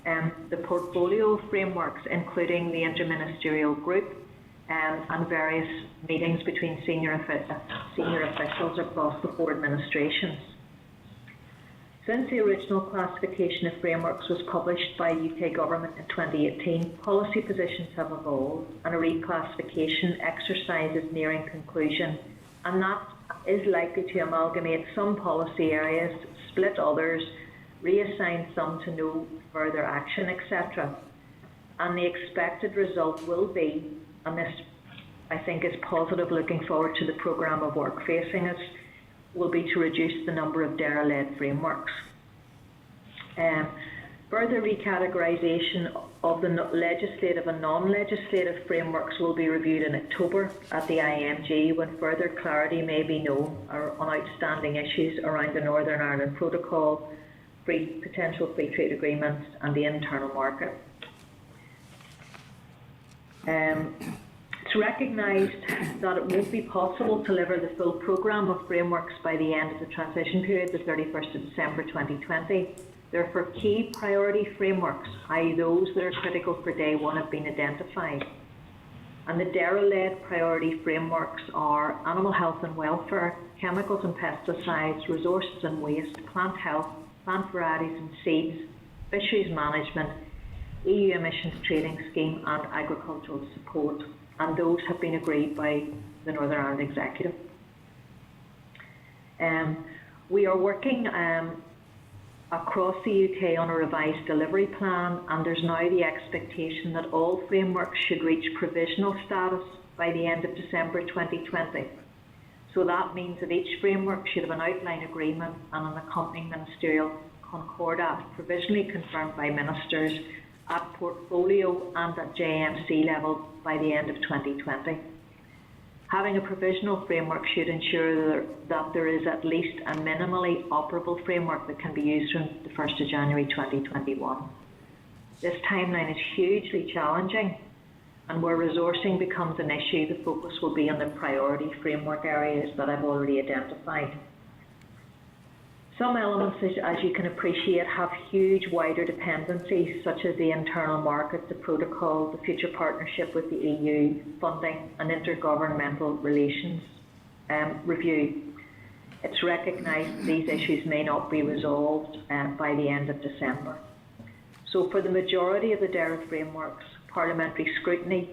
the portfolio of frameworks, including the interministerial group and various meetings between senior officials across the 4 administrations. Since the original classification of frameworks was published by the UK Government in 2018, policy positions have evolved and a reclassification exercise is nearing conclusion, and that is likely to amalgamate some policy areas, split others, reassign some to no further action, etc. And the expected result will be, and this I think is positive looking forward to the programme of work facing us, will be to reduce the number of DERA-led frameworks. Further recategorisation of the legislative and non-legislative frameworks will be reviewed in October at the IMG, when further clarity may be known on outstanding issues around the Northern Ireland Protocol, potential free trade agreements and the internal market. It's recognised that it won't be possible to deliver the full programme of frameworks by the end of the transition period, the 31st of December 2020. Therefore, key priority frameworks, i.e. those that are critical for day one, have been identified. And the DERA-led priority frameworks are animal health and welfare, chemicals and pesticides, resources and waste, plant health, plant varieties and seeds, fisheries management, EU Emissions Trading Scheme and agricultural support. And those have been agreed by the Northern Ireland Executive. We are working across the UK on a revised delivery plan, and there's now the expectation that all frameworks should reach provisional status by the end of December 2020. So that means that each framework should have an outline agreement and an accompanying ministerial concordat provisionally confirmed by ministers at portfolio and at JMC level by the end of 2020. Having a provisional framework should ensure that there is at least a minimally operable framework that can be used from the 1st of January 2021. This timeline is hugely challenging, and where resourcing becomes an issue, the focus will be on the priority framework areas that I've already identified. Some elements, as you can appreciate, have huge wider dependencies, such as the internal market, the protocol, the future partnership with the EU, funding and intergovernmental relations review. It's recognised that these issues may not be resolved by the end of December. So for the majority of the DERA frameworks, parliamentary scrutiny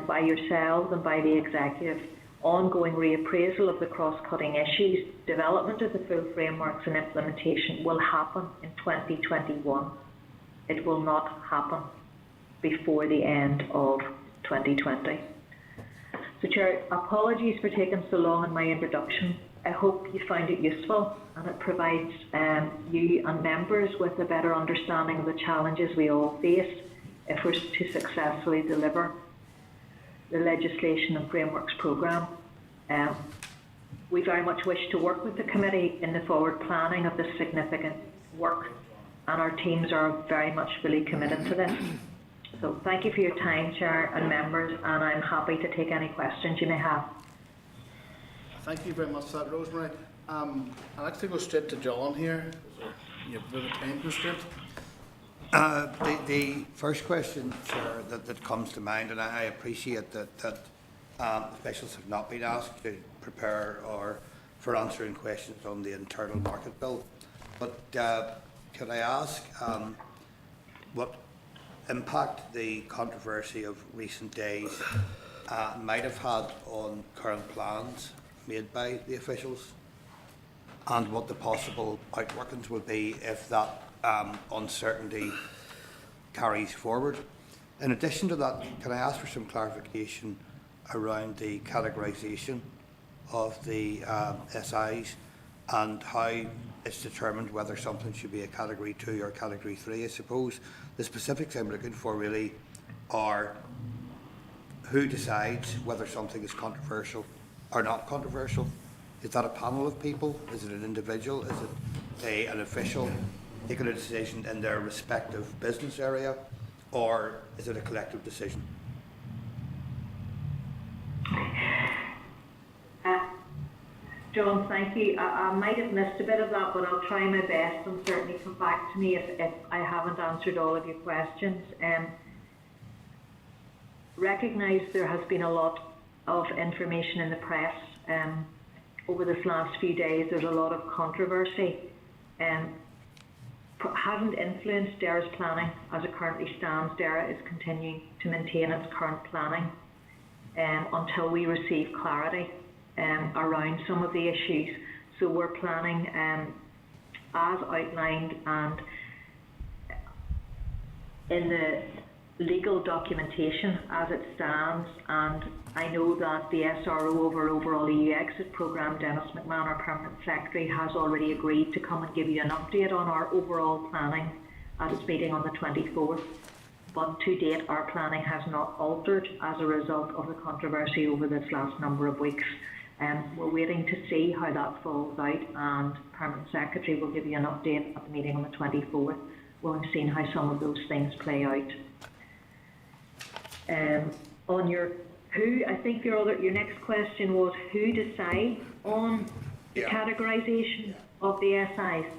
by yourselves and by the executive, ongoing reappraisal of the cross-cutting issues, development of the full frameworks and implementation will happen in 2021. It will not happen before the end of 2020. So, Chair, apologies for taking so long in my introduction. I hope you find it useful and it provides you and members with a better understanding of the challenges we all face if we're to successfully deliver the legislation and frameworks programme. We very much wish to work with the committee in the forward planning of this significant work, and our teams are very much fully committed to this. So thank you for your time, Chair and members, and I'm happy to take any questions you may have. Thank you very much for that, Rosemary. I'd like to go straight to John here. You have a bit of time constraint. The first question, Chair, that comes to mind, and I appreciate that officials have not been asked to prepare or for answering questions on the internal market bill. But could I ask what impact the controversy of recent days might have had on current plans made by the officials, and what the possible outworkings will be if that uncertainty carries forward? In addition to that, can I ask for some clarification around the categorisation of the SIs and how it's determined whether something should be a Category 2 or Category 3? I suppose the specifics I'm looking for really are who decides whether something is controversial or not controversial. Is that a panel of people? Is it an individual? Is it an official taking a decision in their respective business area, or is it a collective decision? John, thank you. I might have missed a bit of that, but I'll try my best and certainly come back to me if I haven't answered all of your questions. Recognise there has been a lot of information in the press over this last few days. There's a lot of controversy. Hasn't influenced DAERA's planning as it currently stands. DAERA is continuing to maintain its current planning until we receive clarity around some of the issues. So we're planning as outlined and in the legal documentation as it stands, and I know that the SRO over overall EU exit programme, Dennis McMahon, our Permanent Secretary, has already agreed to come and give you an update on our overall planning at its meeting on the 24th. But to date, our planning has not altered as a result of the controversy over this last number of weeks. We're waiting to see how that falls out, and Permanent Secretary will give you an update at the meeting on the 24th when we've seen how some of those things play out. On your who, I think your next question was who decides on the categorisation of the SIs.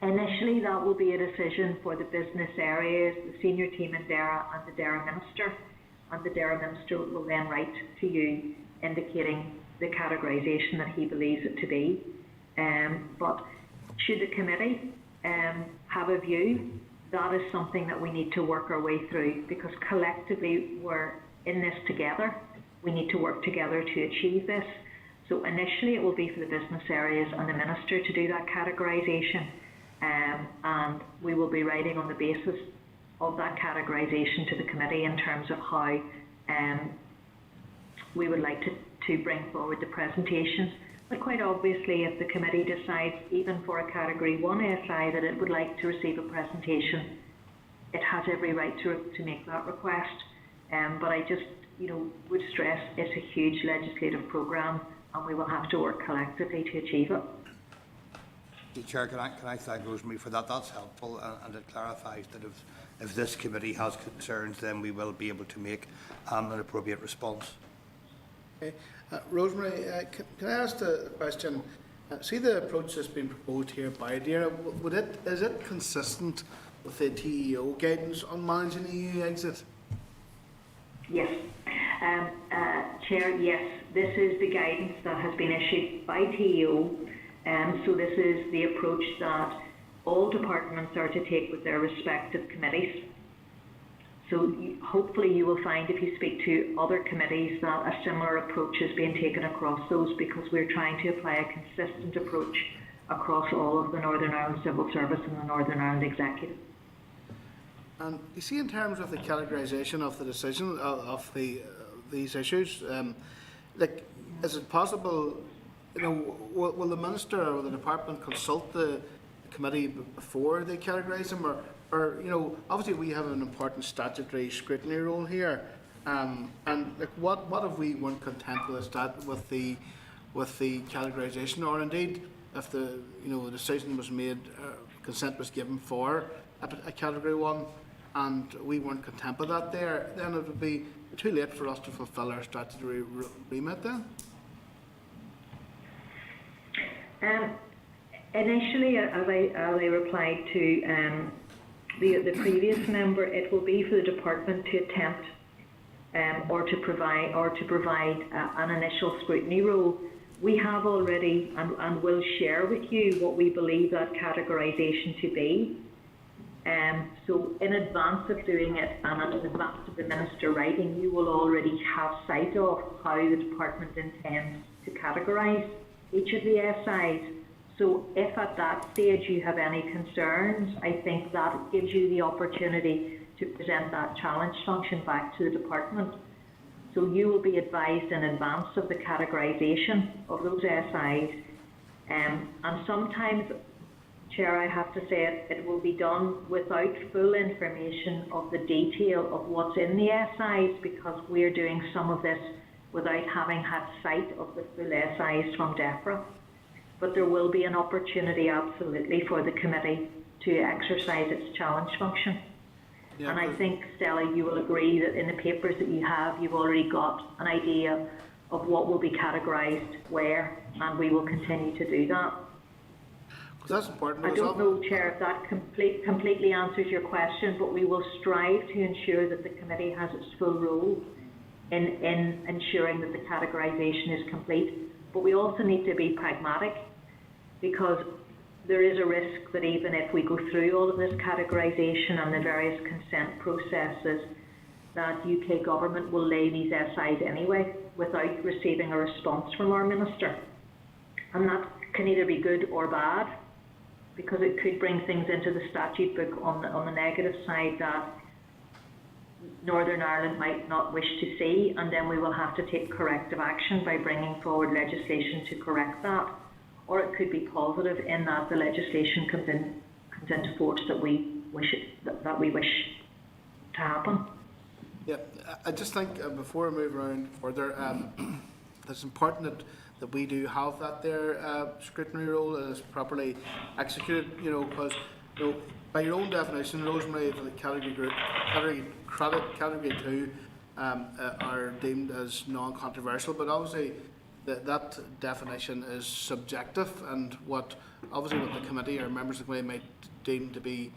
Initially, that will be a decision for the business areas, the senior team in DAERA and the DAERA Minister, and the DAERA Minister will then write to you indicating the categorisation that he believes it to be. But should the committee have a view, that is something that we need to work our way through, because collectively we're in this together. We need to work together to achieve this. So initially it will be for the business areas and the Minister to do that categorisation, and we will be writing on the basis of that categorisation to the committee in terms of how we would like to bring forward the presentations. But quite obviously, if the committee decides, even for a Category 1 SI, that it would like to receive a presentation, it has every right to make that request. But I just, would stress it's a huge legislative programme, and we will have to work collectively to achieve it. Chair, can I thank Rosemary for that? That's helpful, and it clarifies that if this committee has concerns, then we will be able to make an appropriate response. Okay. Rosemary, can I ask the question? See the approach that's been proposed here by DAERA. Is it consistent with the TEO guidance on managing EU exit? Yes. Chair, yes. This is the guidance that has been issued by TEO. So this is the approach that all departments are to take with their respective committees. So hopefully you will find if you speak to other committees that a similar approach is being taken across those, because we're trying to apply a consistent approach across all of the Northern Ireland Civil Service and the Northern Ireland Executive. And you see, in terms of the categorisation of the decision of these issues, like, is it possible, you know, will the Minister or the Department consult the committee before they categorise them, or you know, obviously we have an important statutory scrutiny role here, and like, what if we weren't content with the categorisation, or indeed if the decision was made, consent was given for a category 1, and we weren't content with that there, then it would be too late for us to fulfil our statutory remit then? Initially, as I replied to the previous member, it will be for the department to attempt or to provide an initial scrutiny role. We have already and will share with you what we believe that categorisation to be. So in advance of doing it and in advance of the Minister writing, you will already have sight of how the department intends to categorise each of the SIs. So if at that stage you have any concerns, I think that gives you the opportunity to present that challenge function back to the department. So you will be advised in advance of the categorisation of those SIs. And sometimes, Chair, I have to say it will be done without full information of the detail of what's in the SIs, because we're doing some of this without having had sight of the full SIs from DEFRA. But there will be an opportunity, absolutely, for the committee to exercise its challenge function. Yeah, and I think, Stella, you will agree that in the papers that you have, you've already got an idea of what will be categorised where, and we will continue to do that. That's important. I don't know, Chair, if that completely answers your question, but we will strive to ensure that the committee has its full role in ensuring that the categorisation is complete. But we also need to be pragmatic, because there is a risk that even if we go through all of this categorisation and the various consent processes, that UK government will lay these SIs anyway without receiving a response from our Minister. And that can either be good or bad, because it could bring things into the statute book on the negative side that Northern Ireland might not wish to see, and then we will have to take corrective action by bringing forward legislation to correct that. Or it could be positive in that the legislation comes into force that we wish to happen. Yeah, I just think before we move around further, it's important that we do have that there scrutiny role is properly executed. You know, because by your own definition, Rosemary, the category 2 are deemed as non-controversial, but obviously that definition is subjective, and what the committee or members of the committee might deem to be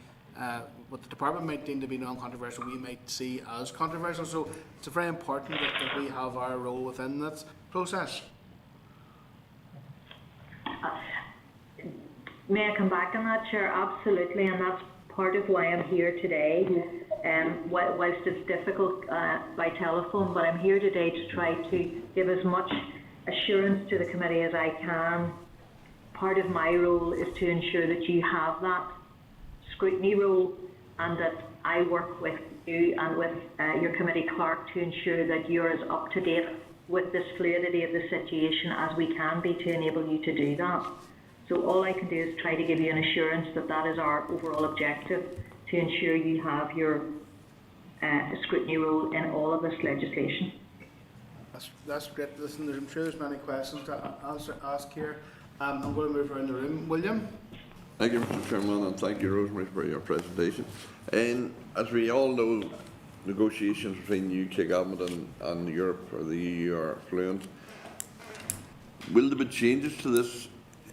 what the department might deem to be non-controversial, we might see as controversial. So it's very important that we have our role within that process. May I come back on that, Chair? Absolutely, and that's part of why I'm here today. Whilst it's difficult by telephone, but I'm here today to try to give as much assurance to the committee as I can. Part of my role is to ensure that you have that scrutiny role, and that I work with you and with your committee clerk to ensure that you're as up to date with this fluidity of the situation as we can be to enable you to do that. So all I can do is try to give you an assurance that that is our overall objective, to ensure you have your scrutiny role in all of this legislation. That's great. Listen, I'm sure there's many questions to ask here. I'm going to move around the room. William? Thank you, Mr. Chairman, and thank you, Rosemary, for your presentation. And as we all know, negotiations between the UK government and Europe or the EU are fluent. Will there be changes to this?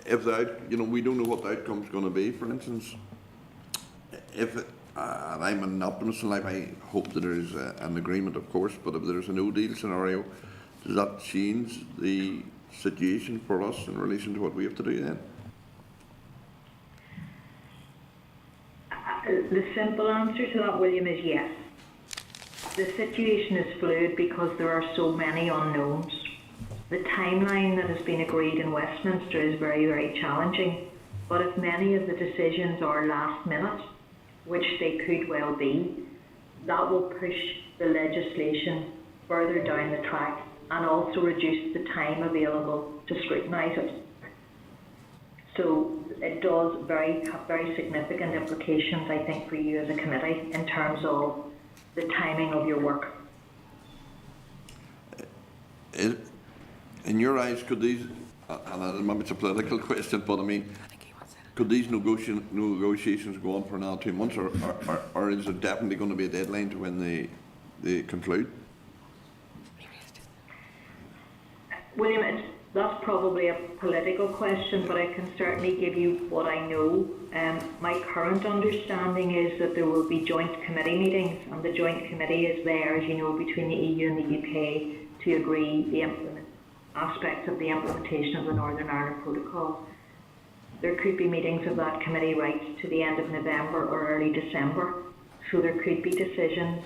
If we don't know what the outcome is going to be. For instance, and I'm an optimist in life, I hope that there is an agreement, of course. But if there is a no-deal scenario, does that change the situation for us in relation to what we have to do then? The simple answer to that, William, is yes. the situation is fluid because there are so many unknowns. The timeline that has been agreed in Westminster is very, very challenging, but if many of the decisions are last minute, which they could well be, that will push the legislation further down the track and also reduce the time available to scrutinise it. So it does have very significant implications, I think, for you as a committee in terms of the timing of your work. In your eyes, could these, and maybe it's a political question, but I mean, could these negotiations go on for another 2 months, or is there definitely going to be a deadline to when they conclude? William, that's probably a political question, but I can certainly give you what I know. My current understanding is that there will be joint committee meetings, and the joint committee is there, as you know, between the EU and the UK to agree the aspects of the implementation of the Northern Ireland Protocol. There could be meetings of that committee right to the end of November or early December, so there could be decisions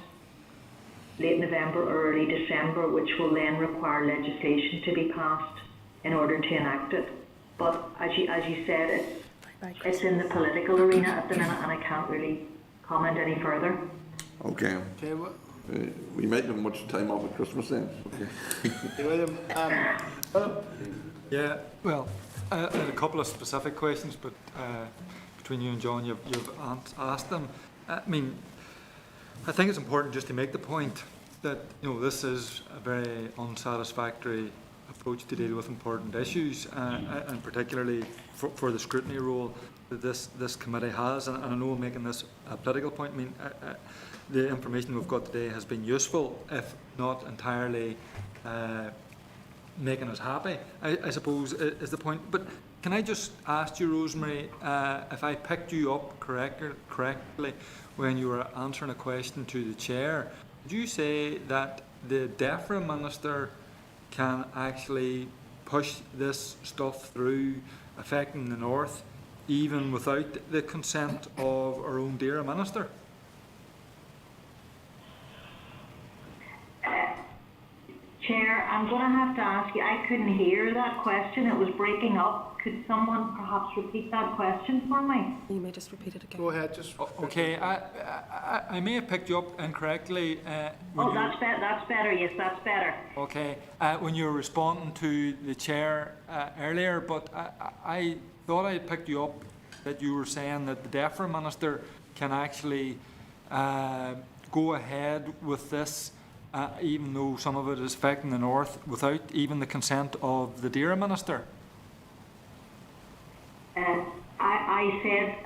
late November or early December which will then require legislation to be passed in order to enact it. But as you said, it's in the political arena at the minute, and I can't really comment any further. Okay. We might have much time off at Christmas then. Okay. William, Yeah, well, I had a couple of specific questions, but between you and John, you've asked them. I mean, I think it's important just to make the point that, you know, this is a very unsatisfactory approach to deal with important issues, and particularly for the scrutiny role that this committee has. And I know I'm making this a political point. I mean, the information we've got today has been useful, if not entirely making us happy, I suppose, is the point. But can I just ask you, Rosemary, if I picked you up correctly when you were answering a question to the chair, did you say that the DEFRA minister can actually push this stuff through affecting the North even without the consent of our own dear minister? Chair, I'm going to have to ask you, I couldn't hear that question, it was breaking up. Could someone perhaps repeat that question for me? You may just repeat it again. go ahead. Just Okay, I may have picked you up incorrectly. That's better, yes, that's better. Okay, when you were responding to the chair earlier, but I thought I picked you up that you were saying that the DEFRA minister can actually go ahead with this, even though some of it is affecting the North, without even the consent of the DERA minister. I said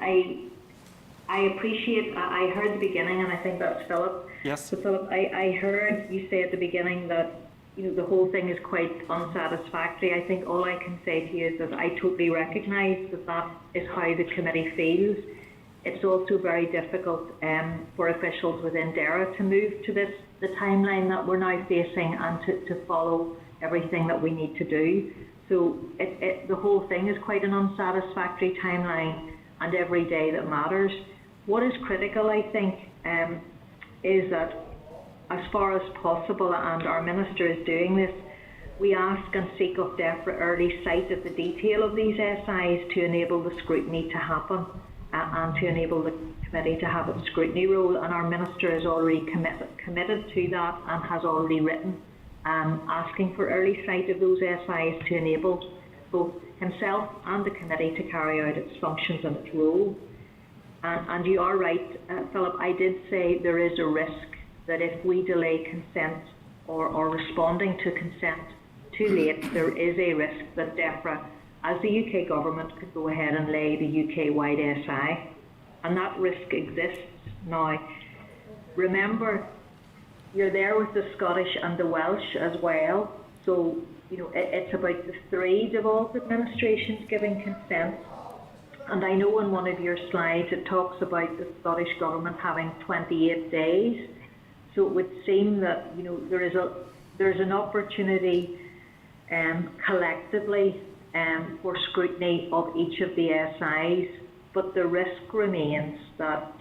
I appreciate, I heard the beginning, and I think that's Philip. Yes. So Philip, I heard you say at the beginning that, you know, the whole thing is quite unsatisfactory. I think all I can say to you is that I totally recognise that that is how the committee feels. It's also very difficult for officials within DERA to move to the timeline that we're now facing, and to follow everything that we need to do. So the whole thing is quite an unsatisfactory timeline, and every day that matters. What is critical, I think, is that as far as possible, and our Minister is doing this, we ask and seek of DEFRA early sight of the detail of these SIs to enable the scrutiny to happen, and to enable the committee to have its scrutiny role. And our Minister is already committed to that, and has already written asking for early sight of those SIs to enable both himself and the committee to carry out its functions and its role. And you are right, Philip, I did say there is a risk that if we delay consent or responding to consent too late, there is a risk that DEFRA, as the UK government, could go ahead and lay the UK-wide SI. And that risk exists now. Remember, you're there with the Scottish and the Welsh as well. So, you know, it's about the three devolved administrations giving consent. And I know in one of your slides it talks about the Scottish Government having 28 days. So it would seem that, you know, there's an opportunity collectively for scrutiny of each of the SIs, but the risk remains that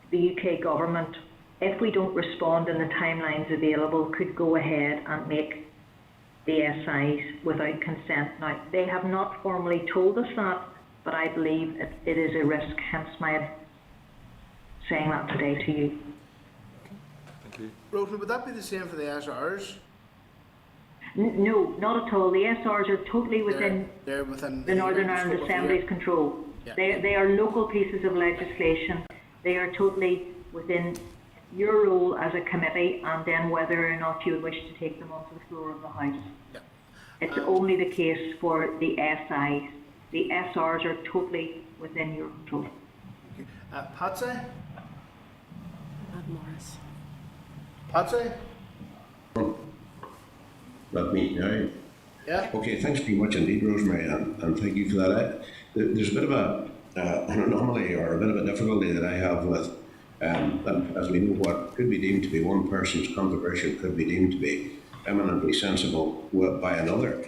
the UK Government if we don't respond in the timelines available, could go ahead and make the SIs without consent. Now, they have not formally told us that, but I believe it is a risk, hence my saying that today to you. Thank you. Rosemary, would that be the same for the SRs? No, not at all. The SRs are totally within, They're within the Northern Ireland scope of Assembly's your- control. Yeah. They are local pieces of legislation. They are totally within your role as a committee, and then whether or not you would wish to take them onto the floor of the House. Yeah. It's only the case for the SIs. The SRs are totally within your control. Patsy? Add Morris. Patsy? Let me now. Yeah. Okay, thanks very much indeed, Rosemary, and thank you for that. There's a bit of an anomaly or a bit of a difficulty that I have with, as we know, what could be deemed to be one person's controversial could be deemed to be eminently sensible by another.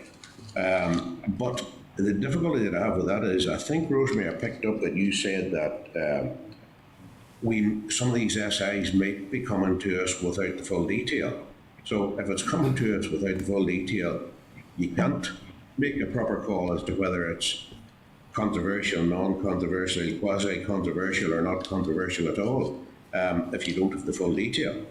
But the difficulty that I have with that is, I think, Rosemary, I picked up that you said that some of these SIs might be coming to us without the full detail. So if it's coming to us without the full detail, you can't make a proper call as to whether it's controversial, non-controversial, quasi-controversial, or not controversial at all, if you don't have the full detail.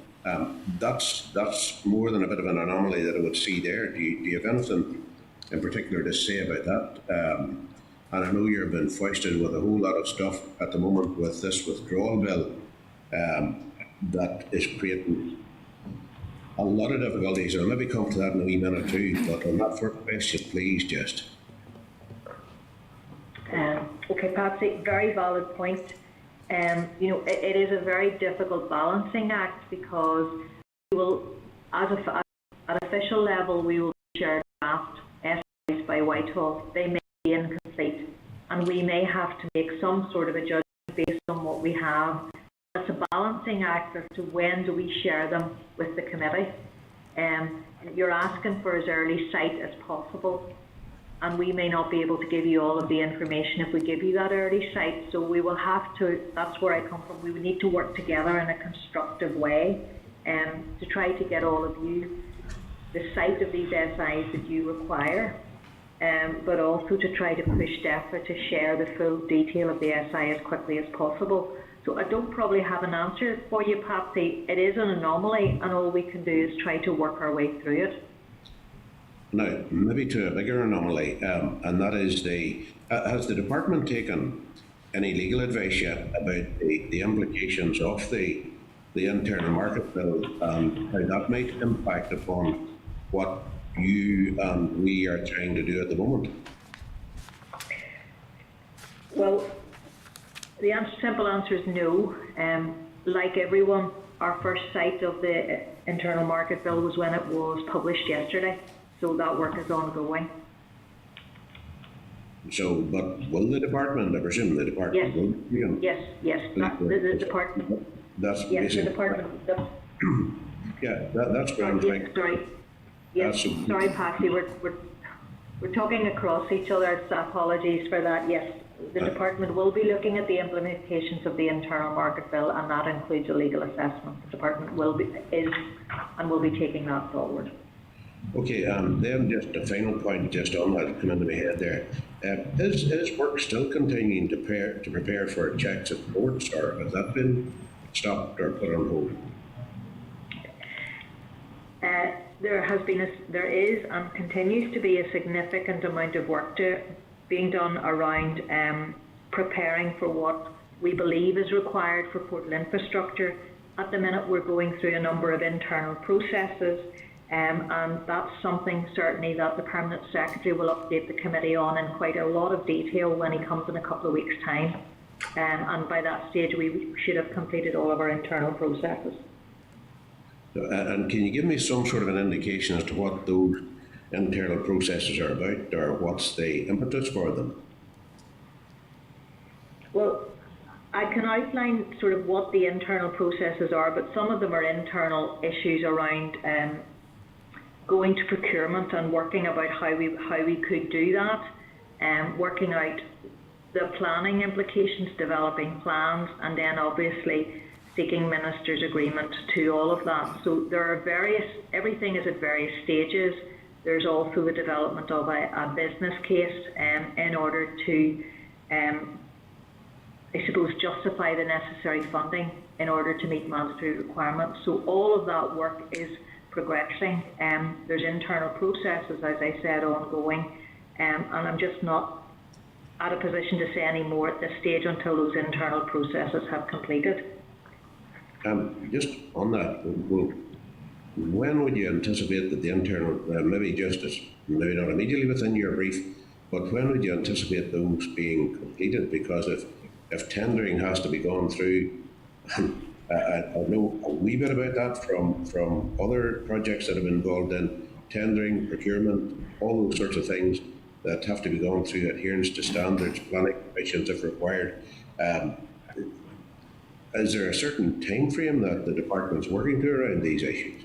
That's more than a bit of an anomaly that I would see there. Do you have anything in particular to say about that? And I know you've been foisted with a whole lot of stuff at the moment with this withdrawal bill that is creating a lot of difficulties. I'll maybe come to that in a wee minute too, but on that first question, please, just. Okay, Patsy, very valid point. You know, it is a very difficult balancing act, because we will, at official level, we will share draft SIs by Whitehall. They may be incomplete, and we may have to make some sort of a judgment based on what we have. It's a balancing act as to when do we share them with the committee. You're asking for as early sight as possible, and we may not be able to give you all of the information if we give you that early sight. So we will have to, that's where I come from, we would need to work together in a constructive way to try to get all of you the sight of these SIs that you require, but also to try to push DEFRA to share the full detail of the SI as quickly as possible. So I don't probably have an answer for you, Patsy. It is an anomaly, and all we can do is try to work our way through it. Now, maybe to a bigger anomaly, and that is has the department taken any legal advice yet about the implications of the internal market bill and how that might impact upon what you and we are trying to do at the moment? Well, the simple answer is no. Like everyone, our first sight of the internal market bill was when it was published yesterday. So that work is ongoing. So, but will the department, I presume the department will? Yes. The department. That's yes, the department. Yeah, that's what I'm thinking. Sorry. Yes, sorry, Patsy. We're talking across each other. So apologies for that. Yes, the department will be looking at the implementations of the internal market bill, and that includes a legal assessment. The department will be taking that forward. Okay, then just a final point just on that come into my head there. Is work still continuing to prepare for checks at ports, or has that been stopped or put on hold? There is and continues to be a significant amount of work being done around preparing for what we believe is required for portal infrastructure. At the minute, we're going through a number of internal processes. And that's something certainly that the Permanent Secretary will update the committee on in quite a lot of detail when he comes in a couple of weeks' time. And by that stage, we should have completed all of our internal processes. And can you give me some sort of an indication as to what those internal processes are about, or what's the impetus for them? Well, I can outline sort of what the internal processes are, but some of them are internal issues around going to procurement and working about how we could do that, working out the planning implications, developing plans, and then obviously seeking ministers' agreement to all of that. So there are everything is at various stages. There's also the development of a business case in order to, I suppose, justify the necessary funding in order to meet mandatory requirements. So all of that work is progressing. There's internal processes, as I said, ongoing, and I'm just not at a position to say any more at this stage until those internal processes have completed. Just on that, when would you anticipate that the internal, maybe not immediately within your brief, but when would you anticipate those being completed? Because if tendering has to be gone through, I know a wee bit about that from other projects that have been involved in tendering, procurement, all those sorts of things that have to be gone through adherence to standards, planning permissions if required. Is there a certain time frame that the department's working to around these issues?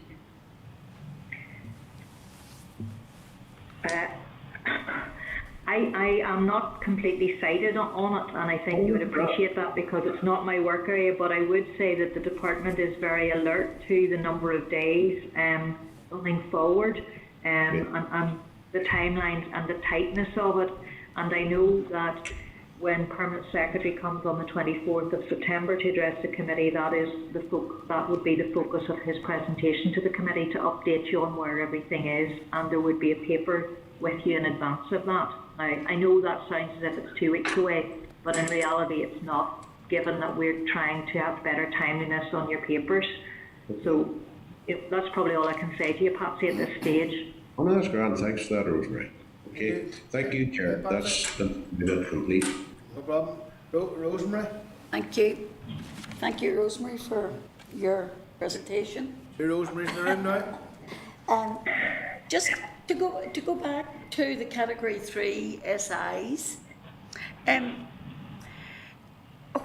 I am not completely sighted on it, and I think you would appreciate that because it's not my work area, but I would say that the department is very alert to the number of days going forward and the timelines and the tightness of it. And I know that when Permanent Secretary comes on the 24th of September to address the committee, that would be the focus of his presentation to the committee, to update you on where everything is, and there would be a paper with you in advance of that. Now, I know that sounds as if it's 2 weeks away, but in reality it's not, given that we're trying to have better timeliness on your papers. So that's probably all I can say to you, Patsy, at this stage. Oh, no, that's grand. Thanks for that, Rosemary. Okay, thank you, Chair. That's complete. No problem. Rosemary? Thank you. Thank you, Rosemary, for your presentation. Rosemary's in the room now. Just to go back to the Category 3 SIs,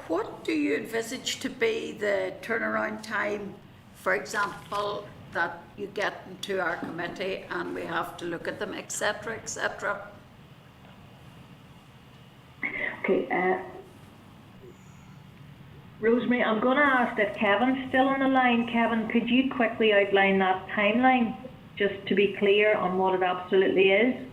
what do you envisage to be the turnaround time, for example, that you get into our committee and we have to look at them, etc., etc.? Okay, Rosemary, I'm going to ask if Kevin's still on the line. Kevin, could you quickly outline that timeline, just to be clear on what it absolutely is?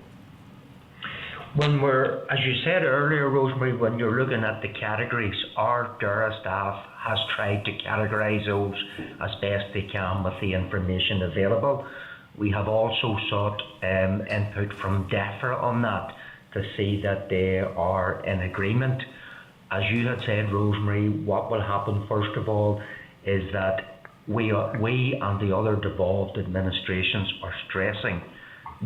When as you said earlier, Rosemary, when you're looking at the categories, our DERA staff has tried to categorise those as best they can with the information available. We have also sought input from DEFRA on that to see that they are in agreement. As you had said, Rosemary, what will happen first of all is that we and the other devolved administrations are stressing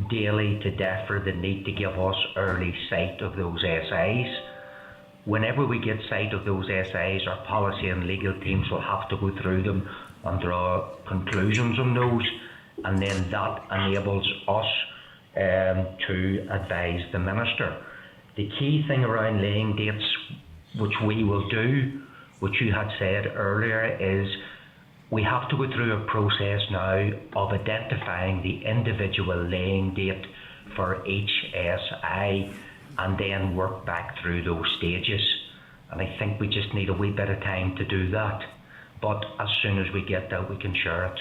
daily to DEFRA the need to give us early sight of those SIs. Whenever we get sight of those SIs, our policy and legal teams will have to go through them and draw conclusions on those, and then that enables us to advise the Minister. The key thing around laying dates, which we will do, which you had said earlier, is we have to go through a process now of identifying the individual laying date for each SI and then work back through those stages. And I think we just need a wee bit of time to do that. But as soon as we get that, we can share it.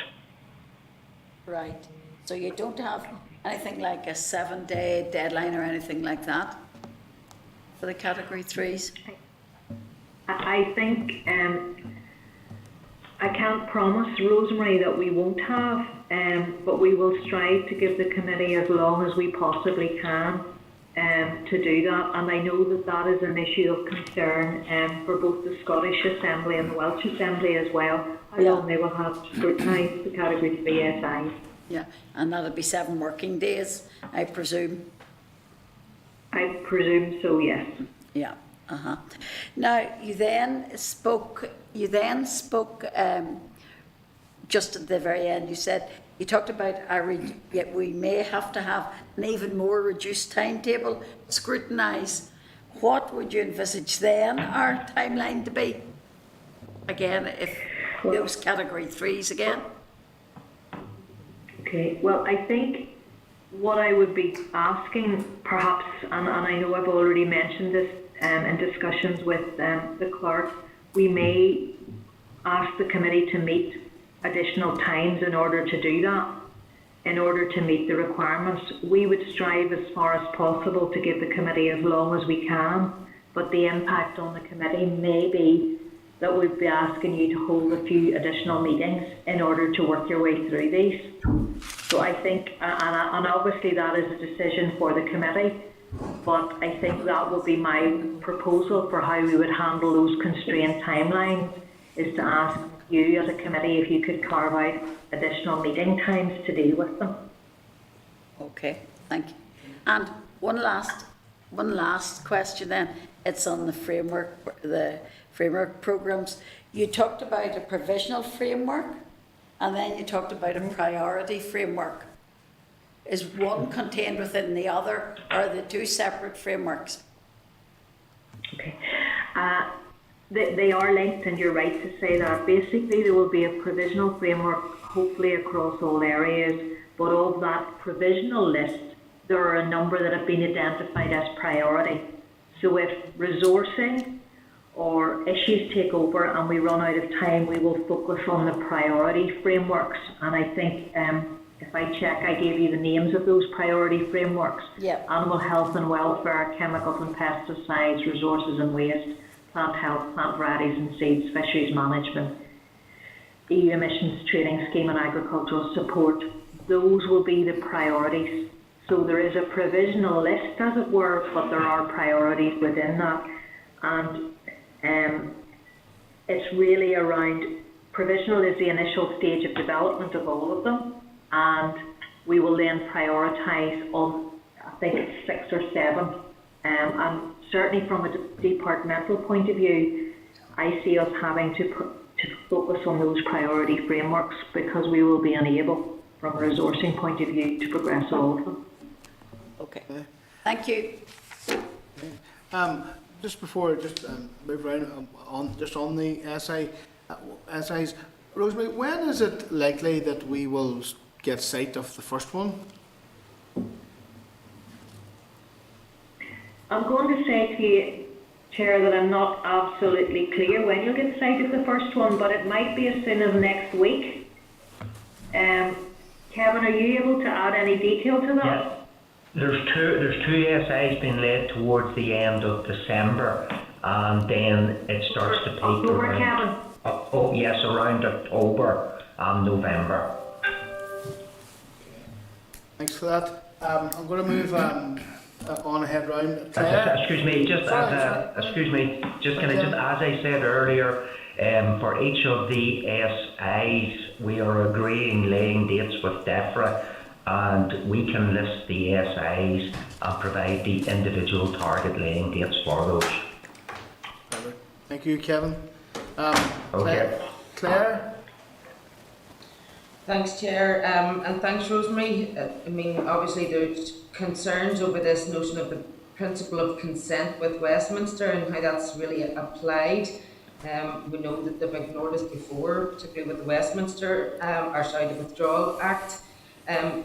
Right. So you don't have anything like a 7-day deadline or anything like that for the Category 3s? I think I can't promise, Rosemary, that we won't have, but we will strive to give the committee as long as we possibly can to do that. And I know that that is an issue of concern for both the Scottish Assembly and the Welsh Assembly as well, how long they will have to scrutinise the Category 3 SIs. Yeah, and that'll be 7 working days, I presume. I presume so, yes. Yeah. Now, you then spoke just at the very end, you talked about we may have to have an even more reduced timetable to scrutinise. What would you envisage then our timeline to be? Again, if those Category 3s again? Okay, well, I think what I would be asking perhaps, and I know I've already mentioned this in discussions with the clerk, we may ask the committee to meet additional times in order to do that, in order to meet the requirements. We would strive as far as possible to give the committee as long as we can, but the impact on the committee may be that we'd be asking you to hold a few additional meetings in order to work your way through these. So I think, and obviously that is a decision for the committee, but I think that would be my proposal for how we would handle those constrained timelines, is to ask you as a committee if you could carve out additional meeting times to deal with them. Okay, thank you. And one last question then. It's on the framework programs. You talked about a provisional framework, and then you talked about a priority framework. Is one contained within the other, or are they two separate frameworks? Okay. They are linked, and you're right to say that. Basically, there will be a provisional framework, hopefully across all areas, but of that provisional list, there are a number that have been identified as priority. So if resourcing or issues take over and we run out of time, we will focus on the priority frameworks. And I think, if I check, I gave you the names of those priority frameworks. Yep. Animal health and welfare, chemicals and pesticides, resources and waste, plant health, plant varieties and seeds, fisheries management, EU emissions trading scheme and agricultural support. Those will be the priorities. So there is a provisional list, as it were, but there are priorities within that. And it's really around, provisional is the initial stage of development of all of them, and we will then prioritise on, I think it's 6 or 7. And certainly from a departmental point of view, I see us having to focus on those priority frameworks, because we will be unable, from a resourcing point of view, to progress all of them. Okay. Thank you. Just before move around on the SIs, Rosemary, when is it likely that we will get sight of the first one? I'm going to say to you, Chair, that I'm not absolutely clear when you'll get sight of the first one, but it might be as soon as next week. Kevin, are you able to add any detail to that? Yeah. There's two SIs being laid towards the end of December, and then it starts to peak October, around. Kevin? Yes, around October and November. Thanks for that. I'm going to move on ahead round. Claire? Excuse me, just as I said earlier, for each of the SIs, we are agreeing laying dates with DEFRA, and we can list the SIs and provide the individual target laying dates for those. Thank you, Kevin. Okay. Claire? Thanks, Chair, and thanks, Rosemary. I mean, obviously there's concerns over this notion of the principle of consent with Westminster and how that's really applied. We know that they've ignored us before, particularly with the Westminster, the Withdrawal Act.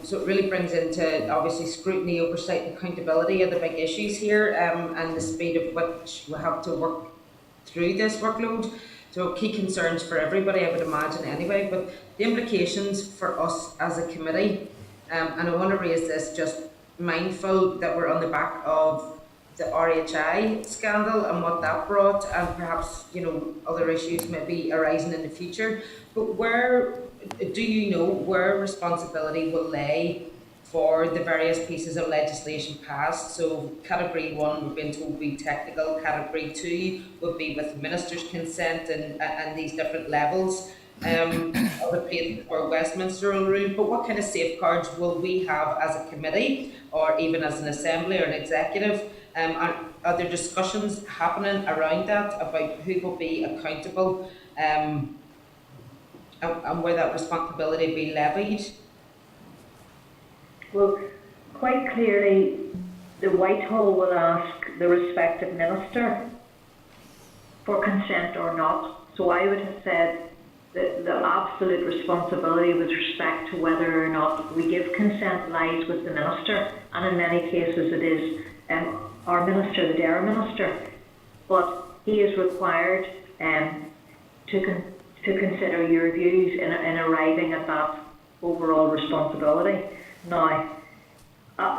So it really brings into, obviously, scrutiny, oversight and accountability are the big issues here, and the speed at which we have to work through this workload. So key concerns for everybody, I would imagine anyway, but the implications for us as a committee, and I want to raise this just mindful that we're on the back of the RHI scandal and what that brought, and perhaps, other issues maybe arising in the future. But where do you know where responsibility will lay for the various pieces of legislation passed? So category 1, we've been told, will be technical. Category 2 would be with the minister's consent and these different levels of a place for Westminster rule. But what kind of safeguards will we have as a committee, or even as an assembly or an executive? Are there discussions happening around that about who will be accountable and where that responsibility be levied? Well, quite clearly, the Whitehall will ask the respective minister for consent or not. So I would have said that the absolute responsibility with respect to whether or not we give consent lies with the minister, and in many cases it is our minister, the DAERA minister. But he is required to to consider your views in arriving at that overall responsibility. Now,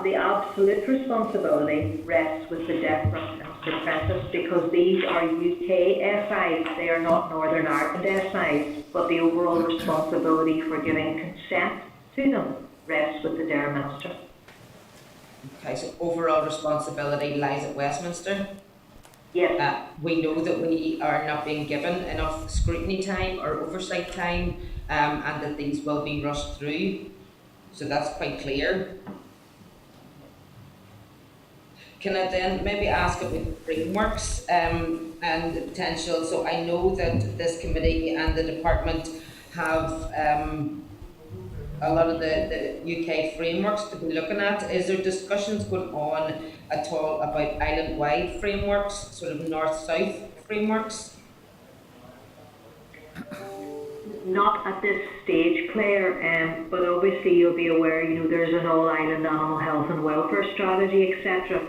the absolute responsibility rests with the DEFRA and Mr Prentice, because these are UK SIs, they are not Northern Ireland SIs, but the overall responsibility for giving consent to them rests with the DARE Minister. Okay, so overall responsibility lies at Westminster. Yes. We know that we are not being given enough scrutiny time or oversight time, and that these will be rushed through. So that's quite clear. Can I then maybe ask about the frameworks and the potential? So I know that this committee and the department have a lot of the UK frameworks to be looking at. Is there discussions going on at all about island-wide frameworks, sort of north-south frameworks? Not at this stage, Claire, but obviously you'll be aware, there's an all-island animal health and welfare strategy, etc.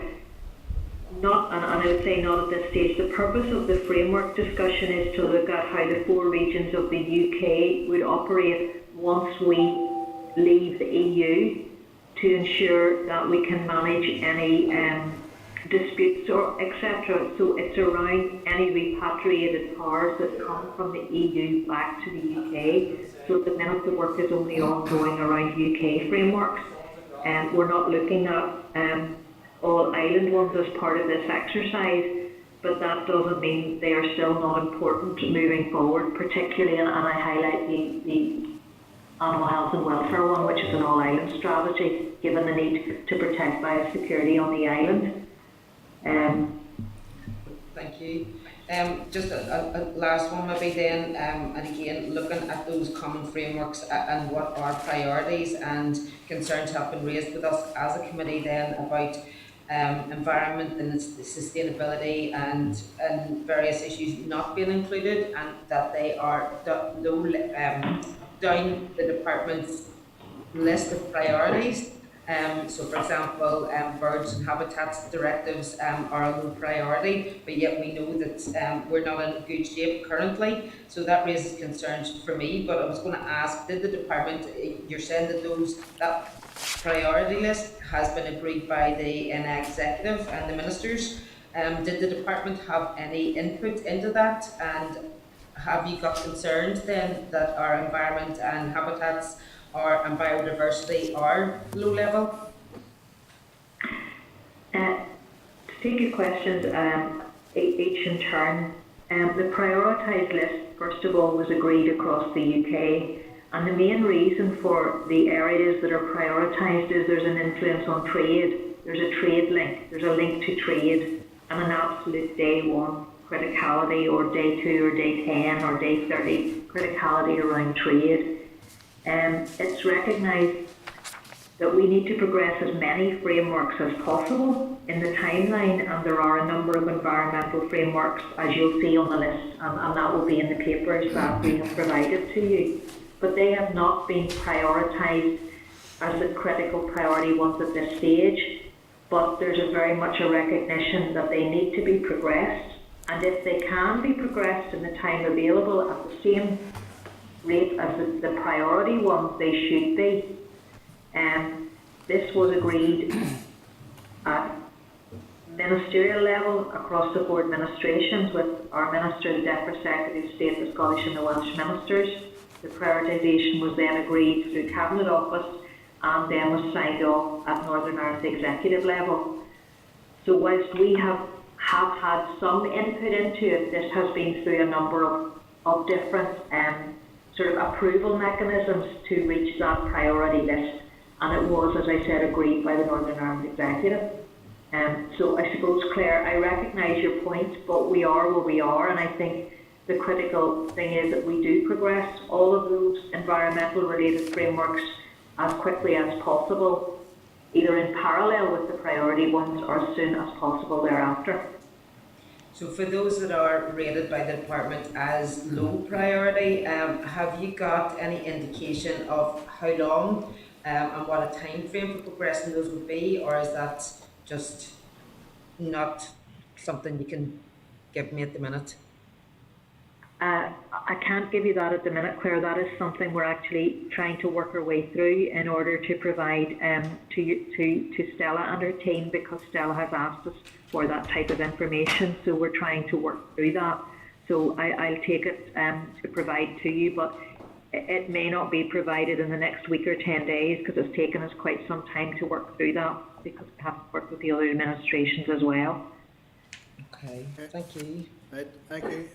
Not, and I would say not at this stage. The purpose of the framework discussion is to look at how the 4 regions of the UK would operate once we leave the EU, to ensure that we can manage any disputes or etc. So it's around any repatriated powers that come from the EU back to the UK. So at the minute the work is only ongoing around UK frameworks, and we're not looking at all island ones as part of this exercise, but that doesn't mean they are still not important moving forward, particularly, and I highlight the animal health and welfare one, which is an all-island strategy, given the need to protect biosecurity on the island. Thank you. Just a last one maybe then, and again looking at those common frameworks and what our priorities and concerns have been raised with us as a committee then about environment and sustainability and various issues not being included, and that they are low down the department's list of priorities. So for example, birds and habitats directives are a low priority, but yet we know that we're not in good shape currently, so that raises concerns for me. But I was going to ask, did the department, you're saying that that priority list has been agreed by the executive and the ministers, did the department have any input into that, and have you got concerned then that our environment and habitats and biodiversity are low level? To take your questions each in turn, the prioritised list first of all was agreed across the UK, and the main reason for the areas that are prioritised is there's an influence on trade, there's a trade link, there's a link to trade, and an absolute day 1 criticality, or day 2 or day 10 or day 30 criticality around trade. It's recognised that we need to progress as many frameworks as possible in the timeline, and there are a number of environmental frameworks, as you'll see on the list, and that will be in the papers that we have provided to you. But they have not been prioritised as the critical priority ones at this stage, but there's very much a recognition that they need to be progressed, and if they can be progressed in the time available at the same rate as the priority ones, they should be. This was agreed at ministerial level across the board administrations with our Minister, the DEFRA Secretary of State, the Scottish and the Welsh Ministers. The prioritisation was then agreed through Cabinet Office and then was signed off at Northern Ireland executive level. So whilst we have had some input into it, this has been through a number of different sort of approval mechanisms to reach that priority list, and it was, as I said, agreed by the Northern Ireland executive. So I suppose, Claire, I recognise your point, but we are where we are, and I think the critical thing is that we do progress all of those environmental related frameworks as quickly as possible, either in parallel with the priority ones or as soon as possible thereafter. So for those that are rated by the department as low priority, have you got any indication of how long and what a time frame for progressing those would be, or is that just not something you can give me at the minute? I can't give you that at the minute, Claire. That is something we're actually trying to work our way through in order to provide to Stella and her team, because Stella has asked us for that type of information. So we're trying to work through that. So I'll take it to provide to you, but it may not be provided in the next week or 10 days because it's taken us quite some time to work through that, because we have to work with the other administrations as well. Okay, thank you. Right, thank you.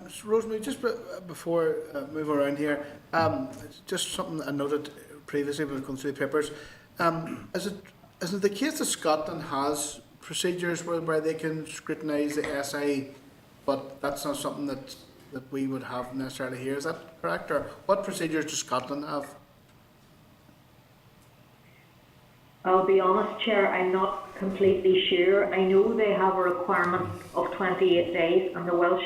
So Rosemary, just before move around here, just something I noted previously when going through the papers. Is it the case that Scotland has procedures where they can scrutinise the SI, but that's not something that we would have necessarily here? Is that correct? Or what procedures does Scotland have? I'll be honest, Chair, I'm not completely sure. I know they have a requirement of 28 days, and the Welsh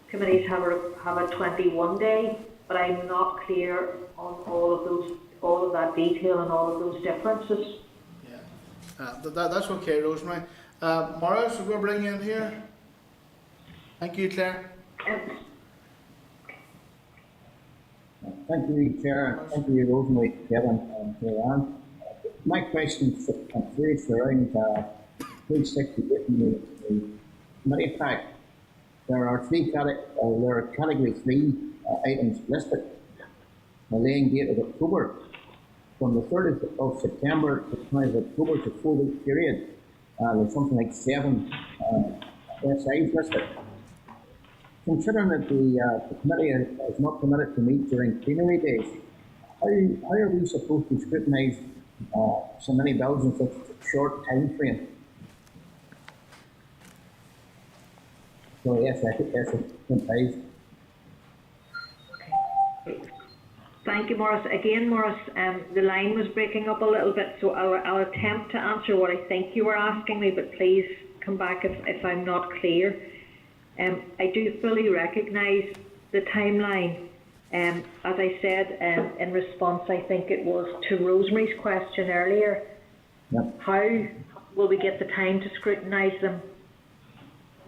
committees have a 21 day, but I'm not clear on all of that detail and all of those differences. Yeah, that's okay, Rosemary. Maurice, we're bringing you in here. Thank you, Claire. Thank you, Chair. Thank you, Rosemary, Kevin, and Joanne. My question is around page 68 in the committee pack. There are category 3 items listed. The laying date of October. From the 30th of September to 20th of October, it's a 4-week period. There's something like 7 SIs listed. Considering that the committee is not permitted to meet during plenary days, how are we supposed to scrutinise so many bills in such a short time frame? So yes, I think that's a good place. Thank you, Maurice. Again, Maurice, the line was breaking up a little bit, so I'll attempt to answer what I think you were asking me, but please come back if I'm not clear. I do fully recognise the timeline. As I said in response, I think it was to Rosemary's question earlier, how will we get the time to scrutinise them?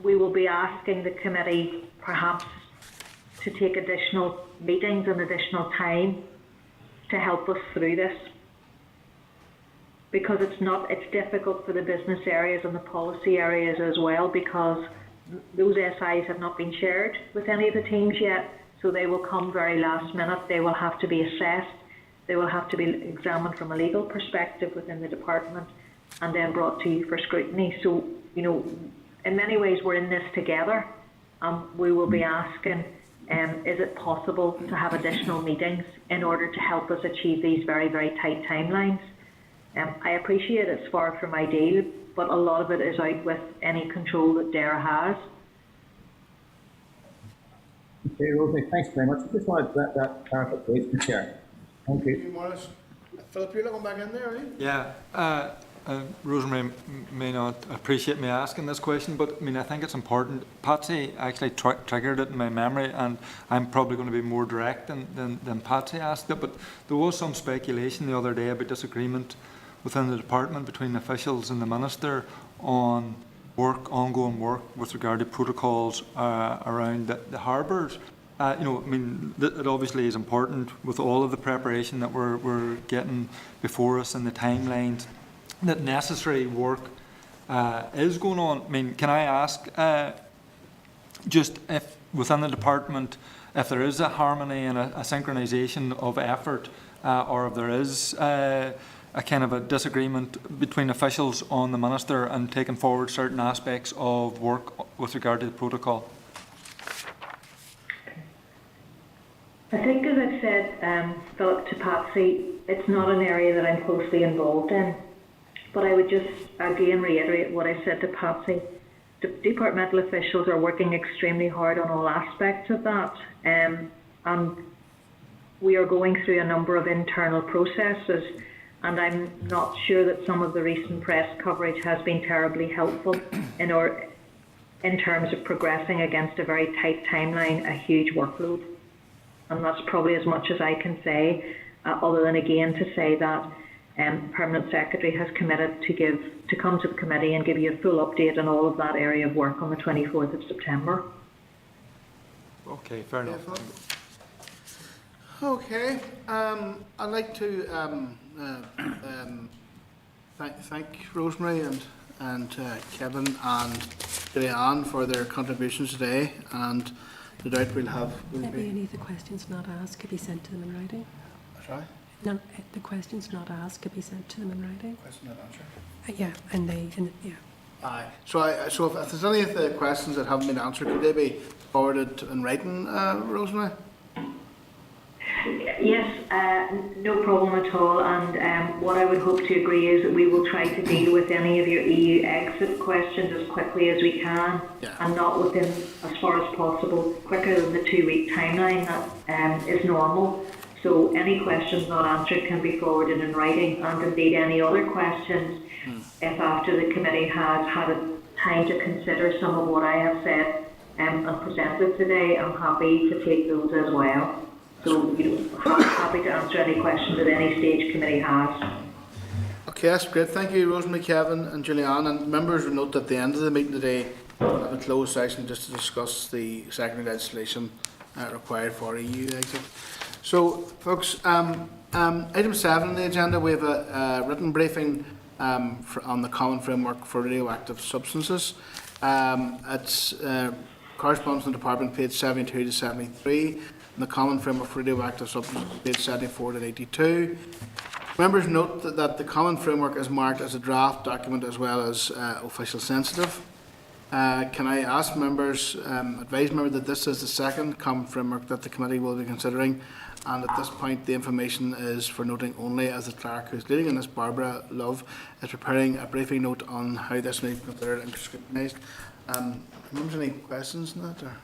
We will be asking the committee perhaps to take additional meetings and additional time to help us through this, because it's difficult for the business areas and the policy areas as well, because those SIs have not been shared with any of the teams yet, so they will come very last minute. They will have to be assessed, they will have to be examined from a legal perspective within the department, and then brought to you for scrutiny. So, in many ways we're in this together. We will be asking, is it possible to have additional meetings in order to help us achieve these very, very tight timelines? I appreciate it's far from ideal, but a lot of it is out with any control that DARE has. Okay, Rosemary, thanks very much. I just wanted that clarification, Chair. Thank you. Thank you, Maurice. Philip, you're looking back in there, are you? Yeah. Rosemary may not appreciate me asking this question, but I think it's important. Patsy actually triggered it in my memory, and I'm probably going to be more direct than Patsy asked it, but there was some speculation the other day about disagreement within the department between officials and the Minister on ongoing work with regard to protocols around the harbours. It obviously is important with all of the preparation that we're getting before us and the timelines, that necessary work is going on. Can I ask, just if within the department, if there is a harmony and a synchronisation of effort, or if there is a kind of a disagreement between officials on the Minister and taking forward certain aspects of work with regard to the protocol? I think, as I've said, Philip, to Patsy, it's not an area that I'm closely involved in. But I would just again reiterate what I said to Patsy. Departmental officials are working extremely hard on all aspects of that. And we are going through a number of internal processes. And I'm not sure that some of the recent press coverage has been terribly helpful in terms of progressing against a very tight timeline, a huge workload. And that's probably as much as I can say, other than again to say that Permanent Secretary has committed to come to the committee and give you a full update on all of that area of work on the 24th of September. Okay, fair enough. Okay, I'd like to thank Rosemary and Kevin and Julianne for their contributions today, and no doubt Maybe any of the questions not asked could be sent to them in writing. Sorry? No, the questions not asked could be sent to them in writing. Question not answered. Yeah, yeah. Aye. So if there's any of the questions that haven't been answered, could they be forwarded in writing, Rosemary? Yes, no problem at all. And what I would hope to agree is that we will try to deal with any of your EU exit questions as quickly as we can, and not within, as far as possible, quicker than the 2-week timeline that is normal. So any questions not answered can be forwarded in writing, and indeed any other questions, if after the committee has had a time to consider some of what I have said and presented today, I'm happy to take those as well. So, happy to answer any questions at any stage committee has. Okay, that's great. Thank you, Rosemary, Kevin and Julianne. And members will note that at the end of the meeting today, we'll have a closed session just to discuss the secondary legislation required for EU exit. So, folks, item 7 on the agenda, we have a written briefing on the Common Framework for Radioactive Substances. It's corresponds to the department page 72 to 73. The Common Framework for Radioactive Substances, page 74 to 82. Members note that the Common Framework is marked as a draft document as well as official sensitive. Can I ask members, advise members that this is the second Common Framework that the committee will be considering, and at this point the information is for noting only, as the clerk who is leading in this, Barbara Love, is preparing a briefing note on how this may be considered and scrutinised. Members, any questions on that? Or?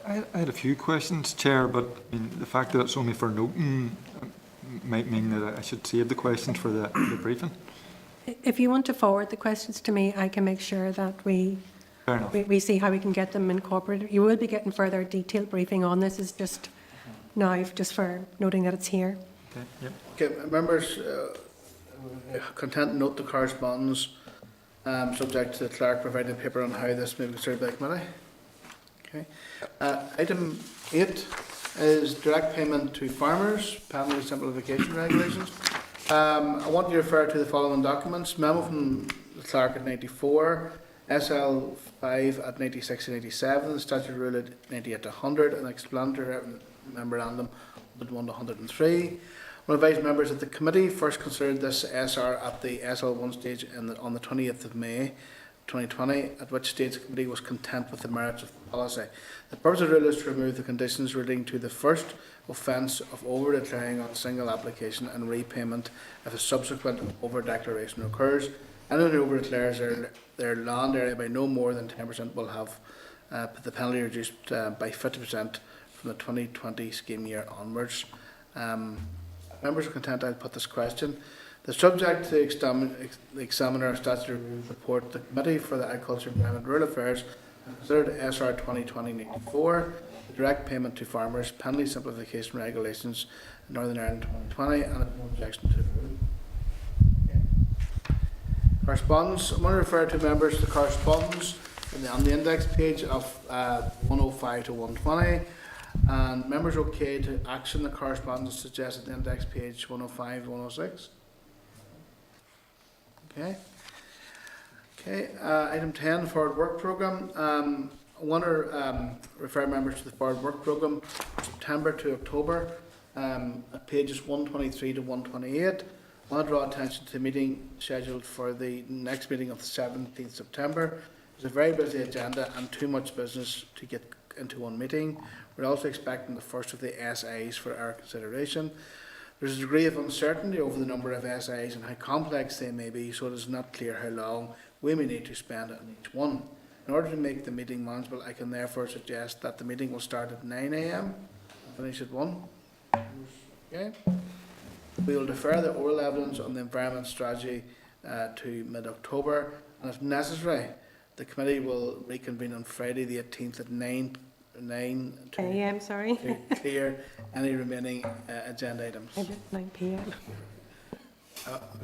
I had a few questions, Chair, but I mean, the fact that it's only for noting might mean that I should save the questions for the briefing. If you want to forward the questions to me, I can make sure that we see how we can get them incorporated. You will be getting further detailed briefing on this. Is just now, just for noting that it's here. Okay. Yep. Okay, members, content to note the correspondence subject to the clerk providing paper on how this may be considered by the committee. Okay. Item 8 is direct payment to farmers, penalty simplification regulations. I want to refer to the following documents: memo from the clerk at 94, SL 5 at 96 and 87, the statute rule at 98 to 100, and explanatory memorandum 101 to 103. I want to advise members that the committee first considered this SR at the SL1 stage on the 20th of May 2020, at which stage the committee was content with the merits of the policy. The purpose of the rule is to remove the conditions relating to the first offence of over-declaring on a single application and repayment if a subsequent over-declaration occurs. Anyone who over-declares their land area by no more than 10% will have the penalty reduced by 50% from the 2020 scheme year onwards. Members are content I'll put this question. The subject to the examiner statutory report, the Committee for the Agriculture, Environment and Rural Affairs considered SR 2020-94, the direct payment to farmers, penalty simplification regulations in Northern Ireland 2020, and no objection to the rule. Correspondence. I want to refer to members to the correspondence on the index page of 105 to 120. And members okay to action the correspondence suggested in index page 105 to 106. Okay. Okay. Item 10, forward work programme. I want to refer members to the forward work programme September to October at pages 123 to 128. I want to draw attention to the meeting scheduled for the next meeting of the 17th September. It's a very busy agenda and too much business to get into one meeting. We're also expecting the first of the SIs for our consideration. There's a degree of uncertainty over the number of SIs and how complex they may be, so it is not clear how long we may need to spend on each one. In order to make the meeting manageable, I can therefore suggest that the meeting will start at 9 AM and finish at 1. Okay. We will defer the oral evidence on the environment strategy to mid-October, and if necessary, the committee will reconvene on Friday the 18th at 9 AM, sorry. to clear any remaining agenda items. 9 PM.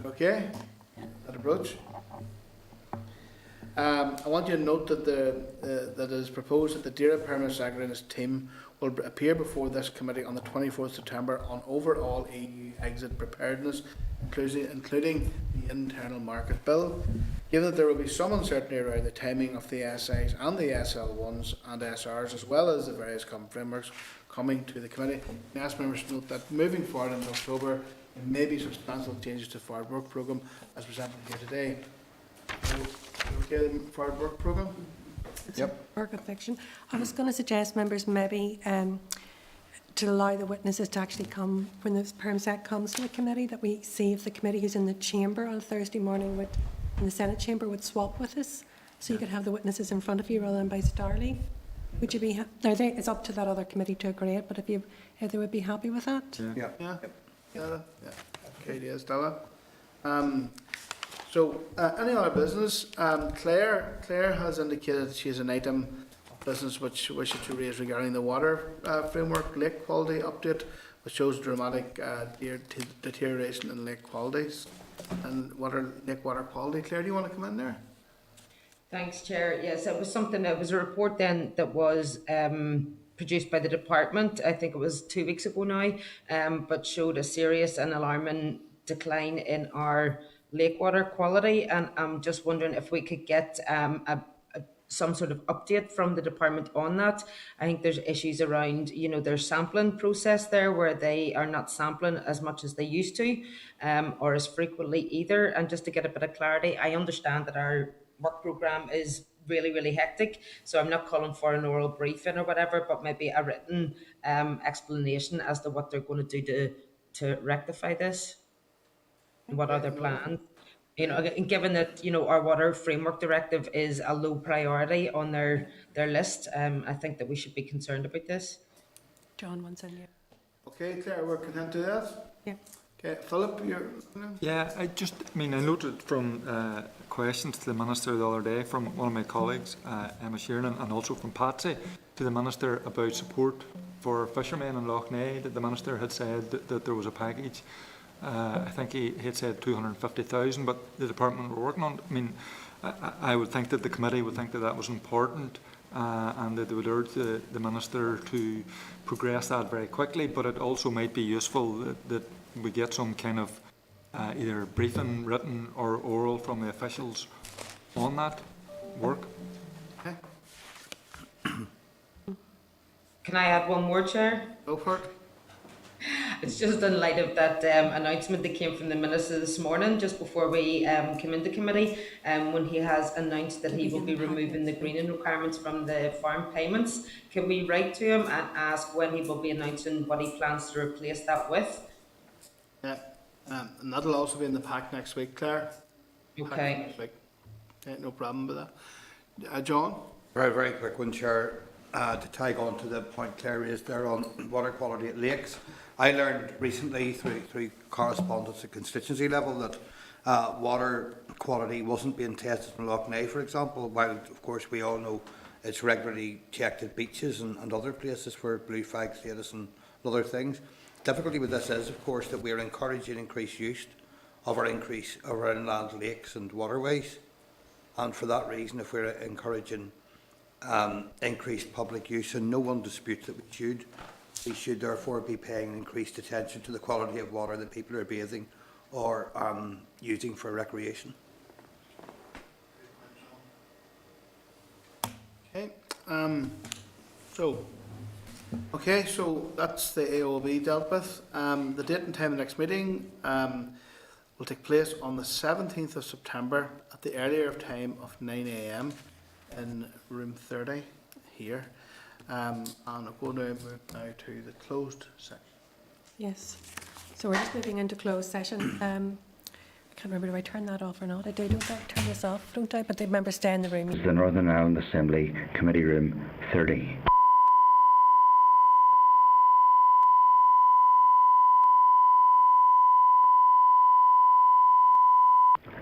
Okay, that approach. I want you to note that that it is proposed that the DAERA Permanent Secretary and his team will appear before this committee on the 24th September on overall EU exit preparedness, including the internal market bill. Given that there will be some uncertainty around the timing of the SIs and the SL1s and SRs, as well as the various frameworks coming to the committee, I ask members to note that moving forward in October, there may be substantial changes to the Forward Work Programme as presented here today. Okay, the Forward Work Programme? Yep. Work of fiction. I was going to suggest members maybe to allow the witnesses to actually come when the PermSec comes to the committee, that we see if the committee who's in the chamber on Thursday morning would, in the Senate chamber, would swap with us, so you could have the witnesses in front of you rather than by Starley. Would you be? It's up to that other committee to agree it, but if they would be happy with that. Yeah. Okay, yes, Stella. So, any other business? Claire has indicated that she has an item of business which she wishes to raise regarding the water framework lake quality update, which shows dramatic deterioration in lake qualities and lake water quality. Claire, do you want to come in there? Thanks, Chair. Yes, it was something. It was a report then that was produced by the department. I think it was 2 weeks ago now, but showed a serious and alarming decline in our lake water quality, and I'm just wondering if we could get some sort of update from the department on that. I think there's issues around, their sampling process there, where they are not sampling as much as they used to, or as frequently either. And just to get a bit of clarity, I understand that our work programme is really, really hectic, so I'm not calling for an oral briefing or whatever, but maybe a written explanation as to what they're going to do to rectify this. What are their plans? And given that our water framework directive is a low priority on their list, I think that we should be concerned about this. John wants in, yeah. Okay, Claire, we're content to that. Yeah. Okay, Philip, you're. Yeah, I noted from questions to the Minister the other day from one of my colleagues, Emma Sheeran, and also from Patsy, to the Minister about support for fishermen in Lough Neagh, that the Minister had said that there was a package. I think he had said 250,000, but the department were working on it. I mean, I would think that the committee would think that that was important, and that they would urge the Minister to progress that very quickly, but it also might be useful that we get some kind of either briefing, written or oral from the officials on that work. Okay. Can I add one more, Chair? Go for it. It's just in light of that announcement that came from the Minister this morning, just before we came into committee, when he has announced that he will be removing the greening requirements from the farm payments. Can we write to him and ask when he will be announcing what he plans to replace that with? Yeah, and that'll also be in the pack next week, Claire. Okay. Next week. Okay, no problem with that. John? Very, very quick one, Chair. To tag on to the point Claire raised there on water quality at lakes. I learned recently through correspondence at constituency level that water quality wasn't being tested in Lough Neagh, for example, while of course we all know it's regularly checked at beaches and other places for blue flag status and other things. Difficulty with this is, of course, that we are encouraging increased use of our inland lakes and waterways, and for that reason, if we're encouraging increased public use, and no one disputes that we should therefore be paying increased attention to the quality of water that people are bathing or using for recreation. Okay. So that's the AOB dealt with. The date and time of the next meeting will take place on the 17th of September at the earlier of time of 9 AM in room 30 here. And I'm going to move now to the closed section. Yes. So we're just moving into closed session. I can't remember, do I turn that off or not? I do, don't I? Turn this off, don't I? But the members stay in the room. This is the Northern Ireland Assembly Committee Room 30.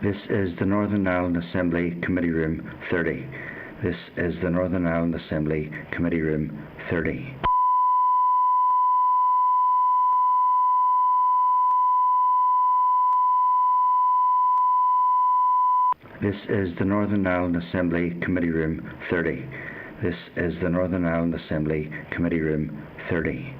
This is the Northern Ireland Assembly Committee Room 30. This is the Northern Ireland Assembly Committee Room 30. This is the Northern Ireland Assembly Committee Room 30. This is the Northern Ireland Assembly Committee Room 30.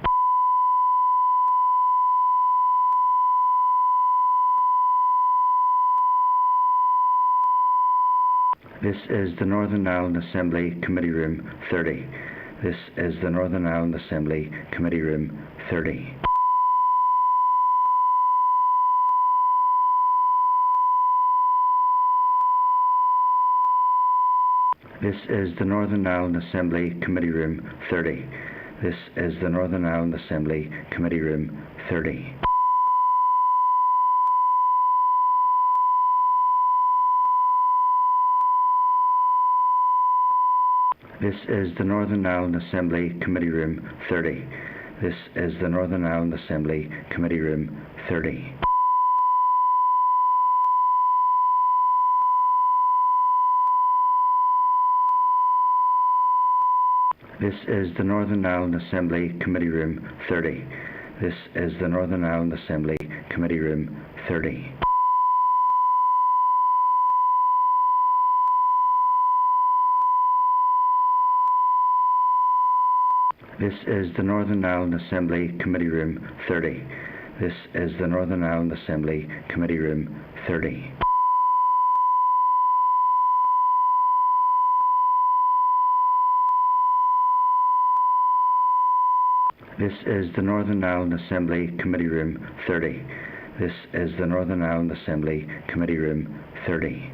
This is the Northern Ireland Assembly Committee Room 30. This is the Northern Ireland Assembly Committee Room 30. This is the Northern Ireland Assembly Committee Room 30. This is the Northern Ireland Assembly Committee Room 30. This is the Northern Ireland Assembly Committee Room 30. This is the Northern Ireland Assembly Committee Room 30. This is the Northern Ireland Assembly Committee Room 30. This is the Northern Ireland Assembly Committee Room 30. This is the Northern Ireland Assembly Committee Room 30. This is the Northern Ireland Assembly Committee Room 30. This is the Northern Ireland Assembly Committee Room 30. This is the Northern Ireland Assembly Committee Room 30.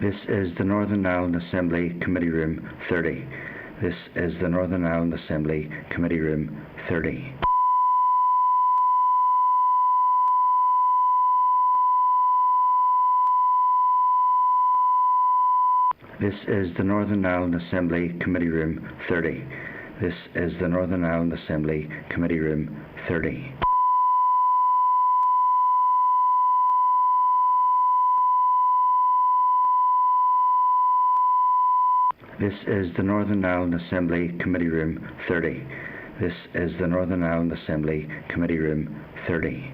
This is the Northern Ireland Assembly Committee Room 30. This is the Northern Ireland Assembly Committee Room 30. This is the Northern Ireland Assembly Committee Room 30. This is the Northern Ireland Assembly Committee Room 30. This is the Northern Ireland Assembly Committee Room 30. This is the Northern Ireland Assembly Committee Room 30.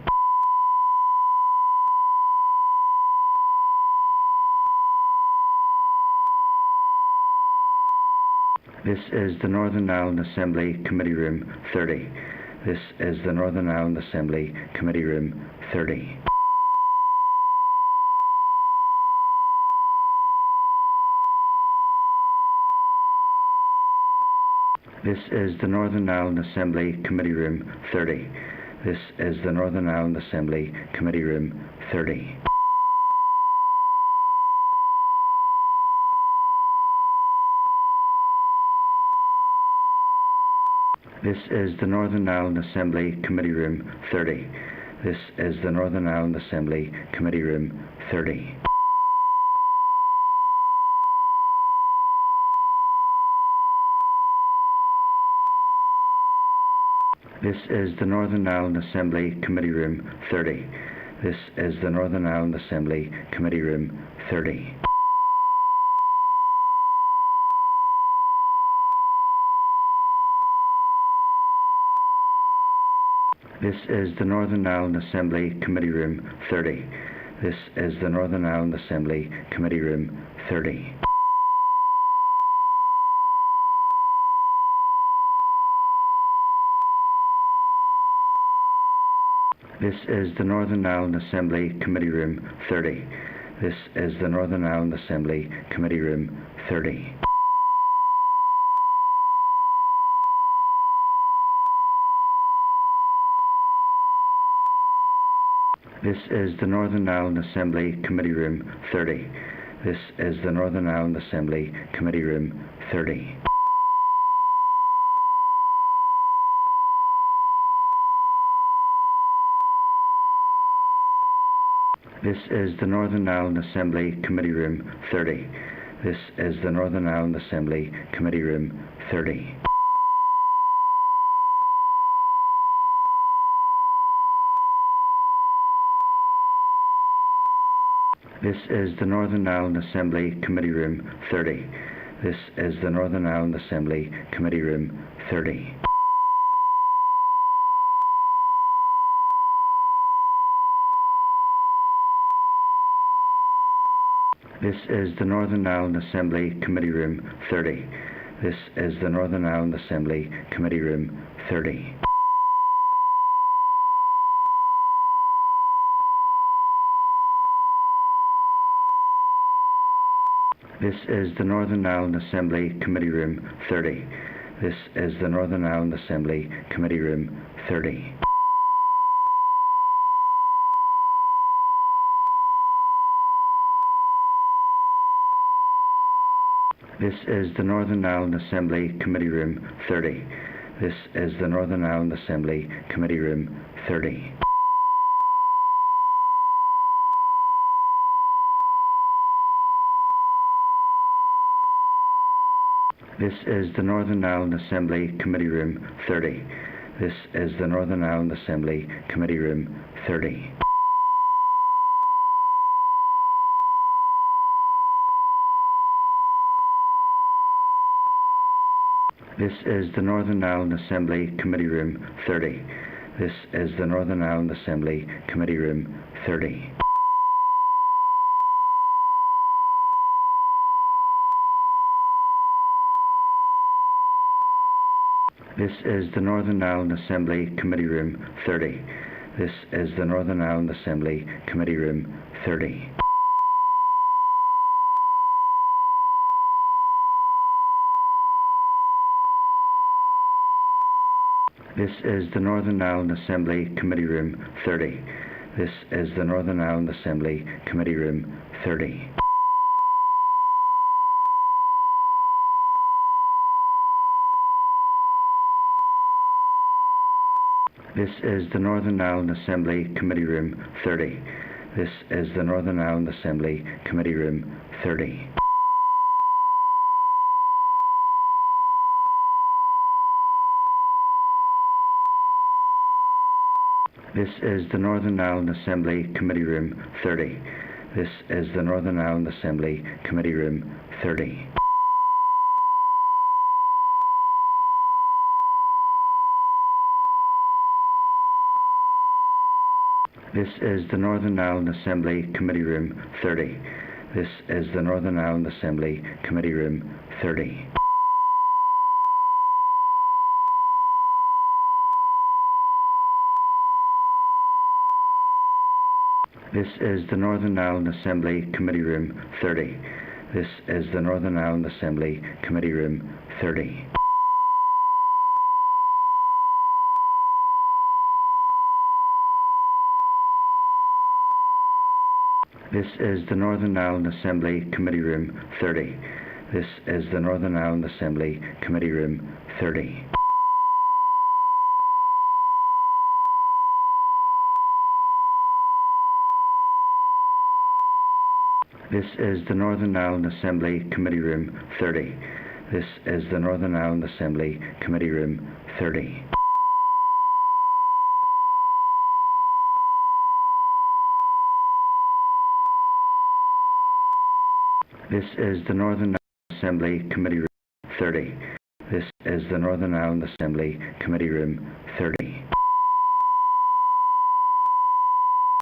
This is the Northern Ireland Assembly Committee Room 30. This is the Northern Ireland Assembly Committee Room 30. This is the Northern Ireland Assembly Committee Room 30. This is the Northern Ireland Assembly Committee Room 30. This is the Northern Ireland Assembly Committee Room 30. This is the Northern Ireland Assembly Committee Room 30. This is the Northern Ireland Assembly Committee Room 30. This is the Northern Ireland Assembly Committee Room 30. This is the Northern Ireland Assembly Committee Room 30. This is the Northern Ireland Assembly Committee Room 30. This is the Northern Ireland Assembly Committee Room 30. This is the Northern Ireland Assembly Committee Room 30. This is the Northern Ireland Assembly Committee Room 30. This is the Northern Ireland Assembly Committee Room 30. This is the Northern Ireland Assembly Committee Room 30. This is the Northern Ireland Assembly Committee Room 30. This is the Northern Ireland Assembly Committee Room 30. This is the Northern Ireland Assembly Committee Room 30. This is the Northern Ireland Assembly Committee Room 30. This is the Northern Ireland Assembly Committee Room 30. This is the Northern Ireland Assembly Committee Room 30. This is the Northern Ireland Assembly Committee Room 30. This is the Northern Ireland Assembly Committee Room 30. This is the Northern Ireland Assembly Committee Room 30. This is the Northern Ireland Assembly Committee Room 30. This is the Northern Ireland Assembly Committee Room 30. This is the Northern Ireland Assembly Committee Room 30. This is the Northern Ireland Assembly Committee Room 30. This is the Northern Ireland Assembly Committee Room 30. This is the Northern Ireland Assembly Committee Room 30. This is the Northern Ireland Assembly Committee Room 30. This is the Northern Ireland Assembly Committee Room 30. This is the Northern Ireland Assembly Committee Room 30. This is the Northern Ireland Assembly Committee Room 30. This is the Northern Ireland Assembly Committee Room 30. This is the Northern Ireland Assembly Committee Room 30. This is the Northern Ireland Assembly Committee Room 30. This is the Northern Ireland Assembly Committee Room 30. This is the Northern Ireland Assembly Committee Room 30. This is the Northern Ireland Assembly Committee Room 30. This is the Northern Ireland Assembly Committee Room 30. This is the Northern Ireland Assembly Committee Room 30. This is the Northern Ireland Assembly Committee Room 30. This is the Northern Ireland Assembly Committee Room 30. This is the Northern Ireland Assembly Committee Room 30. This is the Northern Ireland Assembly Committee Room 30.